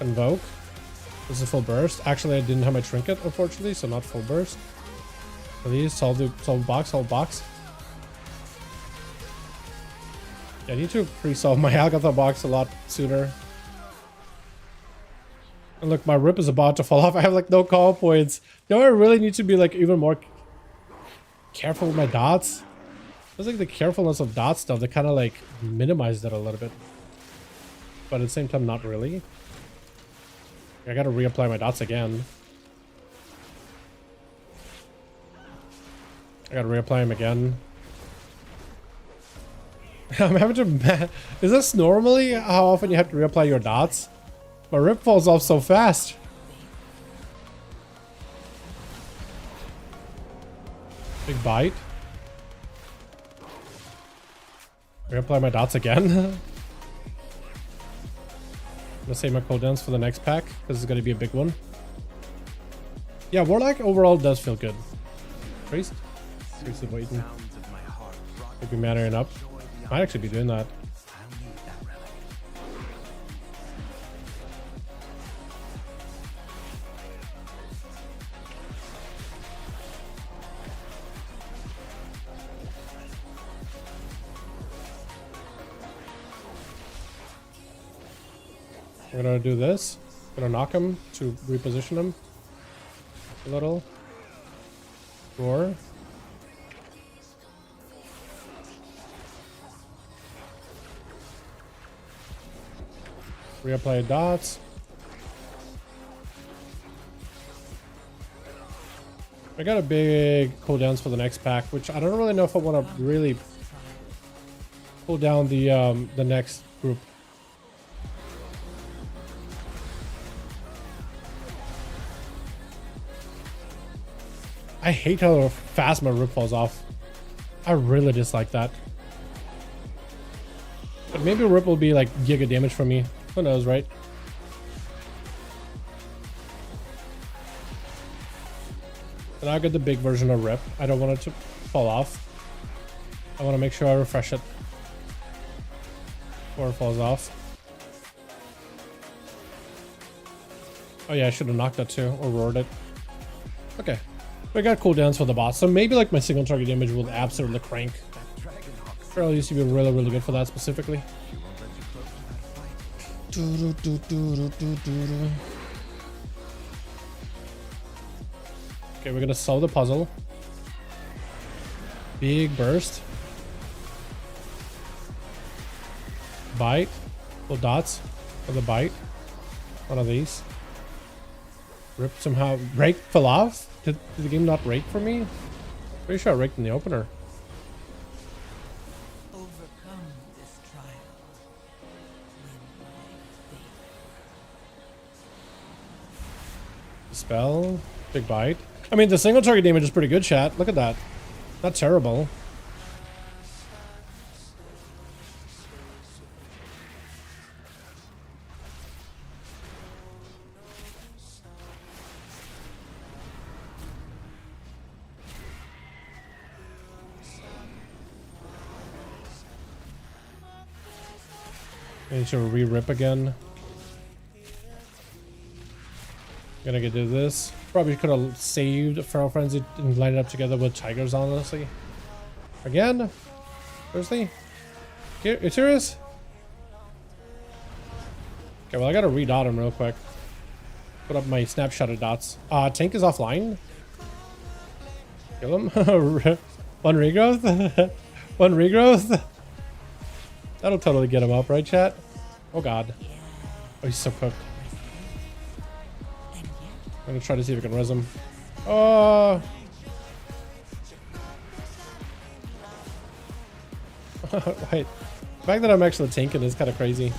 Invoke. This is full burst. Actually, I didn't have my trinket, unfortunately, so not full burst. Please solve box, solve box. Yeah, I need to pre-solve my Agatha box a lot sooner. And look, my rip is about to fall off. I have like no call points. Do I really need to be like even more careful with my dots? It's like the carefulness of dot stuff that kind of like minimize that a little bit. But at the same time, not really. I gotta reapply my dots again. I gotta reapply them again. I'm having to... Is this normally how often you have to reapply your dots? My rip falls off so fast. Big bite. Reapply my dots again. I'm gonna save my cooldowns for the next pack because it's gonna be a big one. Yeah, Warlock overall does feel good. Priest? Seriously waiting. Maybe mannering up. Might actually be doing that. We're gonna do this. Gonna knock him to reposition him a little. Roar. Reapply dots. I got a big cooldowns for the next pack, which I don't really know if I want to really pull down the next group. I hate how fast my rip falls off. I really dislike that. But maybe rip will be like giga damage for me. Who knows, right? And I'll get the big version of rip. I don't want it to fall off. I want to make sure I refresh it before it falls off. Oh yeah, I should have knocked that too, or roared it. Okay. I got cooldowns for the boss, so maybe like my single target damage will absolutely crank. Feral used to be really, really good for that specifically. Okay, we're gonna solve the puzzle. Big burst. Bite. Little dots for the bite. One of these. Rip somehow. Rake fell off? Did the game not rake for me? Pretty sure I raked in the opener. Overcome this trial. Spell. Big bite. I mean, the single target damage is pretty good, chat. Look at that. Not terrible. I need to re-rip again. Gonna get to this. Probably could have saved Feral Frenzy and lined it up together with Tigers, honestly. Again? Seriously? You serious? Okay, well I gotta re-dot him real quick. Put up my snapshot of dots. Tank is offline. Kill him. One regrowth? One regrowth? That'll totally get him up, right, chat? Oh god. Oh, he's so cooked. I'm gonna try to see if I can res him. Oh! Wait. The fact that I'm actually tanking is kind of crazy.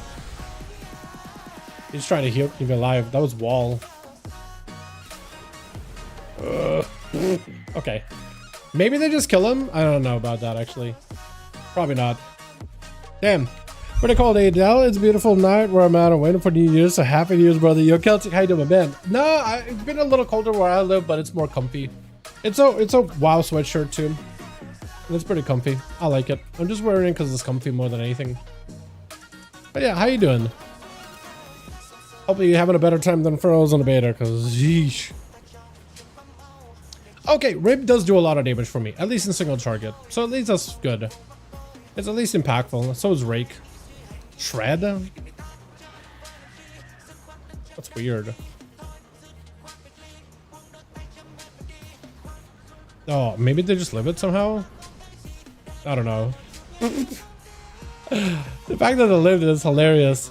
He's trying to heal me alive. That was wall. Okay. Maybe they just kill him? I don't know about that, actually. Probably not. Damn. Pretty cold, Adele. It's a beautiful night where I'm out and waiting for New Year's. So happy New Year's, brother. Yo, Celtic, how you doing, man? No, it's been a little colder where I live, but it's more comfy. It's a WoW sweatshirt, too. It's pretty comfy. I like it. I'm just wearing it because it's comfy more than anything. But yeah, how you doing? Hopefully you're having a better time than Furrows on the beta, because yeesh. Okay, Rib does do a lot of damage for me, at least in single target. So at least that's good. It's at least impactful. So is Rake. Shred? That's weird. Oh, maybe they just live it somehow? I don't know. The fact that they lived it is hilarious.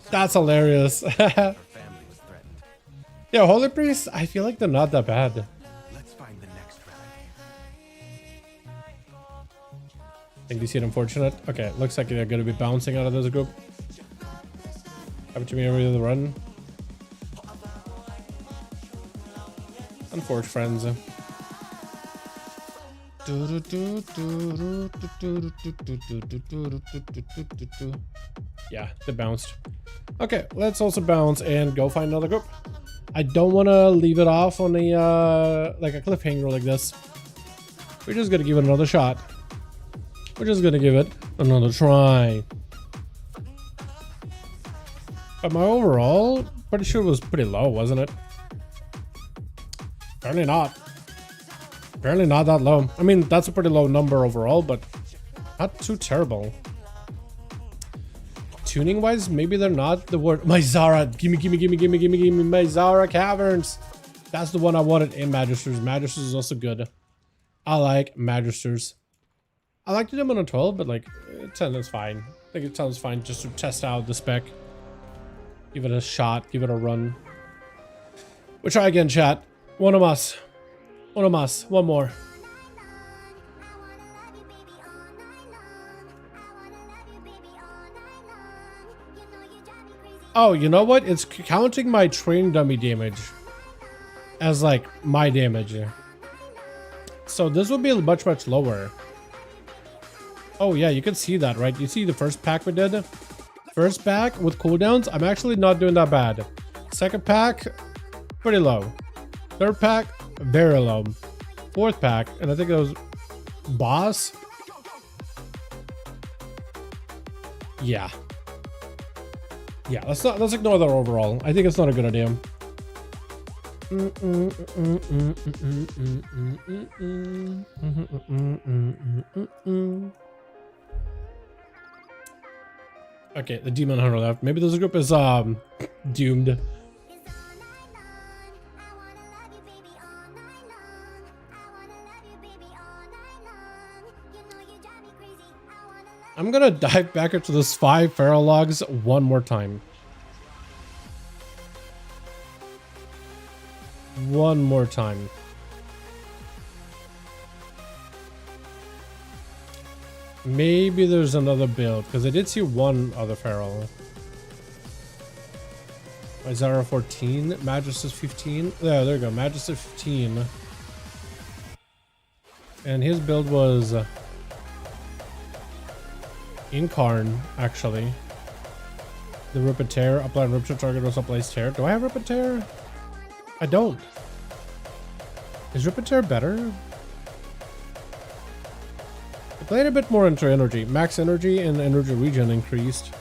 That's hilarious. Yo, Holy Priest, I feel like they're not that bad. Let's find the next I think you see it unfortunate. Okay, looks like they're gonna be bouncing out of this group. Happen to me over the run. Unfortunate friends. Yeah, they bounced. Okay, let's also bounce and go find another group. I don't want to leave it off on a like a cliffhanger like this. We're just gonna give it another shot. We're just gonna give it another try. But my overall, pretty sure it was pretty low, wasn't it? Apparently not. Apparently not that low. I mean, that's a pretty low number overall, but not too terrible. Tuning wise, maybe they're not the word. My Zara, gimme my Zara Caverns. That's the one I wanted in Magisters. Magisters is also good. I like Magisters. I like to do them on a 12, but like 10 is fine. I think 10 is fine just to test out the spec. Give it a shot, give it a run. We'll try again, chat. One of us. One of us. One more. Oh, you know what? It's counting my train dummy damage as like my damage. So this would be much lower. Oh yeah, you can see that, right? You see the first pack we did? First pack with cooldowns, I'm actually not doing that bad. Second pack, pretty low. Third pack, very low. Fourth pack, and I think it was boss. Yeah. Yeah, let's ignore that overall. I think it's not a good idea. Okay, the demon hunter left. Maybe this group is doomed. I'm gonna dive back into those 5 feral logs one more time. One more time. Maybe there's another build, because I did see one other feral. Zara 14, Magus 15. Yeah, there you go, Magus 15. And his build was Incarn, actually. The Rip and Tear, apply Rupture target also applies Tear. Do I have Rip and Tear? I don't. Is Rip and Tear better? Played a bit more into energy. Max energy and energy regen increased.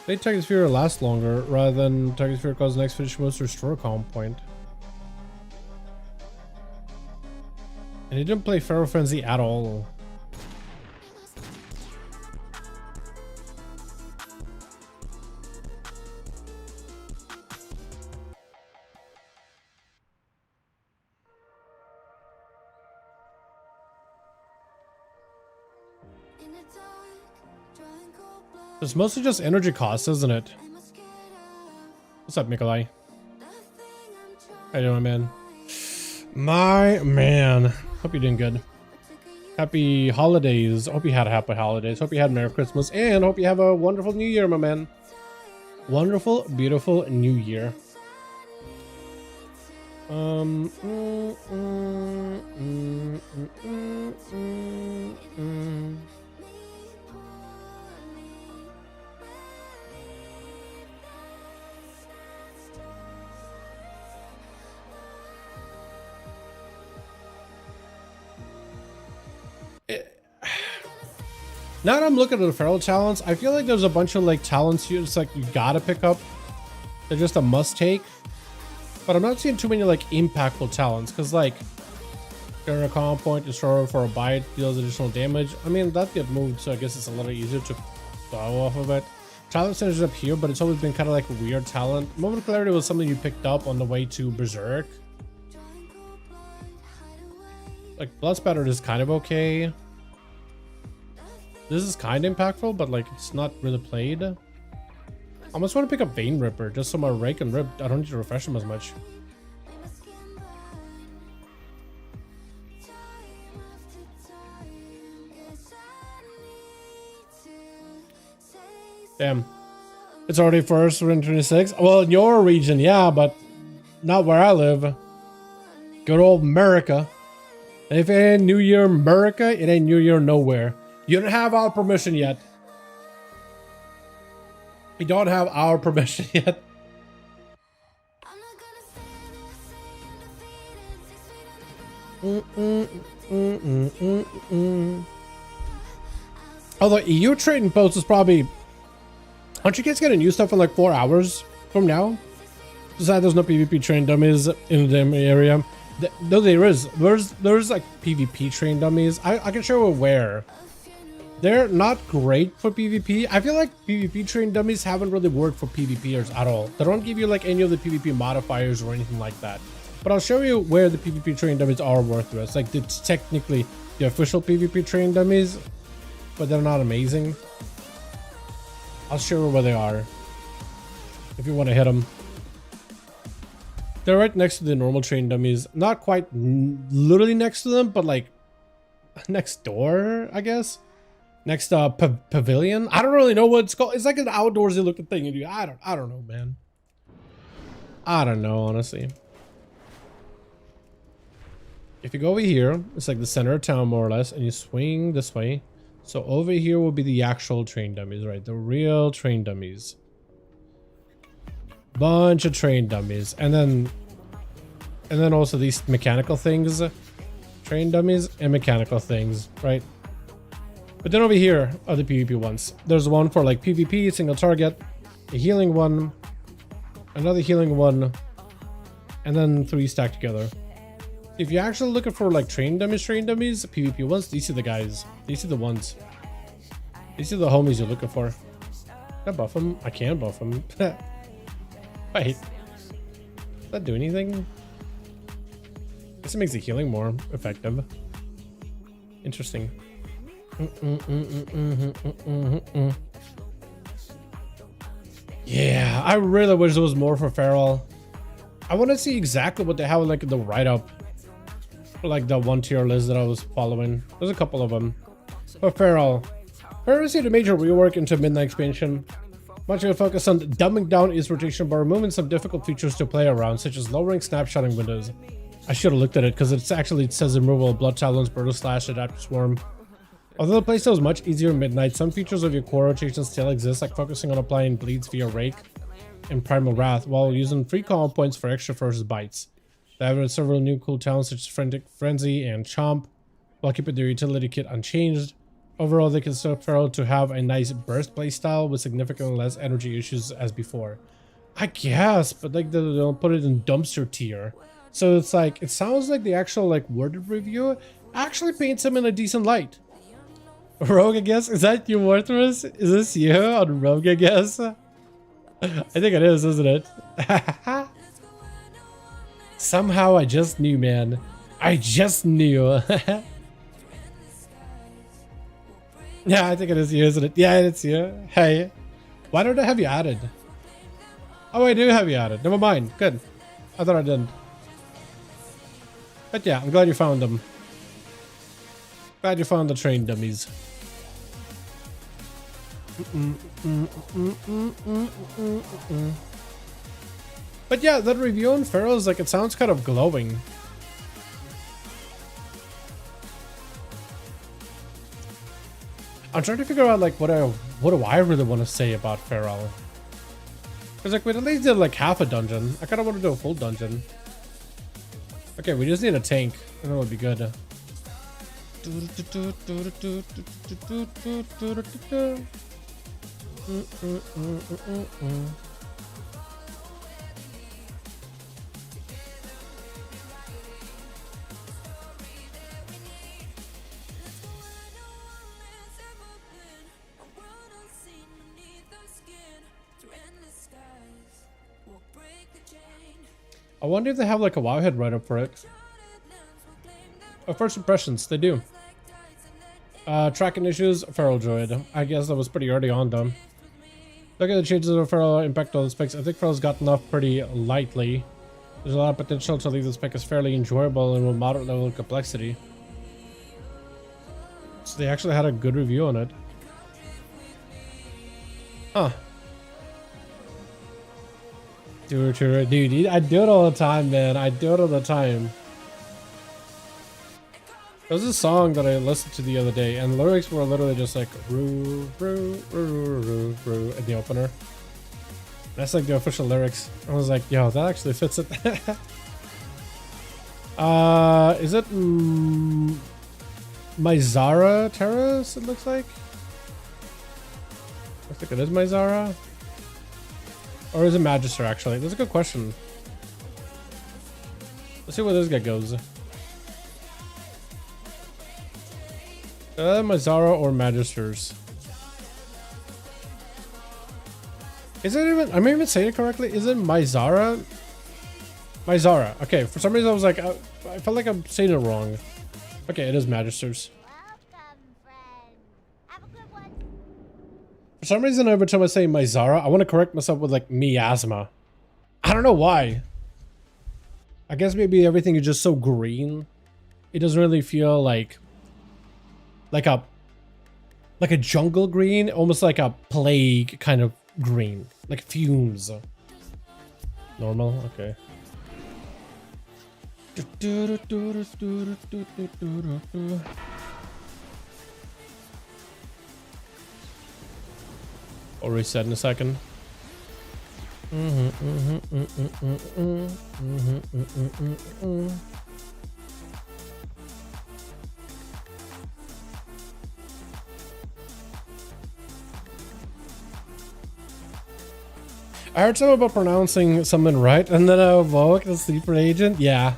Played Target Sphere last longer rather than Target Sphere cause next finish most restore comp point. And he didn't play Feral Frenzy at all. It's mostly just energy costs, isn't it? What's up, Nikolai? How you doing, man? My man. Hope you're doing good. Happy holidays. Hope you had happy holidays. Hope you had Merry Christmas. And hope you have a wonderful New Year, my man. Wonderful, beautiful New Year. Now that I'm looking at the feral talents, I feel like there's a bunch of like talents you just like you gotta pick up. They're just a must take. But I'm not seeing too many like impactful talents because like during a comp point, destroyer for a bite deals additional damage. I mean that get moved, so I guess it's a little easier to go off of it. Talent centers up here, but it's always been kind of like a weird talent. Moment of Clarity was something you picked up on the way to Berserk. Like Blood Spatter is kind of okay. This is kind of impactful, but like it's not really played. I almost want to pick up Vein Ripper just so my Rake and Rip, I don't need to refresh them as much. Damn. It's already first, we're in 26. Well, in your region, yeah, but not where I live. Good old America. And if it ain't New Year America, it ain't New Year nowhere. You don't have our permission yet. We don't have our permission yet. Although EU trading post is probably... Aren't you guys getting new stuff in like 4 hours from now? Besides, there's no PvP train dummies in the area. No, there is. There's like PvP train dummies. I can show you where. They're not great for PvP. I feel like PvP train dummies haven't really worked for PvPers at all. They don't give you like any of the PvP modifiers or anything like that. But I'll show you where the PvP train dummies are worthless. Like it's technically the official PvP train dummies, but they're not amazing. I'll show you where they are if you want to hit them. They're right next to the normal train dummies. Not quite literally next to them, but like next door, I guess. Next pavilion. I don't really know what it's called. It's like an outdoorsy looking thing. And I don't know, man. I don't know, honestly. If you go over here, it's like the center of town more or less, and you swing this way. So over here will be the actual train dummies, right? The real train dummies. Bunch of train dummies, and then also these mechanical things, train dummies and mechanical things, right? But then over here are the PvP ones. There's one for like PvP, single target, a healing one, another healing one, and then 3 stacked together. If you're actually looking for like train dummies, PvP ones, these are the guys. These are the ones. These are the homies you're looking for. Can I buff them? I can buff them. Wait. Does that do anything? I guess it makes the healing more effective. Interesting. Yeah, I really wish there was more for Feral. I want to see exactly what they have like the write-up. Like the 1 tier list that I was following. There's a couple of them. For Feral. Feral received a major rework into Midnight expansion. Much of a focus on dumbing down its rotation bar, removing some difficult features to play around, such as lowering snapshotting windows. I should have looked at it because it says removal of Blood Talons, Brutal Slash, Adaptive Swarm. Although the playstyle is much easier in Midnight, some features of your core rotation still exist, like focusing on applying bleeds via Rake and Primal Wrath, while using free combo points for extra versus bites. They have several new cool talents such as Frantic Frenzy and Chomp, while keeping their utility kit unchanged. Overall, they can still Feral to have a nice burst playstyle with significantly less energy issues as before. I guess, but like they don't put it in dumpster tier. So it's like, it sounds like the actual like worded review actually paints him in a decent light. Rogue, I guess? Is that you, Worthless? Is this you on Rogue, I guess? I think it is, isn't it? Somehow I just knew, man. I just knew. Yeah, I think it is you, isn't it? Yeah, it's you. Hey, why don't I have you added? Oh, I do have you added. Never mind. Good. I thought I didn't. But yeah, I'm glad you found them. Glad you found the train dummies. But yeah, that review on Feral is like, it sounds kind of glowing. I'm trying to figure out like what do I really want to say about Feral? Because like we at least did like half a dungeon. I kind of want to do a full dungeon. Okay, we just need a tank. I know it would be good. I wonder if they have like a WoW head right up for it. Oh, first impressions, they do. Tracking issues, Feral Druid. I guess that was pretty early on though. Look at the changes of Feral impact on the specs. I think Feral's gotten off pretty lightly. There's a lot of potential to leave the spec as fairly enjoyable and with moderate level of complexity. So they actually had a good review on it. Huh. Dude, I do it all the time, man. I do it all the time. There was a song that I listened to the other day, and the lyrics were literally just like roo, roo, roo, roo, roo in the opener. That's like the official lyrics. I was like, yo, that actually fits it. Is it Myzara Terrace, it looks like? I think it is Myzara. Or is it Magister, actually? That's a good question. Let's see where this guy goes. Myzara or Magisters? Is it even... I'm even saying it correctly? Is it Myzara? Myzara. Okay, for some reason I was like... I felt like I'm saying it wrong. Okay, it is Magisters. For some reason, every time I say Myzara, I want to correct myself with like miasma. I don't know why. I guess maybe everything is just so green. It doesn't really feel like a jungle green, almost like a plague kind of green, like fumes. Normal, okay. Or reset in a second. I heard something about pronouncing something right, and then I evoke the sleeper agent. Yeah.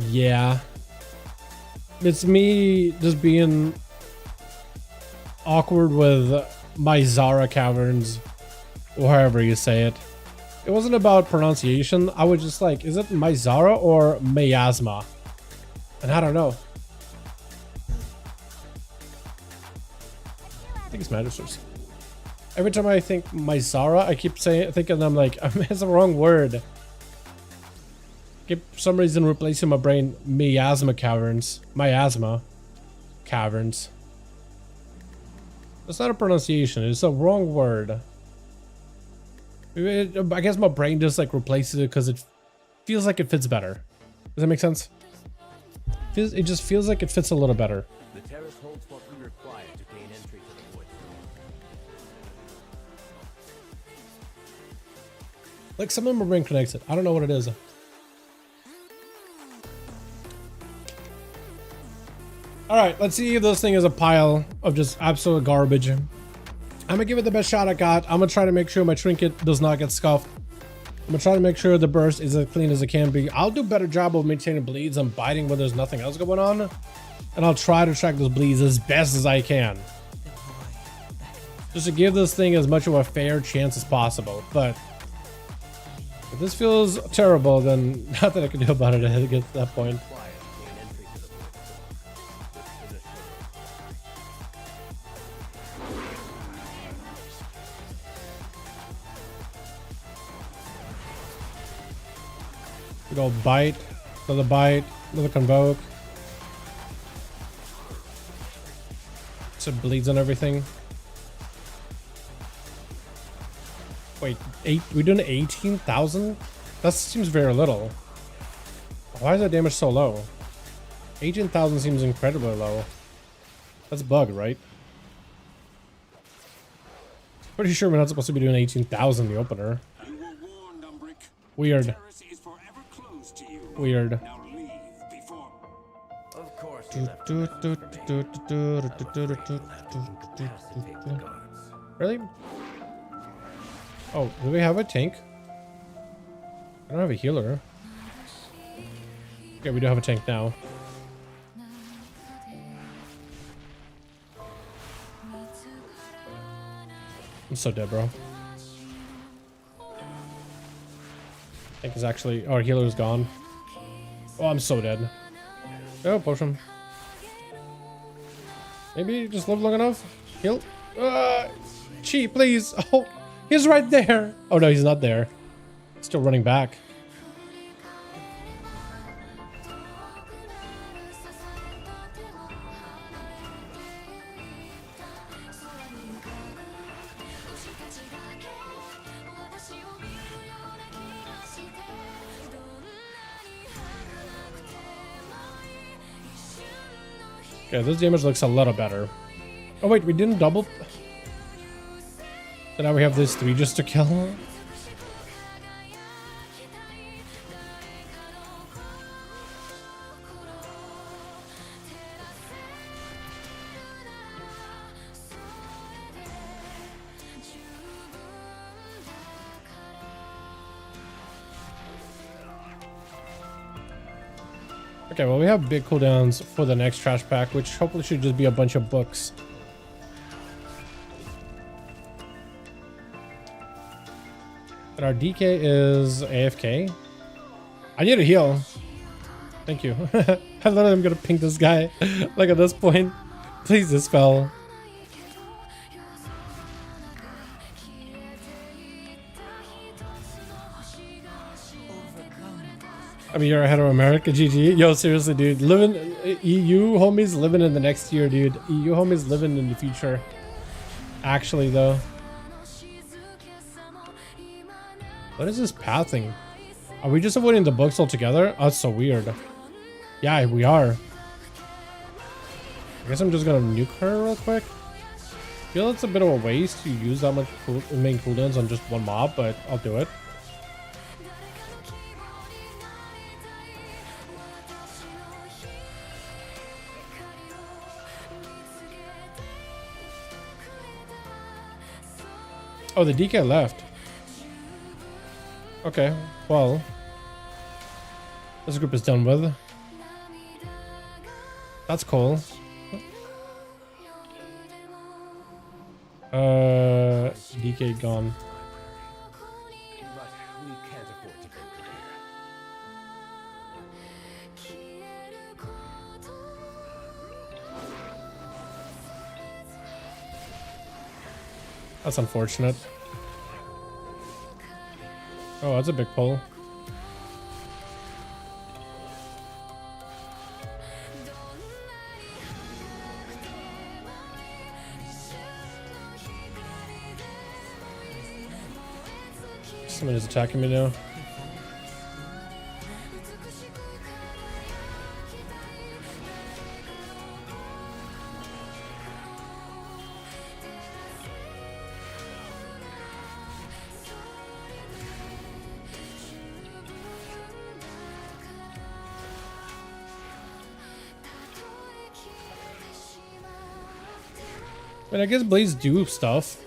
Yeah. It's me just being awkward with Myzara Caverns, or however you say it. It wasn't about pronunciation. I was just like, is it Myzara or Miasma? And I don't know. I think it's Magisters. Every time I think Myzara, I keep thinking I'm like, it's the wrong word. Keep for some reason replacing my brain Miasma Caverns. Miasma Caverns. It's not a pronunciation, it's a wrong word. I guess my brain just like replaces it because it feels like it fits better. Does that make sense? It just feels like it fits a little better. The terrace holds what we require to gain entry to the wood. Like some of my brain connects it. I don't know what it is. All right, let's see if this thing is a pile of just absolute garbage. I'm gonna give it the best shot I got. I'm gonna try to make sure my trinket does not get scuffed. I'm gonna try to make sure the burst is as clean as it can be. I'll do a better job of maintaining bleeds and biting when there's nothing else going on. And I'll try to track those bleeds as best as I can. Just to give this thing as much of a fair chance as possible. But if this feels terrible, then nothing I can do about it as it gets to that point. We go bite, another convoke. So it bleeds on everything. Wait, we're doing 18,000? That seems very little. Why is that damage so low? 18,000 seems incredibly low. That's bugged, right? Pretty sure we're not supposed to be doing 18,000 the opener. Weird. Weird. Of course. Really? Oh, do we have a tank? I don't have a healer. Okay, we do have a tank now. I'm so dead, bro. Tank is actually... Oh, our healer is gone. Oh, I'm so dead. Oh, potion. Maybe just live long enough? Heal? Chi, please! Oh, he's right there! Oh no, he's not there. Still running back. Yeah, this damage looks a little better. Oh wait, we didn't double. So now we have this 3 just to kill. Okay, well we have big cooldowns for the next trash pack, which hopefully should just be a bunch of books. But our DK is AFK. I need a heal. Thank you. I literally am gonna ping this guy. Like at this point. Please dispel. I mean, you're ahead of America, GG. Yo, seriously, dude. Living EU homies living in the next year, dude. EU homies living in the future. Actually, though. What is this pathing? Are we just avoiding the books altogether? Oh, that's so weird. Yeah, we are. I guess I'm just gonna nuke her real quick. I feel it's a bit of a waste to use that much main cooldowns on just one mob, but I'll do it. Oh, the DK left. Okay, well. This group is done with. That's cool. DK gone. But we can't afford to go here. That's unfortunate. Oh, that's a big pull. Someone is attacking me now. I mean, I guess blades do stuff.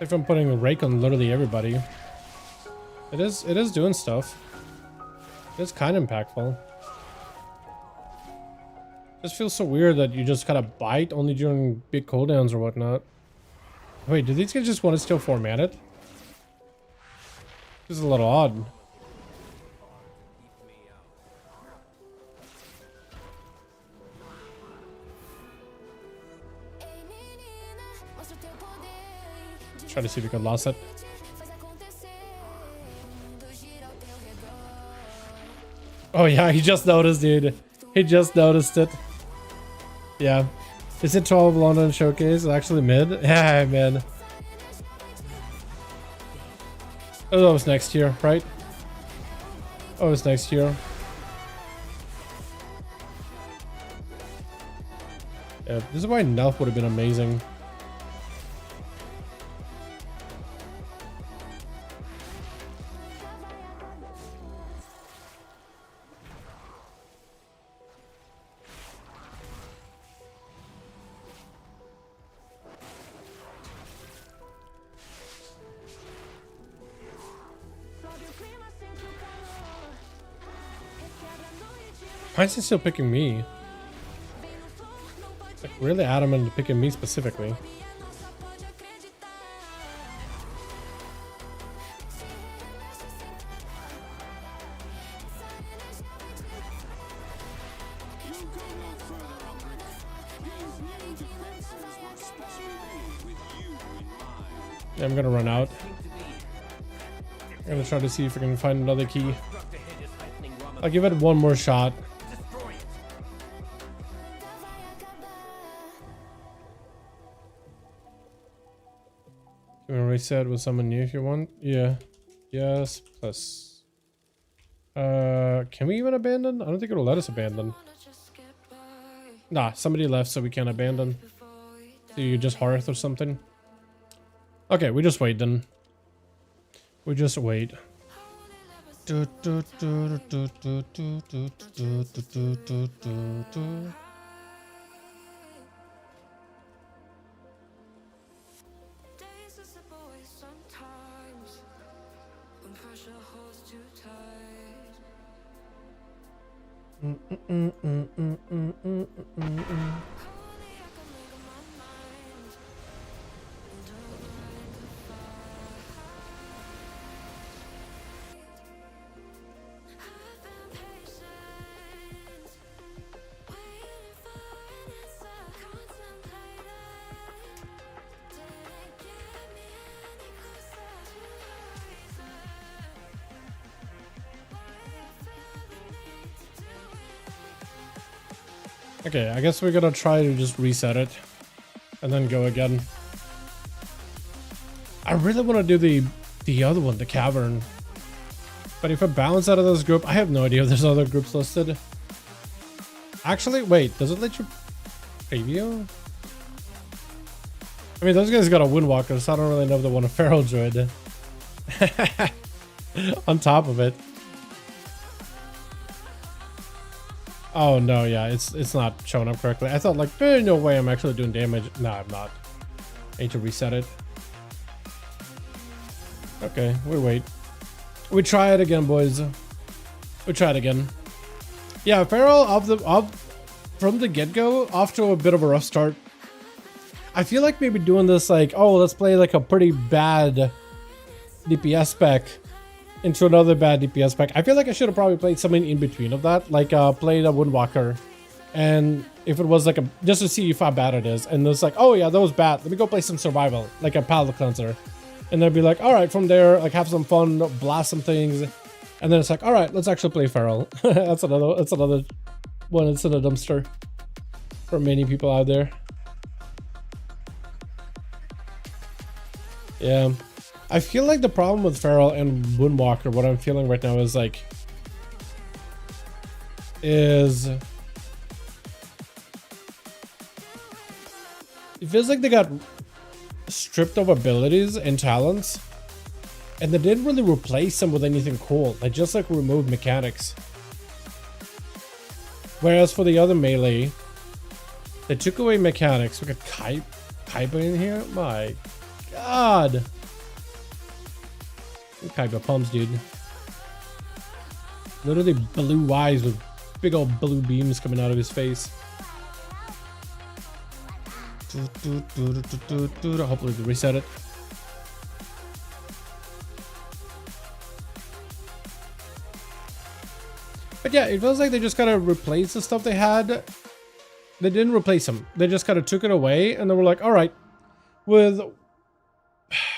If I'm putting a rake on literally everybody. It is doing stuff. It's kind of impactful. It just feels so weird that you just kind of bite only during big cooldowns or whatnot. Wait, do these guys just want to still format it? This is a little odd. Try to see if we can lose it. Oh yeah, he just noticed, dude. He just noticed it. Yeah. Is it 12 London Showcase? Actually mid? Yeah, man. Oh, that was next year, right? Oh, it's next year. Yeah, this is why Nelf would have been amazing. Why is he still picking me? Like, really adamant to picking me specifically. Yeah, I'm gonna run out. I'm gonna try to see if I can find another key. I'll give it one more shot. You wanna reset with someone new if you want? Yeah. Yes, plus. Can we even abandon? I don't think it'll let us abandon. Nah, somebody left, so we can't abandon. So you just hearth or something. Okay, we just wait then. We just wait. Okay, I guess we're gonna try to just reset it and then go again. I really want to do the other one, the cavern. But if I bounce out of this group, I have no idea if there's other groups listed. Actually, wait, does it let you preview? I mean, those guys got a Windwalker, so I don't really know if they want a Feral Druid. On top of it. Oh no, yeah, it's not showing up correctly. I thought like, there's no way I'm actually doing damage. No, I'm not. I need to reset it. Okay, we wait. We try it again, boys. We try it again. Yeah, Feral from the get-go, off to a bit of a rough start. I feel like maybe doing this like, oh, let's play like a pretty bad DPS spec into another bad DPS spec. I feel like I should have probably played something in between of that, like played a Windwalker, and if it was like a, just to see how bad it is, and it's like, oh yeah, that was bad, let me go play some survival, like a palate cleanser, and then be like, all right, from there, like have some fun, blast some things, and then it's like, all right, let's actually play Feral. that's another one that's in a dumpster for many people out there. Yeah. I feel like the problem with Feral and Windwalker, what I'm feeling right now is like, it feels like they got stripped of abilities and talents And they didn't really replace them with anything cool. They just like removed mechanics. Whereas for the other melee, they took away mechanics. Look at Kaiba in here. My God. Kaiba pumps, dude. Literally blue eyes with big old blue beams coming out of his face. Hopefully they reset it. But yeah, it feels like they just kind of replaced the stuff they had. They didn't replace them. They just kind of took it away and they were like, all right, with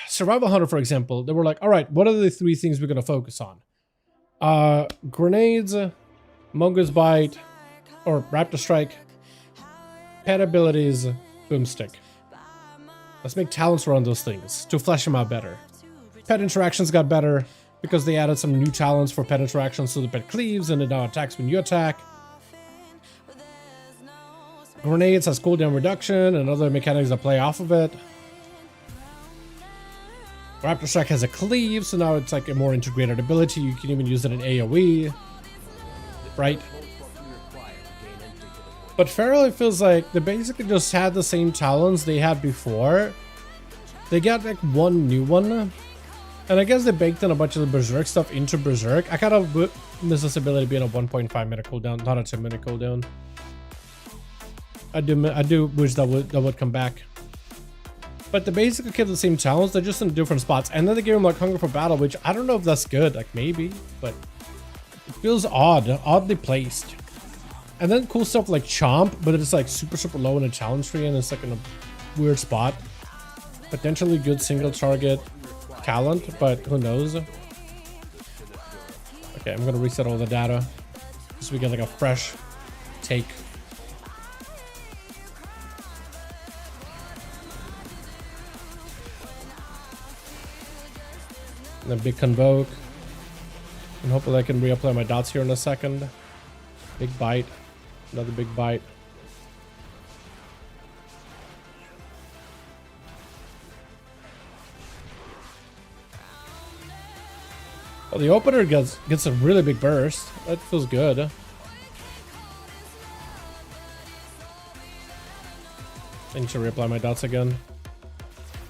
Survival Hunter, for example, they were like, all right, what are the 3 things we're going to focus on? Grenades, Mongoose Bite, or Raptor Strike, pet abilities, Boomstick. Let's make talents around those things to flesh them out better. Pet interactions got better because they added some new talents for pet interactions, so the pet cleaves and it now attacks when you attack. Grenades has cooldown reduction and other mechanics that play off of it. Raptor Strike has a cleave, so now it's like a more integrated ability. You can even use it in AoE, right? But Feral, it feels like they basically just had the same talents they had before. They got like one new one. And I guess they baked in a bunch of the Berserk stuff into Berserk. I kind of miss this ability being a 1.5 minute cooldown, not a 2 minute cooldown. I do wish that would come back. But they basically kept the same talents, they're just in different spots. And then they gave him like Hunger for Battle, which I don't know if that's good, like maybe, but it feels oddly placed. And then cool stuff like Chomp, but it's like super low in a challenge tree and it's like in a weird spot. Potentially good single target talent, but who knows? Okay, I'm gonna reset all the data so we get like a fresh take. And then big Convoke. And hopefully I can reapply my dots here in a second. Big bite. Another big bite. Oh, the opener gets a really big burst. That feels good. I need to reapply my dots again.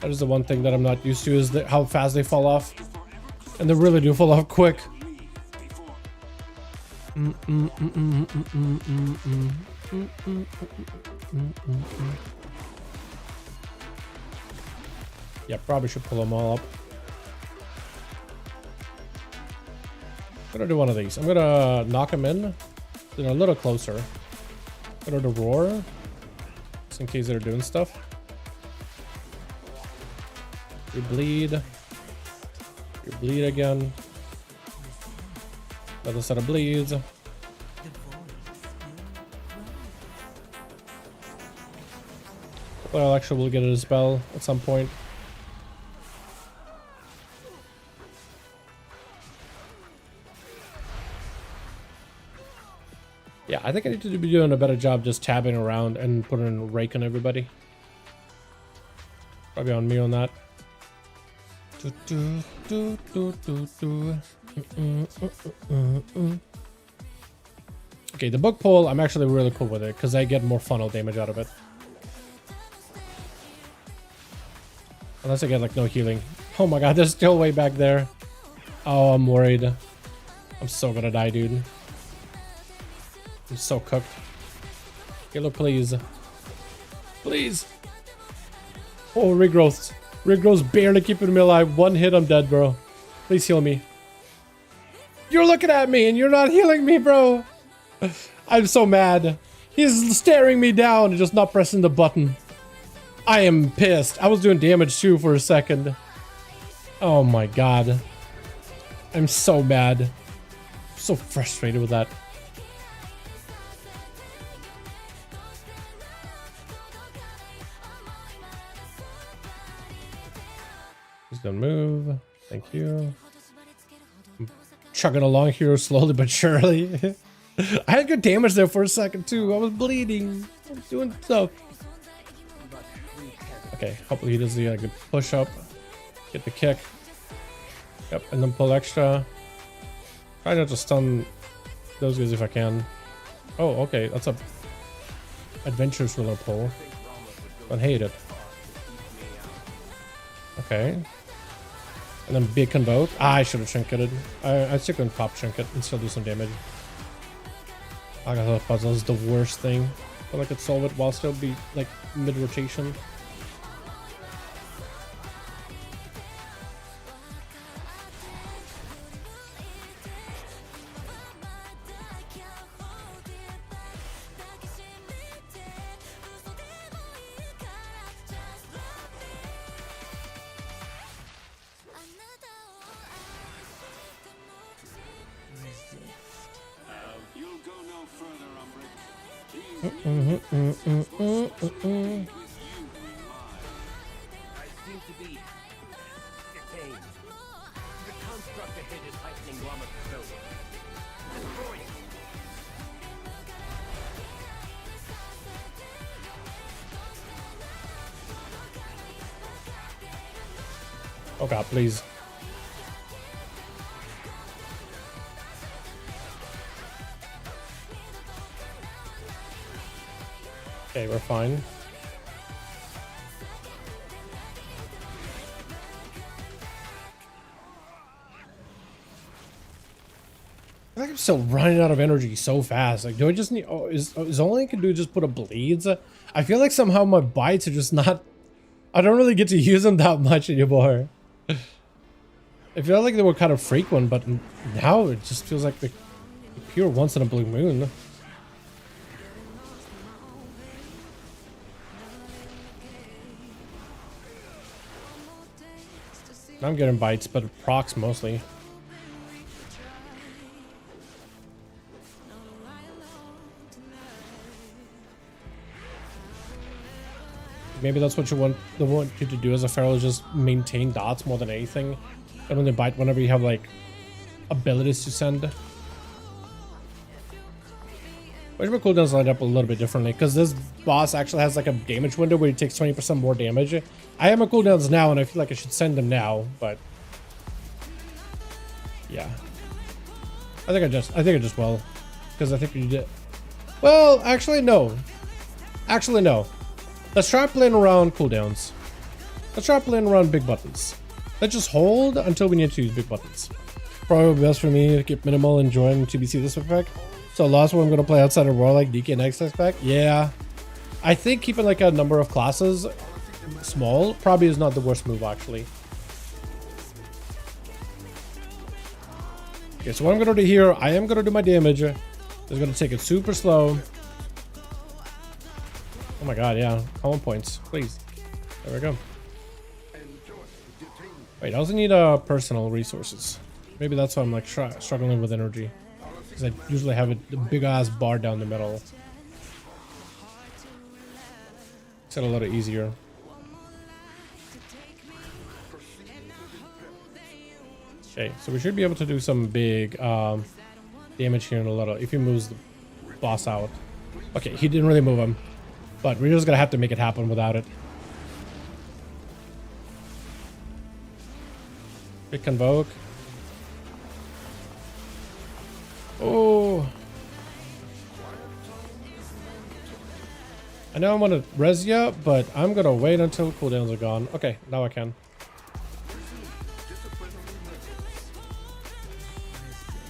That is the one thing that I'm not used to, is how fast they fall off. And they really do fall off quick. Yeah, probably should pull them all up. I'm gonna do one of these. I'm gonna knock them in. They're a little closer. I'm gonna do Roar, just in case they're doing stuff. You bleed. You bleed again. Another set of bleeds. Well, actually, we'll get a spell at some point. Yeah, I think I need to be doing a better job just tabbing around and putting a rake on everybody. Probably on me on that. Okay, the book pull, I'm actually really cool with it because I get more funnel damage out of it. Unless I get like no healing. Oh my god, they're still way back there. Oh, I'm worried. I'm so gonna die, dude. I'm so cooked. Halo, please. Please. Oh, regrowths. Regrowth's barely keeping me alive. One hit, I'm dead, bro. Please heal me. You're looking at me and you're not healing me, bro. I'm so mad. He's staring me down and just not pressing the button. I am pissed. I was doing damage too for a second. Oh my god. I'm so mad. I'm so frustrated with that. He's gonna move. Thank you. I'm chugging along here slowly but surely. I had good damage there for a second too. I was bleeding. I was doing stuff. Okay, hopefully he does the good push up. Get the kick. Yep, and then pull extra. Try not to stun those guys if I can. Oh, okay, that's a adventurous ruler pull. Don't hate it. Okay. And then big convoke. Ah, I should have trinketed. I still couldn't pop trinket and still do some damage. I got that puzzle is the worst thing. But I could solve it while still be like mid rotation. I seem to be detained. The construct ahead is heightening Llama's ability. Destroy it. Oh god, please. Okay, we're fine. I think I'm still running out of energy so fast. Like, do I just need... Oh, is all I can do just put a blades? I feel like somehow my bites are just not... I don't really get to use them that much anymore. I feel like they were kind of frequent, but now it just feels like the pure once in a blue moon. I'm getting bites, but procs mostly. Maybe that's what they want you to do as a feral, is just maintain dots more than anything. And when they bite, whenever you have like abilities to send. Wish my cooldowns lined up a little bit differently, because this boss actually has like a damage window where he takes 20% more damage. I have my cooldowns now, and I feel like I should send them now, but yeah, I think I just will, because I think you did. Well, actually no. Let's try playing around cooldowns. Let's try playing around big buttons. Let's just hold until we need to use big buttons. Probably best for me to keep minimal and join TBC this effect. So last one I'm gonna play outside of War like DK and X spec. Yeah, I think keeping like a number of classes small probably is not the worst move actually. Okay, so what I'm gonna do here, I am gonna do my damage. Just gonna take it super slow. Oh my god, yeah, common points, please. There we go. Wait, I also need personal resources. Maybe that's why I'm like struggling with energy. Because I usually have a big ass bar down the middle. It's a little easier. Okay, so we should be able to do some big damage here in a little if he moves the boss out. Okay, he didn't really move him, but we're just gonna have to make it happen without it. Big convoke. Oh, I know I'm gonna res ya, but I'm gonna wait until cooldowns are gone. Okay, now I can.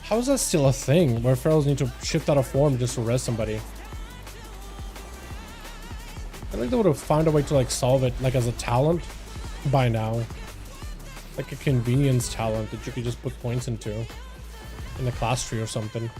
How is that still a thing where ferals need to shift out of form just to res somebody? I feel like they would have found a way to like solve it like as a talent by now. Like a convenience talent that you could just put points into in the class tree or something.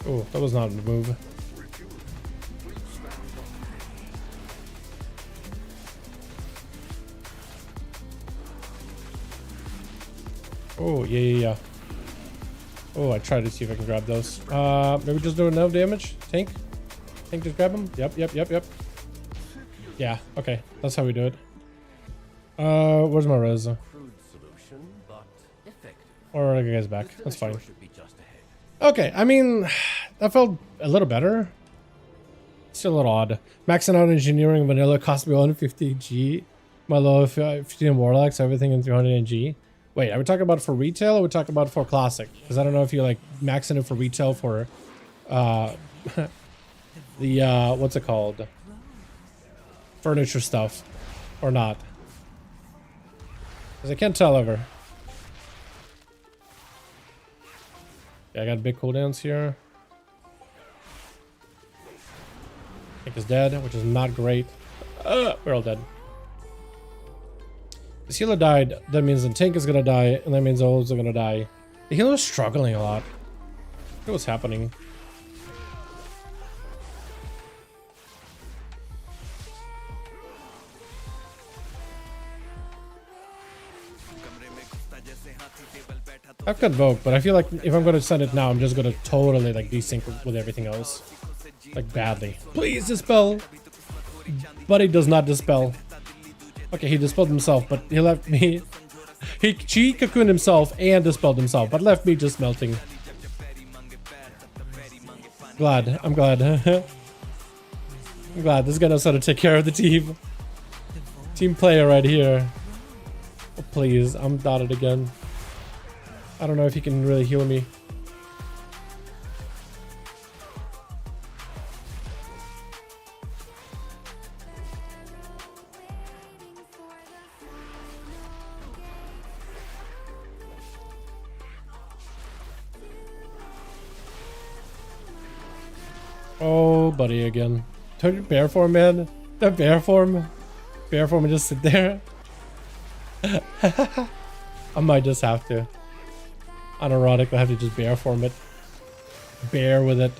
Oh, that was not a move. Oh, yeah. Oh, I tried to see if I can grab those. Maybe just do enough damage. Tank. Tank, just grab him. Yep. Yeah, okay. That's how we do it. Where's my res? Crude solution, but effective. Or are you guys back? That's fine. Should be just ahead. Okay, I mean, that felt a little better. Still a little odd. Maxing out engineering vanilla cost me 150G. My low 15 warlocks, everything in 300G. Wait, are we talking about for retail or are we talking about for classic? Because I don't know if you like maxing it for retail for the what's it called? Furniture stuff or not. Because I can't tell ever. Yeah, I got big cooldowns here. Tank is dead, which is not great. We're all dead. This healer died, that means the tank is gonna die, and that means the ults are gonna die. The healer is struggling a lot. Look at what's happening. I've got Vogue, but I feel like if I'm gonna send it now, I'm just gonna totally like desync with everything else. Like badly. Please dispel! But he does not dispel. Okay, he dispelled himself, but he left me. He cocooned himself and dispelled himself, but left me just melting. Glad. I'm glad. I'm glad. This guy knows how to take care of the team. Team player right here. Oh, please, I'm dotted again. I don't know if he can really heal me. Oh, buddy, again. Turn your bear form, man. That bear form. Bear form and just sit there. I might just have to. Unironic, I have to just bear form it. Bear with it.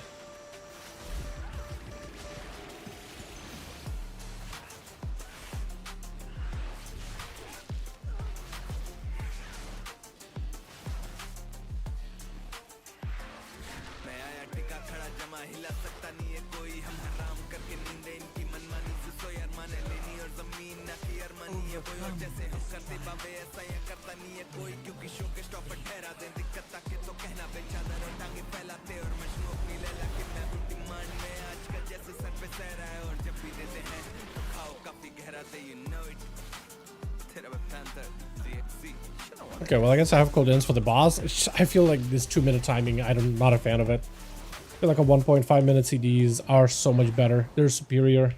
Okay, well, I guess I have cooldowns for the boss. I feel like this 2-minute timing, I'm not a fan of it. I feel like a 1.5 minute CDs are so much better. They're superior.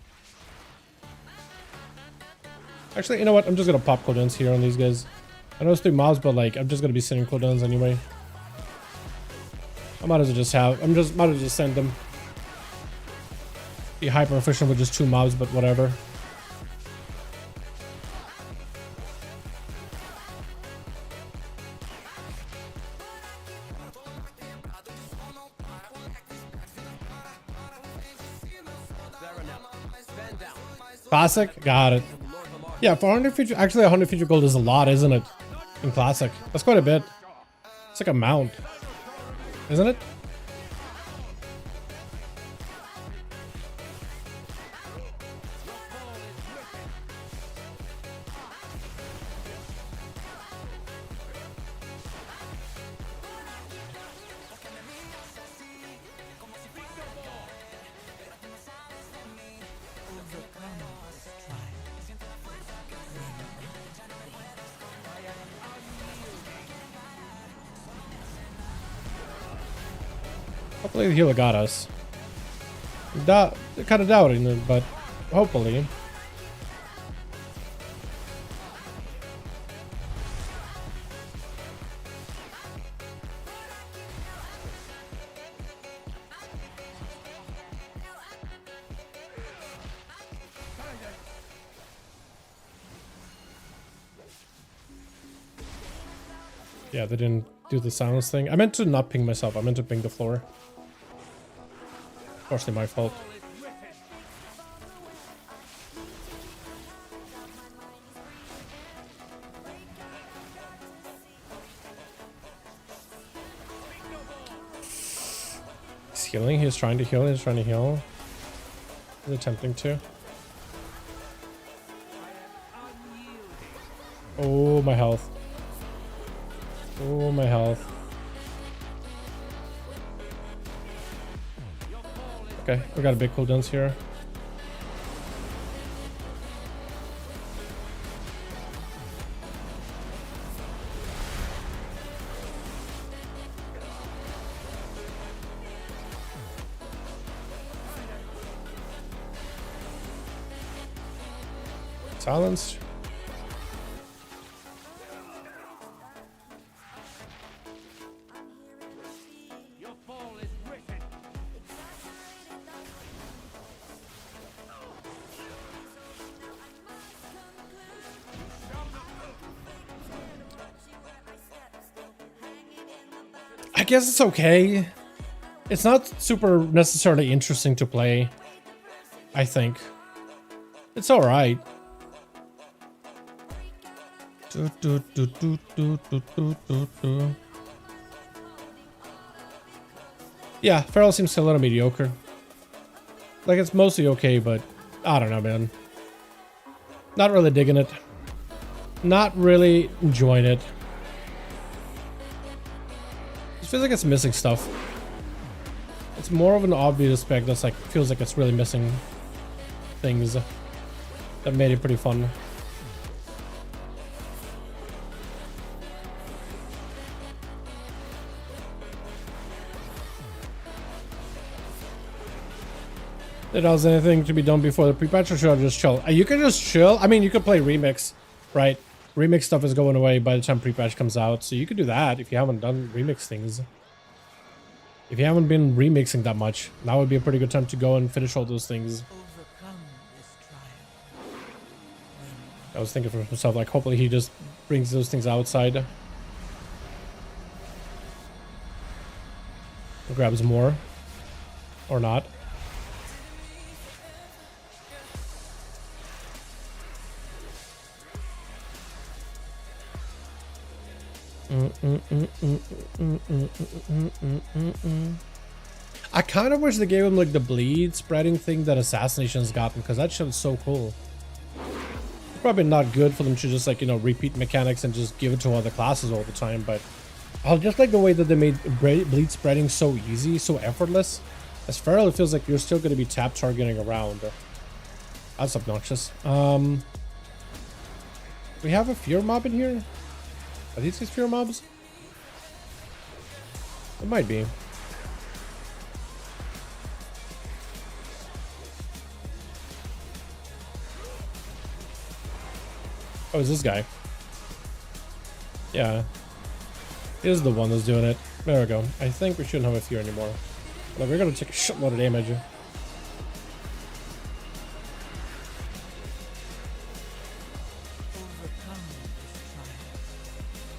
Actually, you know what? I'm just gonna pop cooldowns here on these guys. I know it's 3 mobs, but like, I'm just gonna be sending cooldowns anyway. I might as well just have, might as well just send them. Be hyper efficient with just 2 mobs, but whatever. Classic? Got it. Yeah, for 100 feature, actually 100 feature gold is a lot, isn't it? In Classic. That's quite a bit. It's like a mount. Isn't it? Hopefully the healer got us. Kind of doubting it, but hopefully. Yeah, they didn't do the silence thing. I meant to not ping myself. I meant to ping the floor. Partially my fault. He's healing. He's trying to heal. He's trying to heal. He's attempting to. Oh, my health. Oh, my health. Okay, we got a big cooldowns here. Silenced. Your fall is written. I guess it's okay. It's not super necessarily interesting to play, I think. It's alright. Yeah, Feral seems a little mediocre. Like, it's mostly okay, but I don't know, man. Not really digging it. Not really enjoying it. It feels like it's missing stuff. It's more of an obvious spec that's like, feels like it's really missing things that made it pretty fun. If there was anything to be done before the pre-patch, or should I just chill? You can just chill. I mean, you could play remix, right? Remix stuff is going away by the time pre-patch comes out, so you could do that if you haven't done remix things. If you haven't been remixing that much, now would be a pretty good time to go and finish all those things. Overcome this trial. I was thinking for myself, like, hopefully he just brings those things outside. Grabs more. Or not. I kind of wish they gave him like the bleed spreading thing that Assassination's gotten, because that shit was so cool. Probably not good for them to just, like, you know, repeat mechanics and just give it to other classes all the time, but I just like the way that they made bleed spreading so easy, so effortless. As Feral, it feels like you're still going to be tap targeting around. That's obnoxious. We have a fear mob in here? Are these guys fear mobs? It might be. Oh, is this guy? Yeah. He is the one that's doing it. There we go. I think we shouldn't have a fear anymore. But we're gonna take a shitload of damage.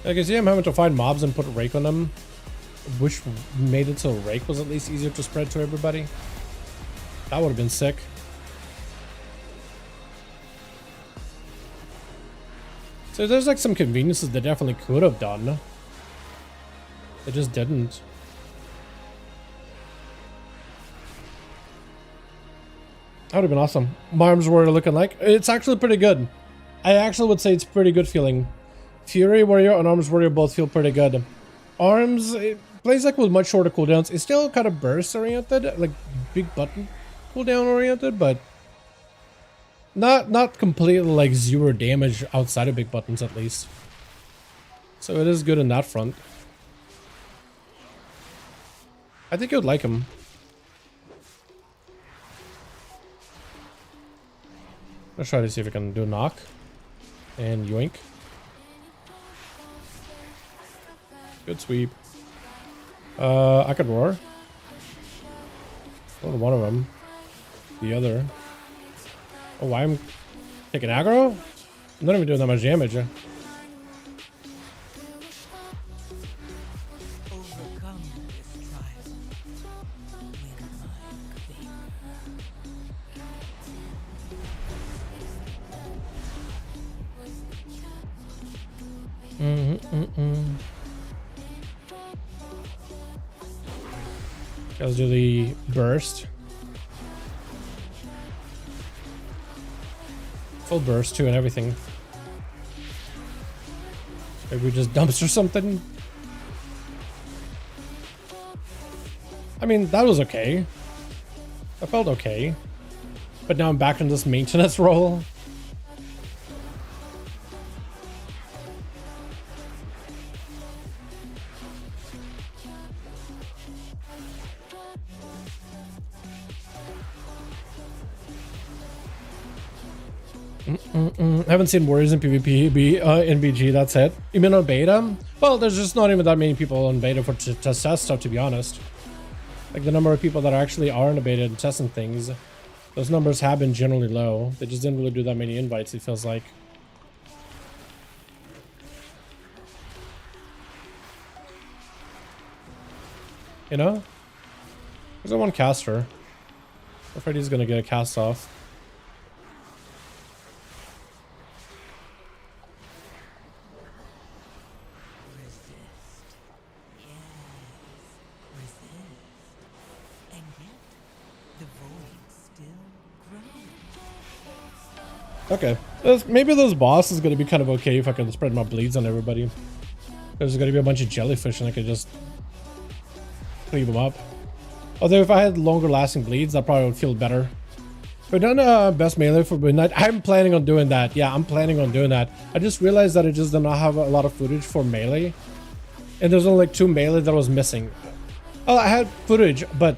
I can see I'm having to find mobs and put rake on them. Wish made it so rake was at least easier to spread to everybody. That would have been sick. So there's like some conveniences they definitely could have done. They just didn't. That would have been awesome. My arms warrior looking like. It's actually pretty good. I actually would say it's pretty good feeling. Fury warrior and arms warrior both feel pretty good. Arms, it plays like with much shorter cooldowns. It's still kind of burst oriented, like big button cooldown oriented, but not completely like zero damage outside of big buttons at least. So it is good in that front. I think you would like him. Let's try to see if we can do knock and yoink. Good sweep. I could roar. Only one of them. The other. Oh, I'm taking aggro? I'm not even doing that much damage. Overcome this trial. Let's do the burst. Full burst too and everything. Maybe we just dumpster something. I mean, that was okay. I felt okay. But now I'm back in this maintenance role. I haven't seen Warriors in PvP in BG, that's it. You mean on beta? Well, there's just not even that many people on beta for to test stuff, to be honest. Like the number of people that actually are in the beta and testing things, those numbers have been generally low. They just didn't really do that many invites, it feels like. You know? There's a one caster. I'm afraid he's gonna get a cast off. Okay, maybe this boss is gonna be kind of okay if I can spread my bleeds on everybody. There's gonna be a bunch of jellyfish and I could just cleave them up. Although if I had longer lasting bleeds, that probably would feel better. We've done best melee for midnight. I'm planning on doing that. Yeah, I'm planning on doing that. I just realized that I just did not have a lot of footage for melee. And there's only like 2 melee that was missing. Oh, I had footage, but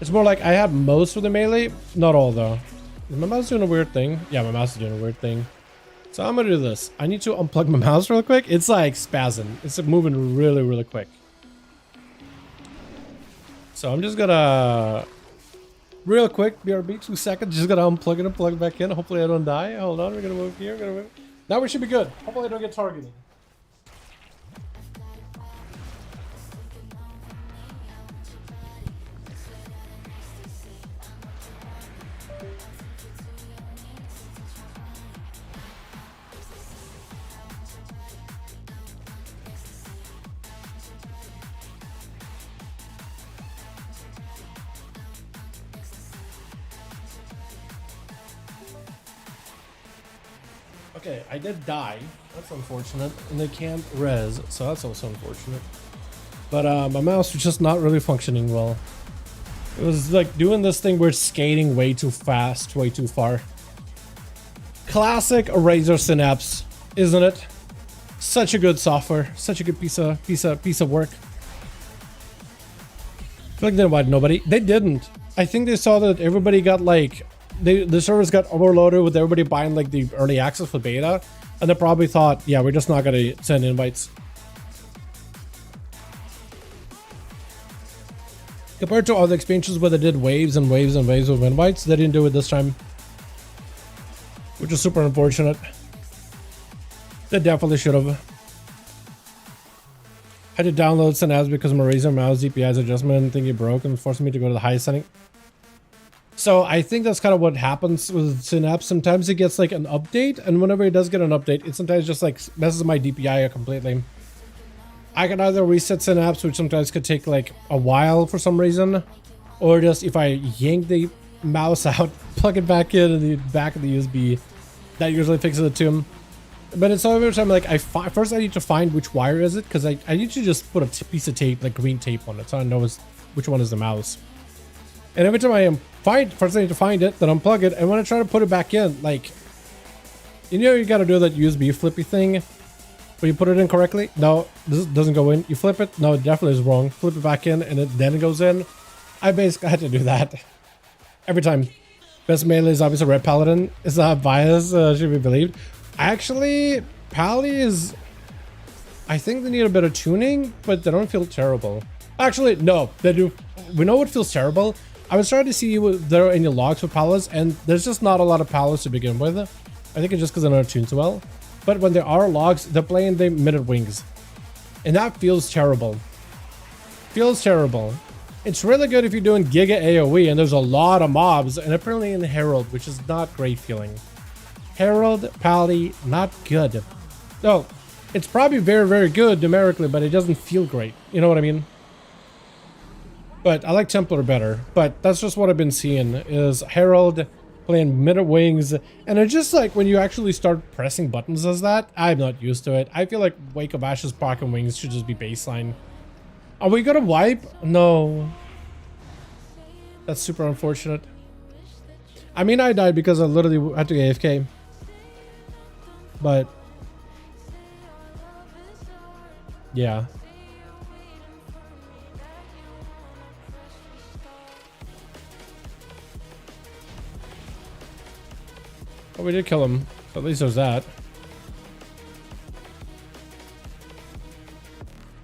it's more like I had most of the melee, not all though. Is my mouse doing a weird thing? Yeah, my mouse is doing a weird thing. So I'm gonna do this. I need to unplug my mouse real quick. It's like spazzing. It's moving really, really quick. So I'm just gonna real quick, BRB, 2 seconds. Just gonna unplug it and plug it back in. Hopefully I don't die. Hold on, we're gonna move here. We're gonna move. Now we should be good. Hopefully I don't get targeted. Okay, I did die. That's unfortunate. And they can't res, so that's also unfortunate. But my mouse was just not really functioning well. It was like doing this thing where it's skating way too fast, way too far. Classic Razer Synapse, isn't it? Such a good software, such a good piece of work. I feel like they invited nobody. They didn't. I think they saw that everybody got like the servers got overloaded with everybody buying like the early access for beta, and they probably thought, yeah, we're just not gonna send invites. Compared to other expansions where they did waves and waves and waves of invites, they didn't do it this time, which is super unfortunate. They definitely should have. I had to download Synapse because my Razer mouse DPS adjustment thingy broke and forced me to go to the highest setting. So I think that's kind of what happens with Synapse. Sometimes it gets like an update, and whenever it does get an update, it sometimes just like messes my DPI completely. I can either reset Synapse, which sometimes could take like a while for some reason, or just if I yank the mouse out, plug it back in the back of the USB, that usually fixes it too. But it's all every time like first I need to find which wire is it, because I need to just put a piece of tape, like green tape on it, so I know which one is the mouse. And every time I first I need to find it, then unplug it, and when I try to put it back in, like, you know, you gotta do that USB flippy thing where you put it in correctly. No, this doesn't go in. You flip it. No, it definitely is wrong. Flip it back in, and then it goes in. I basically had to do that every time. Best melee is obviously Red Paladin. It's not biased, should be believed. Actually, Pally is, I think they need a bit of tuning, but they don't feel terrible. Actually, no, they do. We know what feels terrible. I was trying to see if there are any logs for Palas, and there's just not a lot of Palas to begin with. I think it's just because they're not tuned so well. But when there are logs, they're playing the minute wings. And that feels terrible. Feels terrible. It's really good if you're doing Giga AoE and there's a lot of mobs, and apparently in Herald, which is not great feeling. Herald, Pally, not good. No, it's probably very, very good numerically, but it doesn't feel great. You know what I mean? But I like Templar better. But that's just what I've been seeing is Herald, playing middle wings, and it's just like when you actually start pressing buttons as that, I'm not used to it. I feel like Wake of Ashes, Park and Wings should just be baseline. Are we gonna wipe? No. That's super unfortunate. I mean, I died because I literally had to AFK. But yeah. Oh, we did kill him. At least there's that.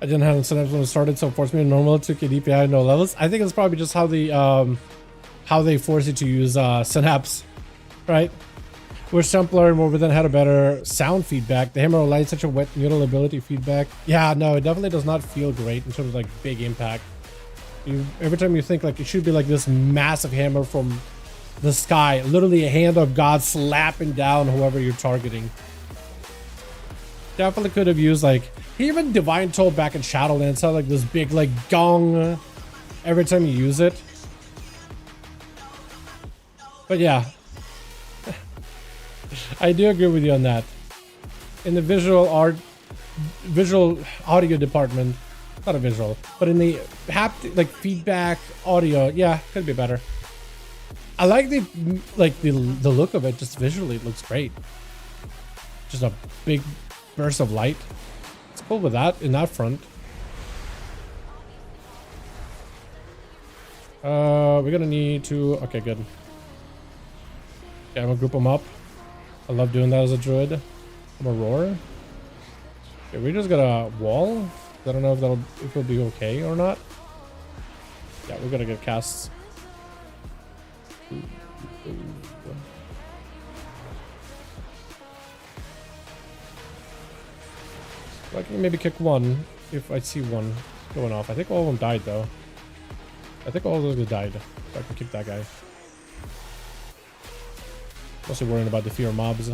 I didn't have incentives when it started, so it forced me to normal. It took a DPI, no levels. I think it's probably just how they force you to use synapse, right? We're simpler and we then had a better sound feedback. The hammer light such a wet neutral ability feedback. Yeah, no, it definitely does not feel great in terms of like big impact. Every time you think like it should be like this massive hammer from the sky, literally a hand of God slapping down whoever you're targeting. Definitely could have used like even Divine Toll back in Shadowlands had like this big like gong every time you use it. But yeah, I do agree with you on that. In the visual audio department, not a visual, but in the haptic like feedback audio, yeah, could be better. I like the look of it. Just visually, it looks great. Just a big burst of light. It's cool with that in that front. We're gonna need to. Okay, good. Okay, I'm gonna group them up. I love doing that as a druid. I'm gonna roar. Okay, we just got a wall. I don't know if it'll be okay or not. Yeah, we're gonna get casts. I can maybe kick one if I see one going off. I think all of them died though. I think all of those died. So I can kick that guy. Mostly worrying about the fear mobs.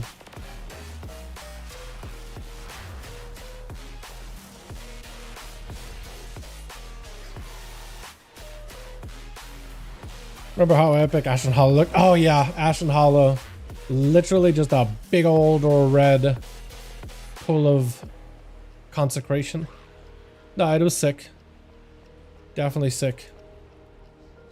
Remember how epic Ashen Hollow looked? Oh yeah, Ashen Hollow. Literally just a big old red pool of consecration. No, it was sick. Definitely sick.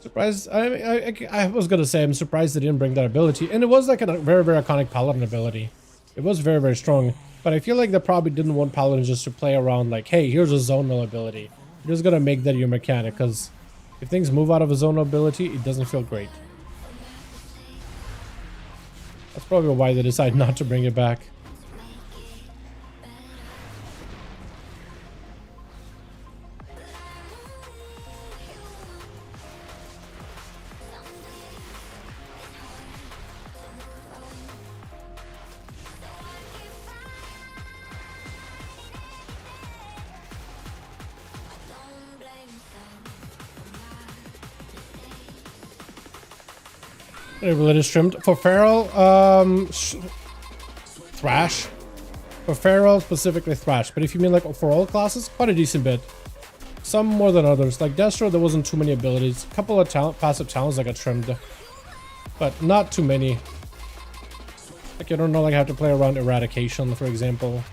Surprised. I was gonna say I'm surprised they didn't bring that ability, and it was like a very iconic paladin ability. It was very strong, but I feel like they probably didn't want paladins just to play around like, hey, here's a zonal ability. You're just gonna make that your mechanic, because if things move out of a zonal ability, it doesn't feel great. That's probably why they decided not to bring it back. Ability trimmed for Feral, Thrash. For Feral, specifically Thrash. But if you mean like for all classes, quite a decent bit. Some more than others. Like Destro, there wasn't too many abilities. A couple of passive talents that got trimmed, but not too many. Like you don't know, like how to play around Eradication, for example.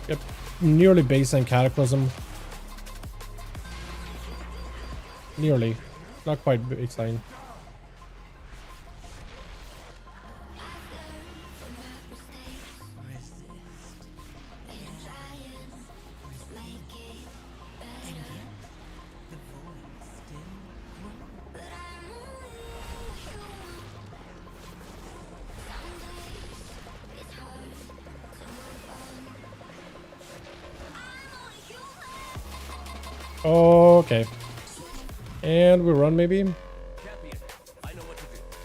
Yep, nearly baseline Cataclysm. Nearly. Not quite baseline. Okay. And we run maybe.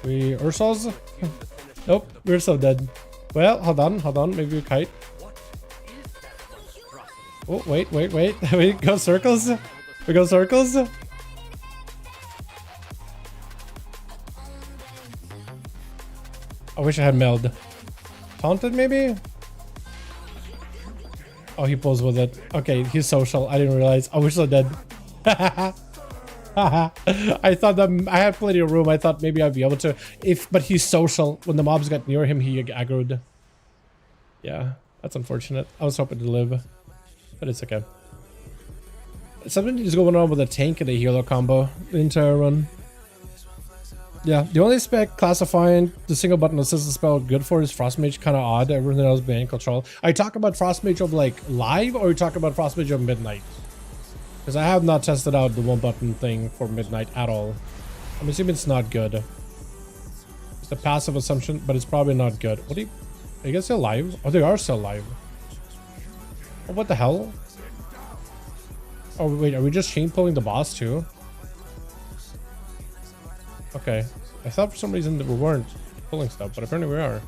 We Ursals? Nope, we're so dead. Well, hold on. Maybe we kite. Oh, wait. We go circles. We go circles. I wish I had meld. Taunted maybe? Oh, he pulls with it. Okay, he's social. I didn't realize. I wish I was dead. I thought that I had plenty of room. I thought maybe I'd be able to. But he's social. When the mobs got near him, he aggroed. Yeah, that's unfortunate. I was hoping to live, but it's okay. Something is going on with the tank and the healer combo the entire run. Yeah, the only spec classifying the single button assistant spell good for is Frost Mage, kind of odd. Everything else being control. Are you talking about Frost Mage of like live, or are you talking about Frost Mage of midnight? Because I have not tested out the one button thing for midnight at all. I'm assuming it's not good. It's a passive assumption, but it's probably not good. What do you... Are you guys still live? Oh, they are still live. Oh, what the hell? Oh, wait, are we just chain pulling the boss too? Okay. I thought for some reason that we weren't pulling stuff, but apparently we are.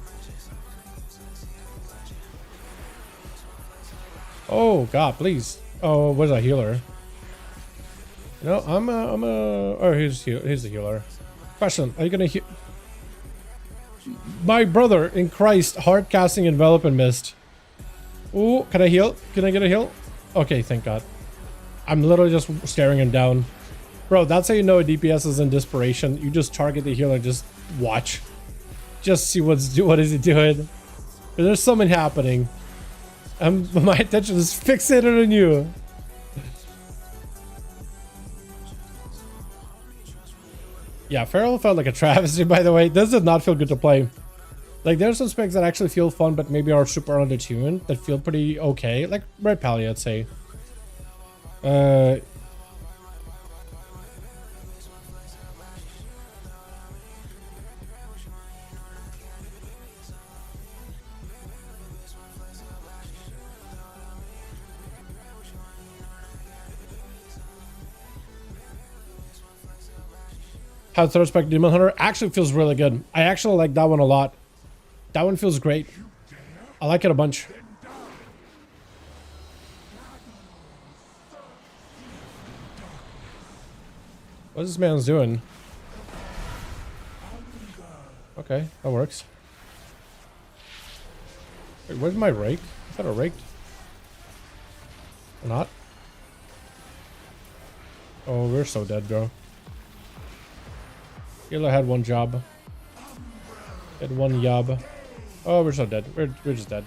Oh, God, please. Oh, where's that healer? No, oh, here's the healer. Question, are you gonna heal? My brother in Christ, hard casting envelop and mist. Ooh, can I heal? Can I get a heal? Okay, thank God. I'm literally just staring him down. Bro, that's how you know a DPS is in desperation. You just target the healer, just watch. Just see what is he doing. There's something happening. My attention is fixated on you. Yeah, Feral felt like a travesty, by the way. This did not feel good to play. Like, there's some specs that actually feel fun, but maybe are super undertuned, that feel pretty okay. Like Red Pally, I'd say. How to respect Demon Hunter actually feels really good. I actually like that one a lot. That one feels great. I like it a bunch. What is this man's doing? Okay, that works. Wait, where's my rake? Is that a rake? Or not? Oh, we're so dead, bro. Healer had one job. Had one job. Oh, we're so dead. We're just dead.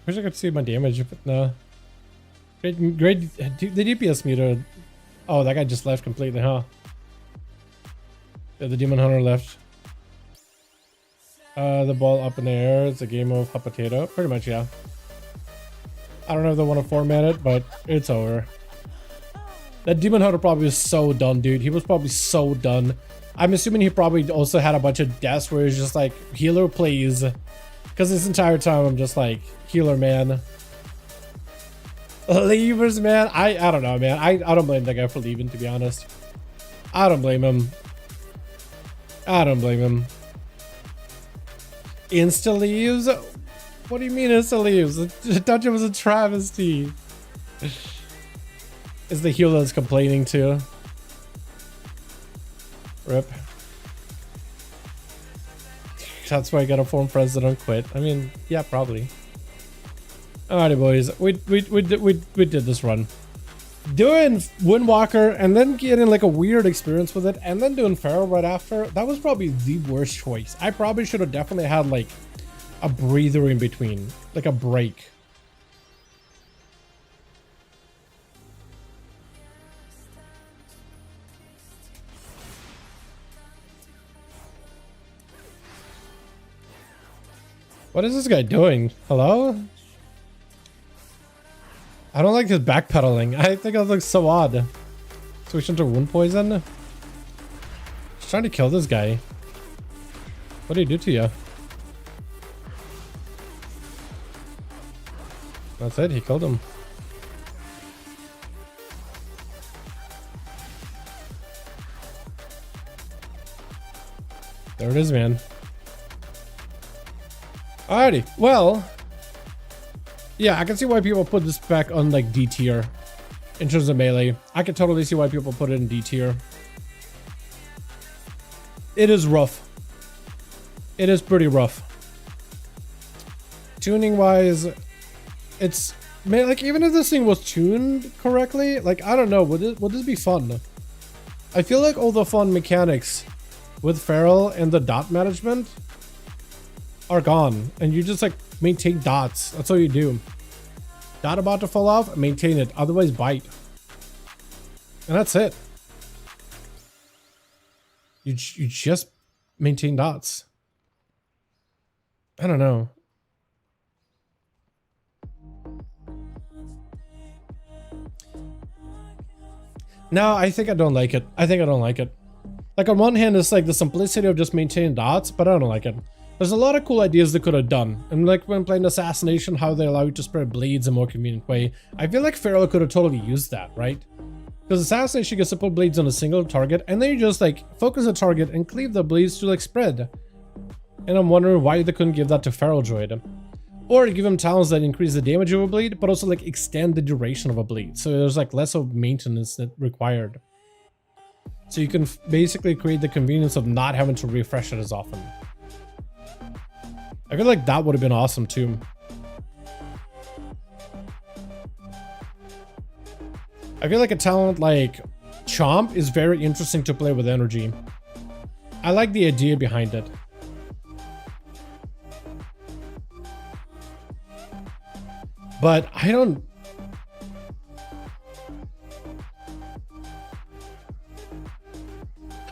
Wish I could see my damage, but no. Great, the DPS meter. Oh, that guy just left completely, huh? Yeah, the Demon Hunter left. The ball up in the air. It's a game of hot potato. Pretty much, yeah. I don't know if they want to format it, but it's over. That Demon Hunter probably was so done, dude. He was probably so done. I'm assuming he probably also had a bunch of deaths where he's just like, healer, please. Because this entire time I'm just like, healer, man. Leavers, man. I don't know, man. I don't blame that guy for leaving, to be honest. I don't blame him. I don't blame him. Insta leaves? What do you mean insta leaves? The dungeon was a travesty. Is the healer that's complaining too? Rip. That's why I got a former president quit. I mean, yeah, probably. Alrighty, boys. We did this run. Doing Windwalker and then getting like a weird experience with it and then doing Feral right after, that was probably the worst choice. I probably should have definitely had like a breather in between, like a break. What is this guy doing? Hello? I don't like his backpedaling. I think it looks so odd. Switch into wound poison? Just trying to kill this guy. What did he do to you? That's it, he killed him. There it is, man. Alrighty, well... yeah, I can see why people put this back on like D tier in terms of melee. I can totally see why people put it in D tier. It is rough. It is pretty rough. Tuning wise, it's, man, like even if this thing was tuned correctly, like I don't know, would this be fun? I feel like all the fun mechanics with Feral and the dot management are gone, and you just like maintain dots. That's all you do. Dot about to fall off, maintain it, otherwise bite. And that's it. You just maintain dots. I don't know. No, I think I don't like it. I think I don't like it. Like on one hand, it's like the simplicity of just maintaining dots, but I don't like it. There's a lot of cool ideas they could have done. And like when playing Assassination, how they allow you to spread bleeds in a more convenient way. I feel like Feral could have totally used that, right? Because Assassination gets to put bleeds on a single target, and then you just like focus the target and cleave the bleeds to like spread. And I'm wondering why they couldn't give that to Feral Druid. Or give him talents that increase the damage of a bleed, but also like extend the duration of a bleed. So there's like less of maintenance that required. So you can basically create the convenience of not having to refresh it as often. I feel like that would have been awesome too. I feel like a talent like Chomp is very interesting to play with energy. I like the idea behind it. But I don't...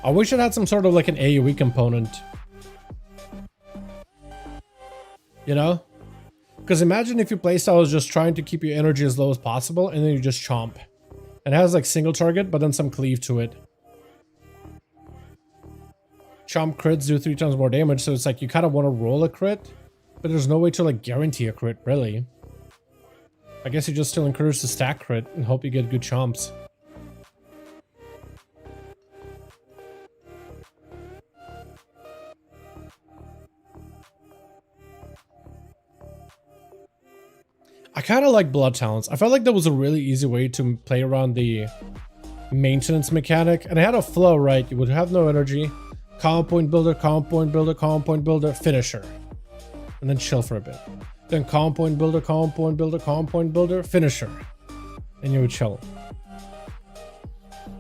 I wish it had some sort of like an AoE component. You know? Because imagine if your playstyle is just trying to keep your energy as low as possible and then you just chomp. And it has like single target, but then some cleave to it. Chomp crits do 3 times more damage, so it's like you kind of want to roll a crit, but there's no way to like guarantee a crit, really. I guess you just still encourage the stack crit and hope you get good chomps. I kind of like blood talents. I felt like that was a really easy way to play around the maintenance mechanic. And it had a flow, right? You would have no energy. Calm point builder, calm point builder, calm point builder, finisher. And then chill for a bit. Then calm point builder, calm point builder, calm point builder, finisher. And you would chill.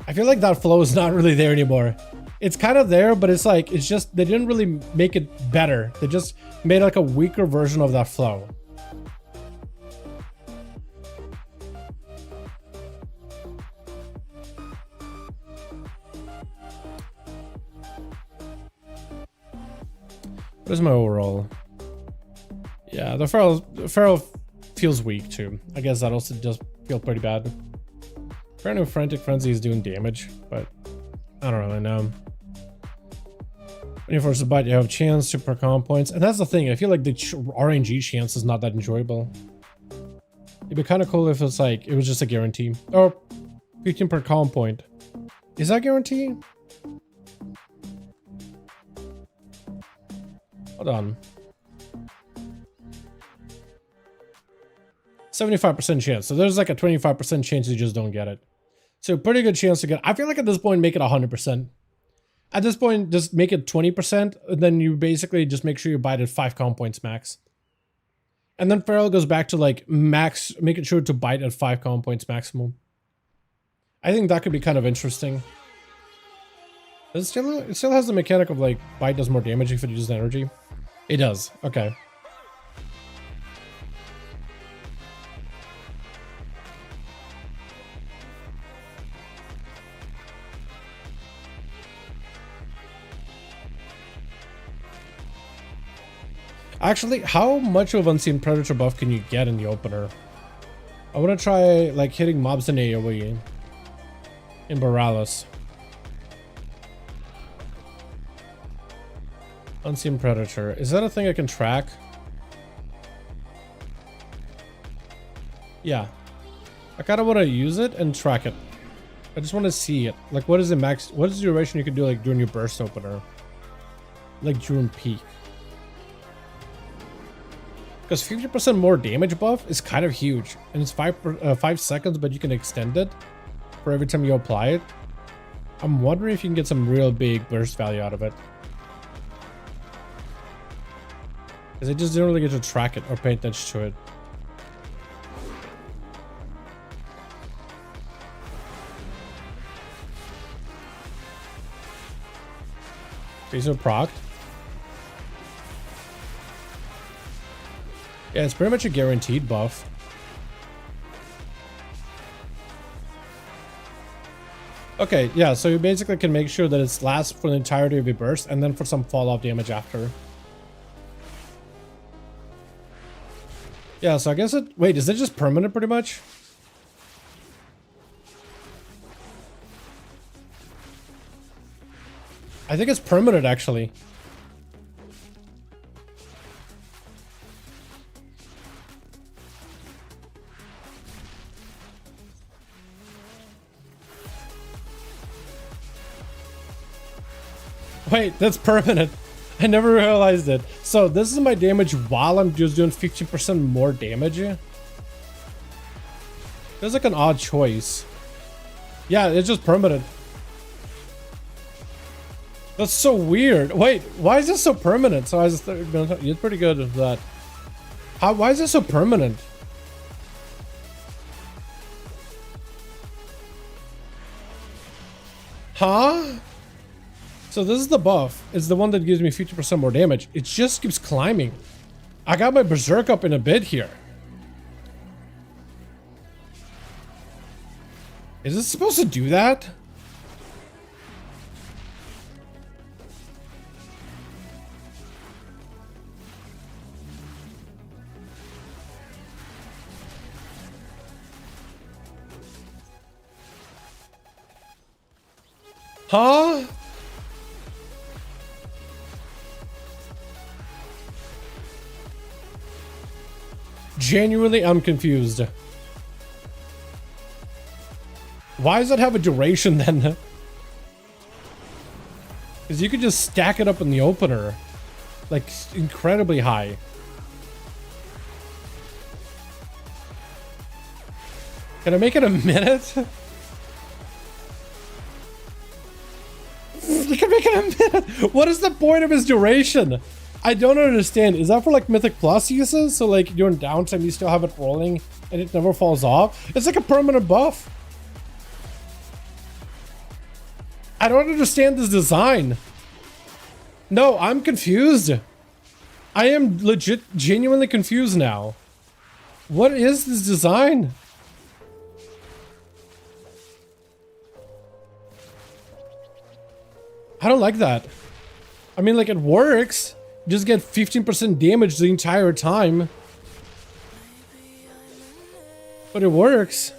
I feel like that flow is not really there anymore. It's kind of there, but it's like, it's just, they didn't really make it better. They just made like a weaker version of that flow. What is my overall? Yeah, the Feral feels weak too. I guess that also does feel pretty bad. Apparently Frantic Frenzy is doing damage, but I don't really know. When you force a bite, you have a chance to per comm points. And that's the thing, I feel like the RNG chance is not that enjoyable. It'd be kind of cool if it's like, it was just a guarantee. Or 15 per comm point. Is that guarantee? Hold on. 75% chance. So there's like a 25% chance you just don't get it. So pretty good chance to get. I feel like at this point, make it 100%. At this point, just make it 20%. And then you basically just make sure you bite at 5 comm points max. And then Feral goes back to like max, making sure to bite at 5 comm points maximum. I think that could be kind of interesting. It still has the mechanic of like bite does more damage if it uses energy. It does. Okay. Actually, how much of Unseen Predator buff can you get in the opener? I want to try like hitting mobs in AoE in Borealis. Unseen Predator. Is that a thing I can track? Yeah. I kind of want to use it and track it. I just want to see it. Like, what is the max? What is the duration you can do like during your burst opener? Like during peak. Because 50% more damage buff is kind of huge. And it's 5 seconds, but you can extend it for every time you apply it. I'm wondering if you can get some real big burst value out of it. Because I just didn't really get to track it or pay attention to it. These are procced. Yeah, it's pretty much a guaranteed buff. Okay, yeah, so you basically can make sure that it lasts for the entirety of your burst and then for some fall-off damage after. Yeah, so I guess it... Wait, is it just permanent pretty much? I think it's permanent actually. Wait, that's permanent. I never realized it. So this is my damage while I'm just doing 15% more damage. Feels like an odd choice. Yeah, it's just permanent. That's so weird. Wait, why is this so permanent? So I was you're pretty good at that. Why is this so permanent? Huh? So this is the buff. It's the one that gives me 50% more damage. It just keeps climbing. I got my berserk up in a bit here. Is it supposed to do that? Huh? Genuinely, I'm confused. Why does it have a duration then? Because you could just stack it up in the opener. Like, incredibly high. Can I make it a minute? You can make it a minute. What is the point of his duration? I don't understand. Is that for like Mythic Plus uses? So like during downtime you still have it rolling and it never falls off? It's like a permanent buff. I don't understand this design. No, I'm confused. I am legit, genuinely confused now. What is this design? I don't like that. I mean, like, it works. You just get 15% damage the entire time. But it works.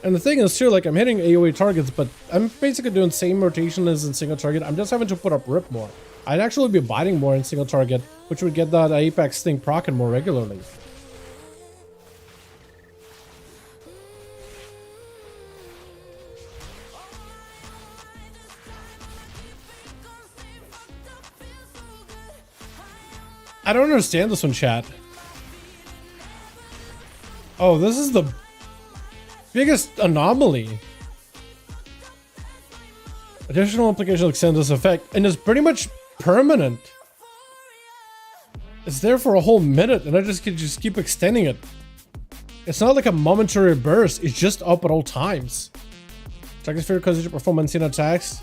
And the thing is, too, like, I'm hitting AoE targets, but I'm basically doing same rotation as in single target. I'm just having to put up rip more. I'd actually be biting more in single target, which would get that Apex thing proccing more regularly. I don't understand this one, chat. Oh, this is the biggest anomaly. Additional application extends this effect, and it's pretty much permanent. It's there for a whole minute, and I just can keep extending it. It's not like a momentary burst, it's just up at all times. Target sphere causes you to perform unseen attacks.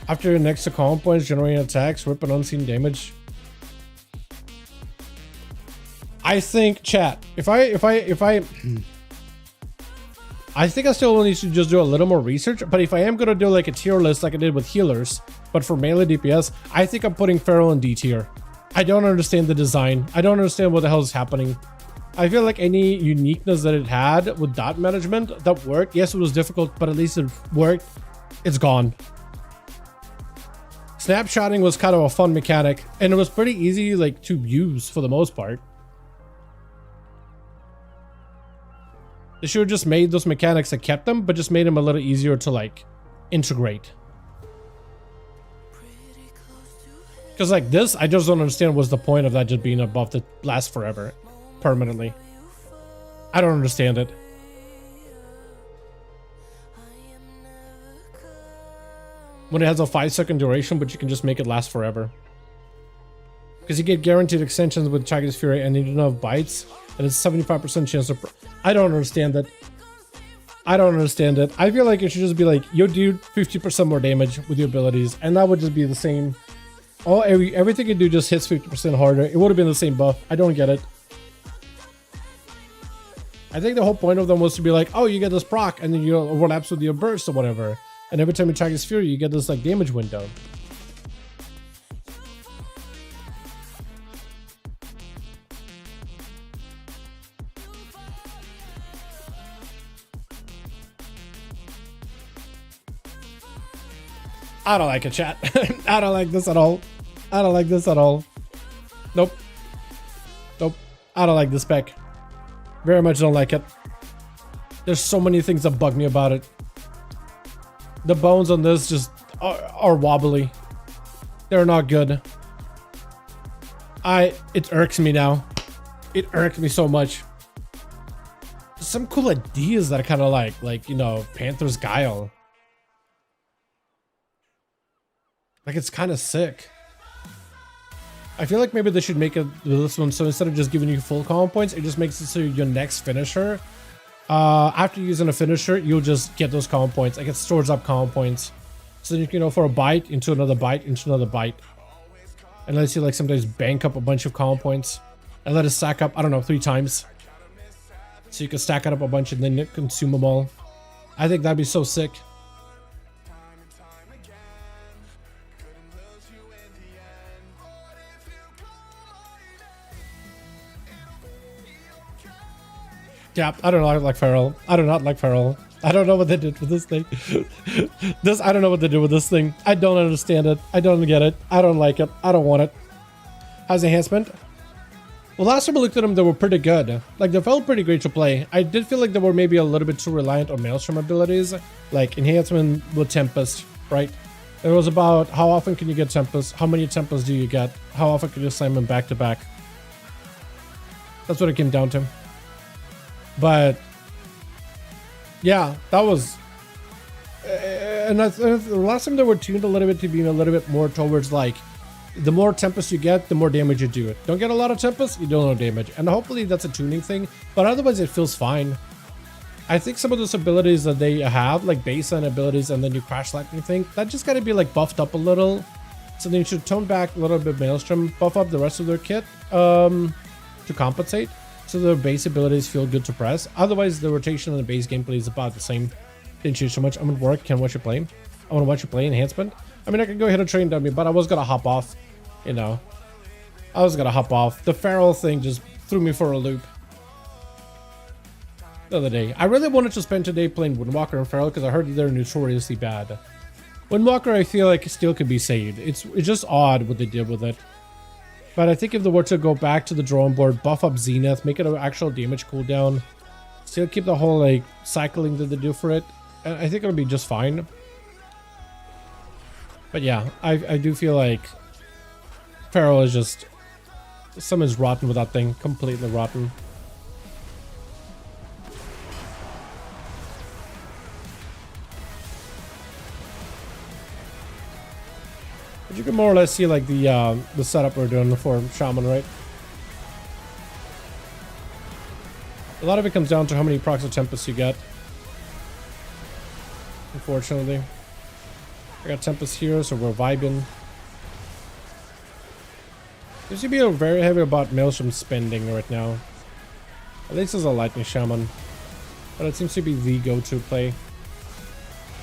After your next to command points, generating attacks, rip an unseen damage. I think, chat, I think I still need to just do a little more research, but if I am gonna do like a tier list like I did with healers, but for melee DPS, I think I'm putting Feral in D tier. I don't understand the design. I don't understand what the hell is happening. I feel like any uniqueness that it had with dot management that worked, yes, it was difficult, but at least it worked. It's gone. Snapshotting was kind of a fun mechanic, and it was pretty easy like to use for the most part. They should have just made those mechanics that kept them, but just made them a little easier to like integrate. Because like this, I just don't understand what's the point of that just being a buff that lasts forever, permanently. I don't understand it. When it has a 5-second duration, but you can just make it last forever. Because you get guaranteed extensions with Tiger's Fury and you don't have bites, and it's 75% chance of... I don't understand that. I don't understand it. I feel like it should just be like, yo dude, 50% more damage with your abilities, and that would just be the same. Everything you do just hits 50% harder. It would have been the same buff. I don't get it. I think the whole point of them was to be like, oh, you get this proc, and then you overlaps with your burst or whatever. And every time you Tiger's Fury, you get this like damage window. I don't like it, chat. I don't like this at all. I don't like this at all. Nope. Nope. I don't like this spec. Very much don't like it. There's so many things that bug me about it. The bones on this just are wobbly. They're not good. It irks me now. It irks me so much. Some cool ideas that I kind of like, you know, Panther's Guile. Like, it's kind of sick. I feel like maybe they should make it this one, so instead of just giving you full combo points, it just makes it so your next finisher, after using a finisher, you'll just get those combo points. Like, it stores up combo points. So then you can go for a bite, into another bite, into another bite. And lets you like sometimes bank up a bunch of combo points. And let it stack up, I don't know, 3 times. So you can stack it up a bunch and then consume them all. I think that'd be so sick. Yeah, I don't know. I like Feral. I do not like Feral. I don't know what they did with this thing. I don't know what they did with this thing. I don't understand it. I don't get it. I don't like it. I don't want it. How's enhancement? Well, last time I looked at them, they were pretty good. Like, they felt pretty great to play. I did feel like they were maybe a little bit too reliant on Maelstrom abilities. Like, enhancement with Tempest, right? It was about how often can you get Tempest? How many Tempests do you get? How often can you slam them back to back? That's what it came down to. But yeah, that was, and the last time they were tuned a little bit to being a little bit more towards like, the more Tempest you get, the more damage you do it. Don't get a lot of Tempest, you don't know damage, and hopefully that's a tuning thing. But otherwise, it feels fine. I think some of those abilities that they have, like baseline abilities, and then you crash lightning thing, that just gotta be like buffed up a little. So then you should tone back a little bit Maelstrom, buff up the rest of their kit to compensate. So their base abilities feel good to press. Otherwise, the rotation and the base gameplay is about the same. Didn't change so much. I'm at work. Can watch you play. I want to watch you play enhancement. I mean, I could go ahead and train dummy, but I was gonna hop off. You know, I was gonna hop off. The Feral thing just threw me for a loop the other day. I really wanted to spend today playing Windwalker and Feral because I heard they're notoriously bad. Windwalker, I feel like still could be saved. It's just odd what they did with it. But I think if they were to go back to the drawing board, buff up Zenith, make it an actual damage cooldown, still keep the whole like cycling that they do for it, I think it'll be just fine. But yeah, I do feel like Feral is just, something's rotten with that thing, completely rotten. But you can more or less see like the setup we're doing for Shaman, right? A lot of it comes down to how many procs of Tempest you get. Unfortunately. I got Tempest here, so we're vibing. Seems to be very heavy about Maelstrom spending right now. At least as a Lightning Shaman. But it seems to be the go-to play.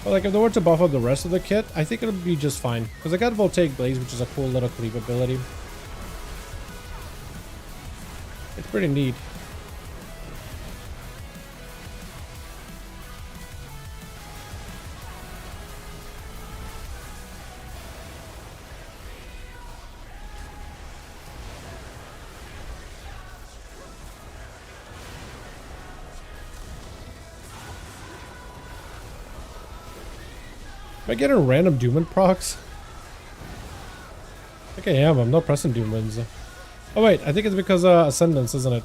But like if they were to buff up the rest of the kit, I think it'll be just fine. Because I got Voltaic Blaze, which is a cool little cleave ability. It's pretty neat. Am I getting random Doomwind procs? I think I am. I'm not pressing Doomwinds. Oh wait, I think it's because Ascendance, isn't it?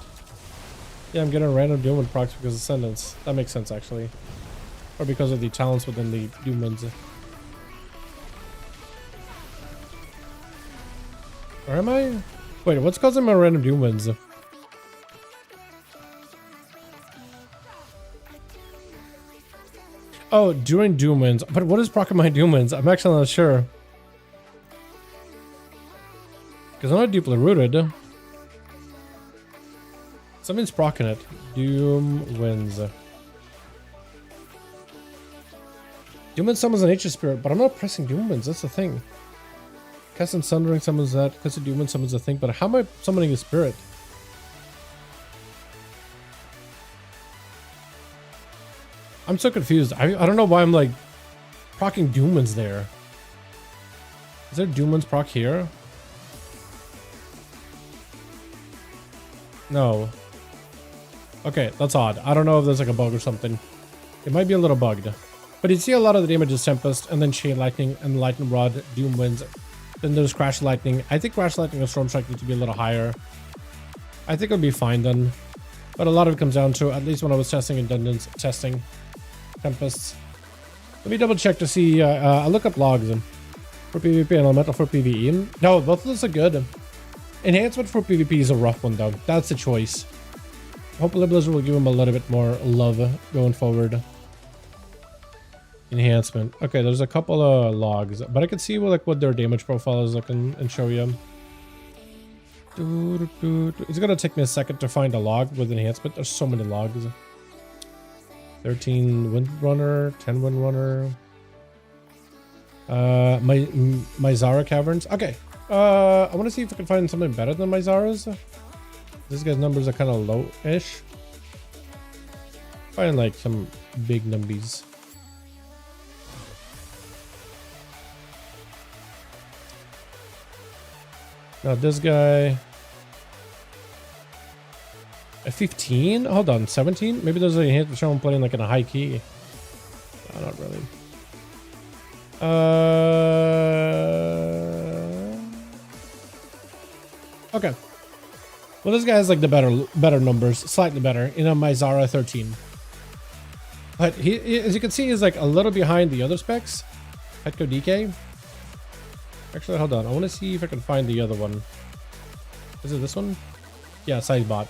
Yeah, I'm getting random Doomwind procs because of Ascendance. That makes sense actually. Or because of the talents within the Doomwinds. Or am I? Wait, what's causing my random doom wins? Oh, during doom wins. But what is proccing my doom wins? I'm actually not sure. Because I'm not deeply rooted. Something's procking it. Doom wins. Doom wins summons an nature spirit, but I'm not pressing doom wins. That's the thing. Cast and Sundering summons that. Cast and doom wins summons a thing, but how am I summoning a spirit? I'm so confused. I don't know why I'm like procking doom wins there. Is there doom wins proc here? No. Okay, that's odd. I don't know if there's like a bug or something. It might be a little bugged. But you see a lot of the damage is Tempest, and then Chain Lightning, and Lightning Rod, Doom Winds. Then there's Crash Lightning. I think Crash Lightning and Storm Strike need to be a little higher. I think it'll be fine then. But a lot of it comes down to, at least when I was testing in Dungeons, testing Tempests. Let me double check to see, I'll look up logs for PvP and Elemental for PvE. No, both of those are good. Enhancement for PvP is a rough one though. That's the choice. Hopefully Blizzard will give him a little bit more love going forward. Enhancement. Okay, there's a couple of logs, but I can see what their damage profile is looking and show you. It's gonna take me a second to find a log with enhancement. There's so many logs. 13 Windrunner, 10 Windrunner. My Zara Caverns. Okay. I want to see if I can find something better than my Zara's. This guy's numbers are kind of low-ish. Find like some big numbies. Now this guy. A 15? Hold on, 17? Maybe there's a hint to show him playing like in a high key. No, not really. Okay. Well, this guy has like the better numbers, slightly better. You know, my Zara 13. But he, as you can see, he's like a little behind the other specs. Petco DK. Actually, hold on. I want to see if I can find the other one. Is it this one? Yeah, Sidebot.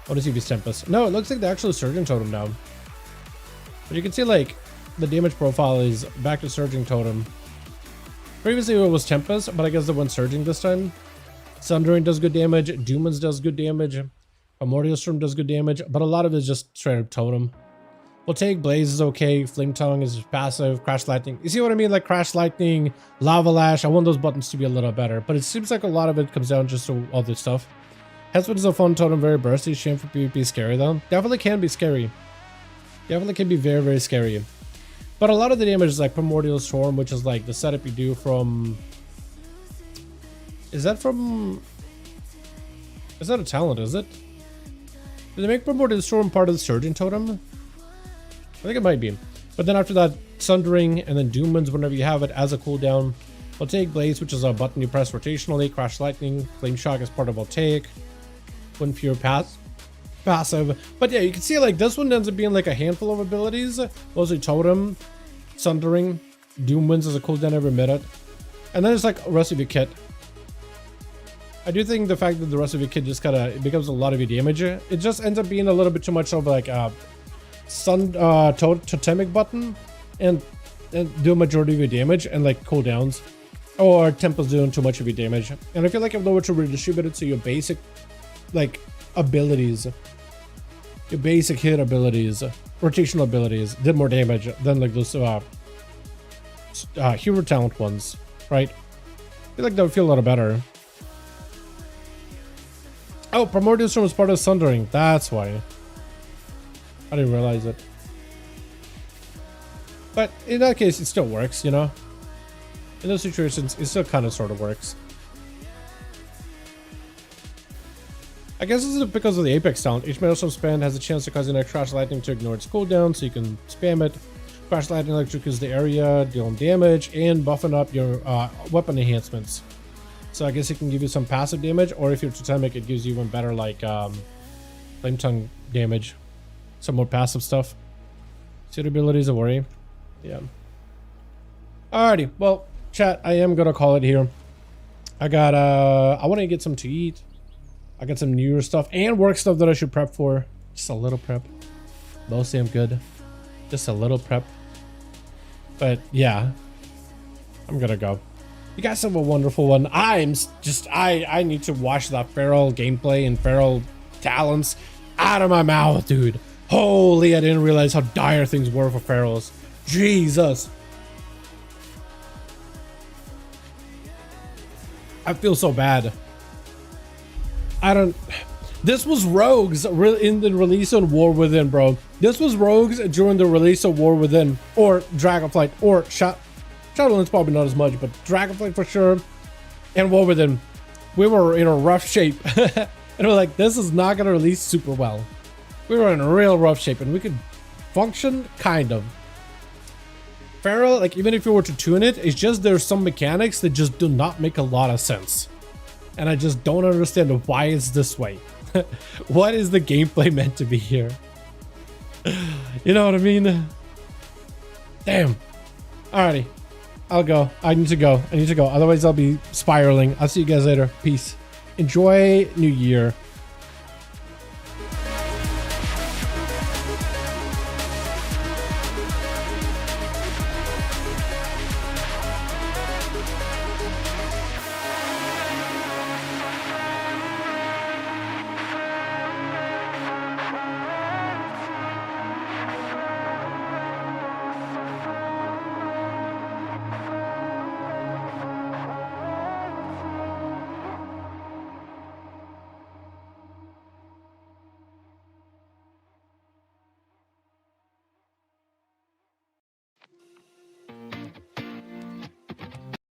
I want to see if he's Tempest. No, it looks like the actual Surging Totem now. But you can see like the damage profile is back to Surging Totem. Previously it was Tempest, but I guess the one Surging this time. Sundering does good damage. Doomans does good damage. Primordial Storm does good damage, but a lot of it is just straight up Totem. We'll take Blaze is okay. Flame Tongue is passive. Crash Lightning. You see what I mean? Like Crash Lightning, Lava Lash. I want those buttons to be a little better, but it seems like a lot of it comes down just to all this stuff. Hesped is a fun totem, very bursty. Shame for PvP scary though. Definitely can be scary. Definitely can be very, very scary. But a lot of the damage is like Primordial Storm, which is like the setup you do from... Is that a talent, is it? Did they make Primordial Storm part of the Surging Totem? I think it might be. But then after that, Sundering and then Doomans whenever you have it as a cooldown. Voltaic Blaze, which is a button you press rotationally. Crash Lightning. Flame Shock is part of Voltaic. Wind Fury passive. But yeah, you can see like this one ends up being like a handful of abilities. Mostly Totem, Sundering, Doom Winds as a cooldown every minute. And then it's like the rest of your kit. I do think the fact that the rest of your kit just kind of becomes a lot of your damage, it just ends up being a little bit too much of like a totemic button and do a majority of your damage and like cooldowns. Or Temple's doing too much of your damage. And I feel like if they were to redistribute it to your basic like abilities, your basic hit abilities, rotational abilities, did more damage than like those hero talent ones, right? I feel like that would feel a lot better. Oh, Primordial Storm is part of Sundering. That's why. I didn't realize it. But in that case, it still works, you know? In those situations, it still kind of sort of works. I guess this is because of the Apex talent. Each Metal Storm spend has a chance to cause an Crash Lightning to ignore its cooldown, so you can spam it. Crash Lightning electrocutes the area, dealing damage, and buffing up your weapon enhancements. So I guess it can give you some passive damage, or if you're totemic, it gives you even better like Flame Tongue damage. Some more passive stuff. Suitability is a worry. Yeah. Alrighty, well, chat, I am gonna call it here. I got I want to get some to eat. I got some newer stuff and work stuff that I should prep for. Just a little prep. Mostly I'm good. Just a little prep. But yeah, I'm gonna go. You guys have a wonderful one. I need to watch that feral gameplay and feral talents out of my mouth, dude. Holy, I didn't realize how dire things were for ferals. Jesus. I feel so bad. This was rogues in the release of War Within, bro. This was rogues during the release of War Within, or Dragonflight, or Shadowlands probably not as much, but Dragonflight for sure, and War Within. We were in a rough shape, and we're like, this is not gonna release super well. We were in a real rough shape, and we could function kind of. Feral, like even if you were to tune it, it's just there's some mechanics that just do not make a lot of sense. And I just don't understand why it's this way. What is the gameplay meant to be here? You know what I mean? Damn. Alrighty. I'll go. I need to go. Otherwise I'll be spiraling. I'll see you guys later. Peace. Enjoy New Year.